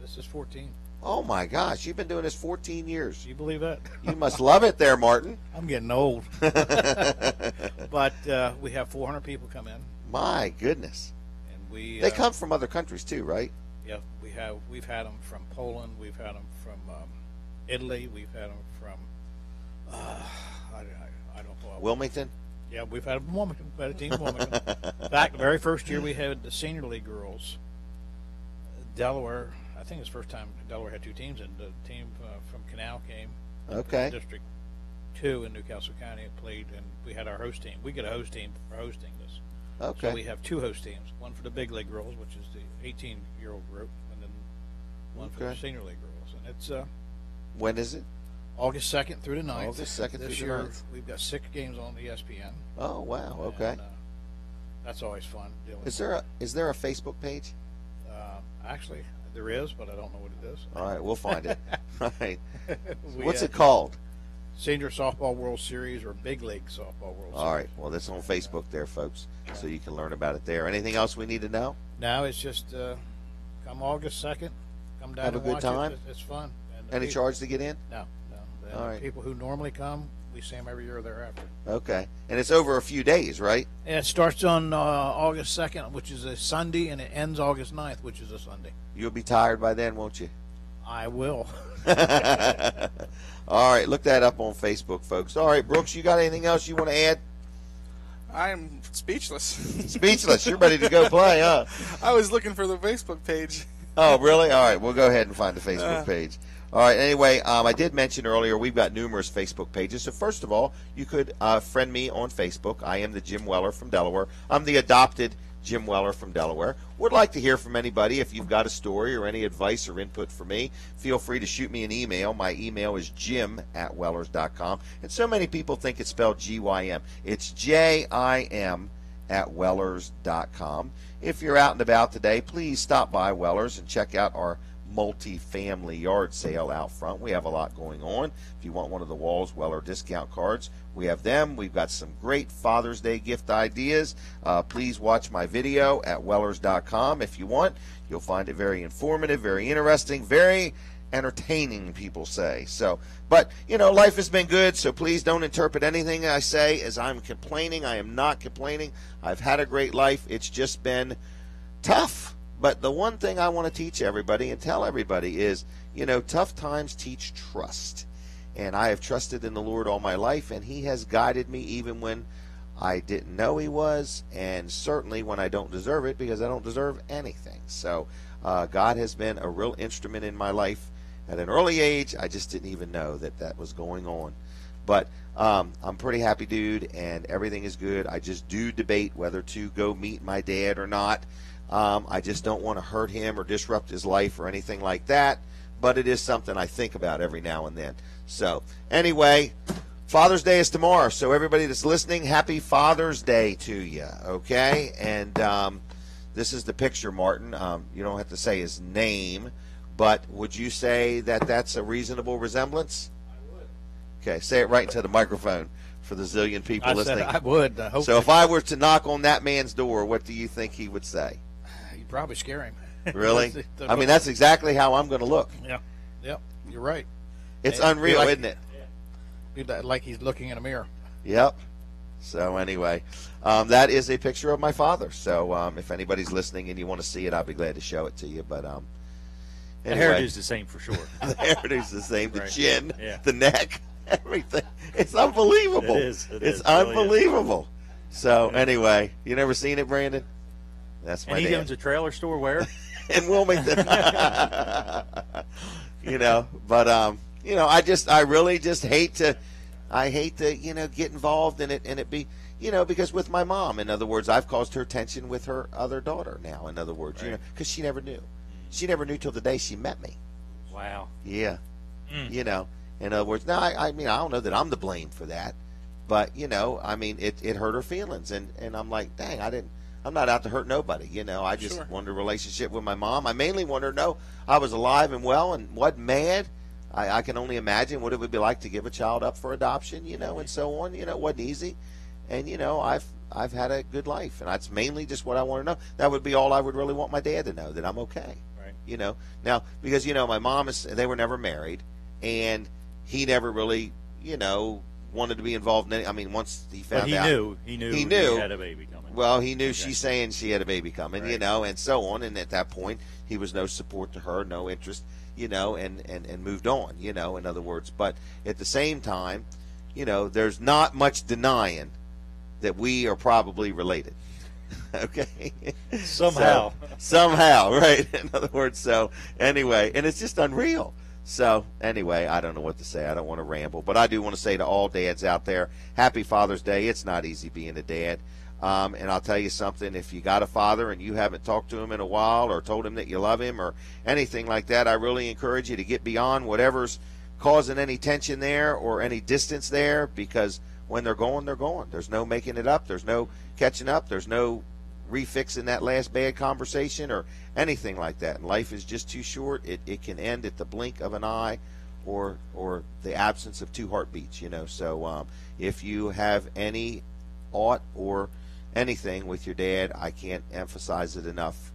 This is 14. Oh my gosh, you've been doing this 14 years. Do you believe that? You must love it there, Martin. I'm getting old. But we have 400 people come in. My goodness. And they come from other countries too, right? Yeah, we've had them from Poland, we've had them from Italy, we've had them from I don't know. Wilmington? Yeah, we've had Wilmington. We've had a team from Wilmington. In fact, the very first year we had the senior league girls, Delaware. I think it's the first time Delaware had 2 teams, and the team from Canal came. Okay. District 2 in Newcastle County and played, and we had our host team. We get a host team for hosting this. Okay. So we have 2 host teams, one for the big league girls, which is the 18-year-old group, and then one for the senior league girls. And it's when is it? August 2nd through the 9th. August 2nd this through year, the 9th. We've got 6 games on ESPN. Oh wow! Okay. And, that's always fun. Is there a Facebook page? Actually, there is, but I don't know what it is. All right, we'll find it. All right. We What's had it called? Senior Softball World Series or Big League Softball World Series. All right. Well, that's on Facebook there, folks, so you can learn about it there. Anything else we need to know? Now it's just come August 2nd, come down Have a and good watch time? it. It's fun. And Any charge to get in? No. And All right. People who normally come, we see them every year thereafter. Okay. And it's over a few days, right? And it starts on August 2nd, which is a Sunday, and it ends August 9th, which is a Sunday. You'll be tired by then, won't you? I will. All right. Look that up on Facebook, folks. All right, Brooks, you got anything else you want to add? I'm speechless. Speechless. You're ready to go play, huh? I was looking for the Facebook page. Oh, really? All right. We'll go ahead and find the Facebook page. All right. Anyway, I did mention earlier we've got numerous Facebook pages. So first of all, you could friend me on Facebook. I am the Jim Weller from Delaware. I'm the adopted Jim Weller from Delaware. Would like to hear from anybody. If you've got a story or any advice or input for me, feel free to shoot me an email. My email is jim@wellers.com. And so many people think it's spelled G-Y-M. It's JIM@wellers.com. If you're out and about today, please stop by Wellers and check out our multi-family yard sale out front. We have a lot going on. If you want one of the Walls Weller discount cards, we have them. We've got some great Father's Day gift ideas. Please watch my video at Wellers.com if you want. You'll find it very informative, very interesting, very entertaining, people say. So, but, life has been good, so please don't interpret anything I say as I'm complaining. I am not complaining. I've had a great life. It's just been tough. But the one thing I want to teach everybody and tell everybody is, tough times teach trust. And I have trusted in the Lord all my life, and He has guided me even when I didn't know He was, and certainly when I don't deserve it, because I don't deserve anything. So God has been a real instrument in my life. At an early age, I just didn't even know that was going on. But I'm pretty happy, dude, and everything is good. I just do debate whether to go meet my dad or not. I just don't want to hurt him or disrupt his life or anything like that. But it is something I think about every now and then. So, anyway, Father's Day is tomorrow. So, everybody that's listening, happy Father's Day to you, okay? And this is the picture, Martin. You don't have to say his name. But would you say that that's a reasonable resemblance? I would. Okay, say it right into the microphone for the zillion people listening. I would. So if I were to knock on that man's door, what do you think he would say? You'd probably scare him. Really? I mean, that's exactly how I'm going to look. Yeah. Yep. You're right. It's unreal, isn't it? Like he's looking in a mirror. Yep. So anyway, that is a picture of my father. So if anybody's listening and you want to see it, I'll be glad to show it to you. But the heritage is the same for sure. The heritage is the same. The right. chin, yeah. the neck, everything. It's unbelievable. It is. It's unbelievable. So anyway, you never seen it, Brandon? That's my And he dad. owns a trailer store where? In Wilmington. But I really just hate to get involved in it and it be, because with my mom, in other words, I've caused her tension with her other daughter now, in other words, right. Because she never knew. She never knew till the day she met me. Wow. Yeah. In other words, now, I mean, I don't know that I'm to blame for that, but, it hurt her feelings. And I'm like, dang, I'm not out to hurt nobody. I just wanted a relationship with my mom. I mainly wanted her to know I was alive and well and wasn't mad. I can only imagine what it would be like to give a child up for adoption, and so on. It wasn't easy. And, I've had a good life. And that's mainly just what I want to know. That would be all I would really want my dad to know, that I'm okay. Right. Now, because, my mom, they were never married. And he never really, wanted to be involved in any. I mean, once he found out. He knew he had a baby coming. Well, he knew she's saying she had a baby coming, right. And so on. And at that point, he was no support to her, no interest, and moved on, in other words. But at the same time, there's not much denying that we are probably related. Okay? Somehow. Somehow, right? In other words, so anyway, and it's just unreal. So anyway, I don't know what to say. I don't want to ramble, but I do want to say to all dads out there, happy Father's Day. It's not easy being a dad. And I'll tell you something, if you got a father and you haven't talked to him in a while or told him that you love him or anything like that, I really encourage you to get beyond whatever's causing any tension there or any distance there, because when they're gone, they're gone. There's no making it up. There's no catching up. There's no refixing that last bad conversation or anything like that. And life is just too short. It can end at the blink of an eye or the absence of two heartbeats, So if you have any aught or anything with your dad, I can't emphasize it enough.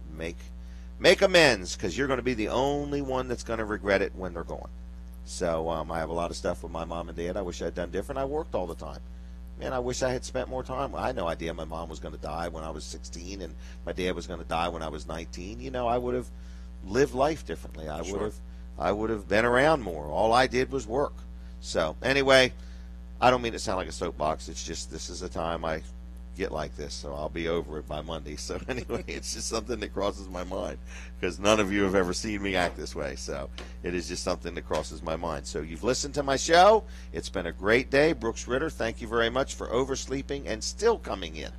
Make amends, because you're going to be the only one that's going to regret it when they're gone. So I have a lot of stuff with my mom and dad I wish I'd done different. I worked all the time. Man, I wish I had spent more time. I had no idea my mom was going to die when I was 16 and my dad was going to die when I was 19. I would have lived life differently. I would have been around more. All I did was work. So anyway, I don't mean to sound like a soapbox. It's just this is a time I get like this, so I'll be over it by Monday. So anyway, it's just something that crosses my mind, because none of you have ever seen me act this way. So it is just something that crosses my mind. So you've listened to my show. It's been a great day. Brooks Ritter, thank you very much for oversleeping and still coming in.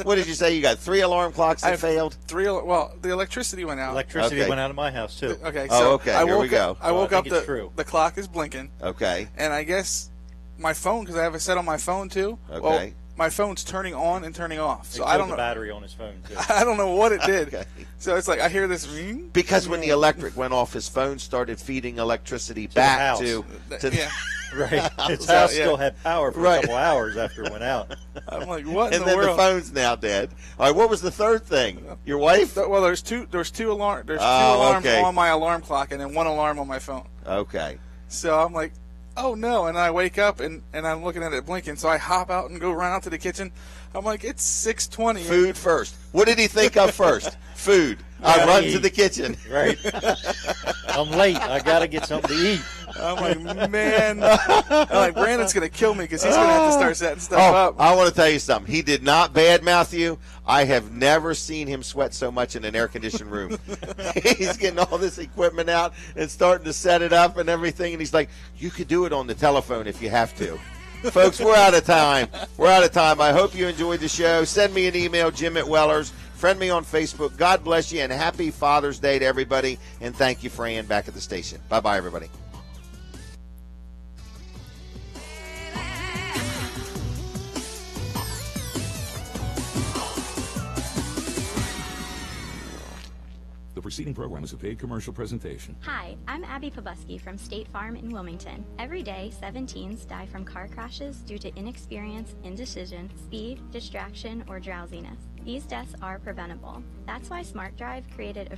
What did you say? You got 3 alarm clocks that failed? 3. Well, the electricity went out. Electricity went out of my house too. Okay. So okay. Here we go. I woke up. The clock is blinking. Okay. And I guess my phone, because I have it set on my phone too. Okay. Well, my phone's turning on and turning off. So I don't know the battery on his phone too. I don't know what it did. Okay. So it's like I hear this ring. Because when the electric went off, his phone started feeding electricity back to yeah. Right. His house still had power for a couple hours after it went out. I'm like, what and in the then world? the phone's now dead. All right, what was the third thing? Your wife? Well, there's two alarms okay. on my alarm clock and then one alarm on my phone. Okay. So I'm like, oh no, and I wake up and I'm looking at it blinking, so I hop out and go run out to the kitchen. I'm like, it's 6:20. Food first. What did he think of first? Food. I run to the kitchen. Right. I'm late. I got to get something to eat. I'm like, man. I'm like, Brandon's going to kill me because he's going to have to start setting stuff up. I want to tell you something. He did not badmouth you. I have never seen him sweat so much in an air-conditioned room. He's getting all this equipment out and starting to set it up and everything, and he's like, you could do it on the telephone if you have to. Folks, we're out of time. I hope you enjoyed the show. Send me an email, Jim@Wellers. Friend me on Facebook. God bless you, and happy Father's Day to everybody. And thank you, Fran, back at the station. Bye-bye, everybody. The preceding program is a paid commercial presentation. Hi, I'm Abby Pobuski from State Farm in Wilmington. Every day, 7 teens die from car crashes due to inexperience, indecision, speed, distraction, or drowsiness. These deaths are preventable. That's why Smart Drive created a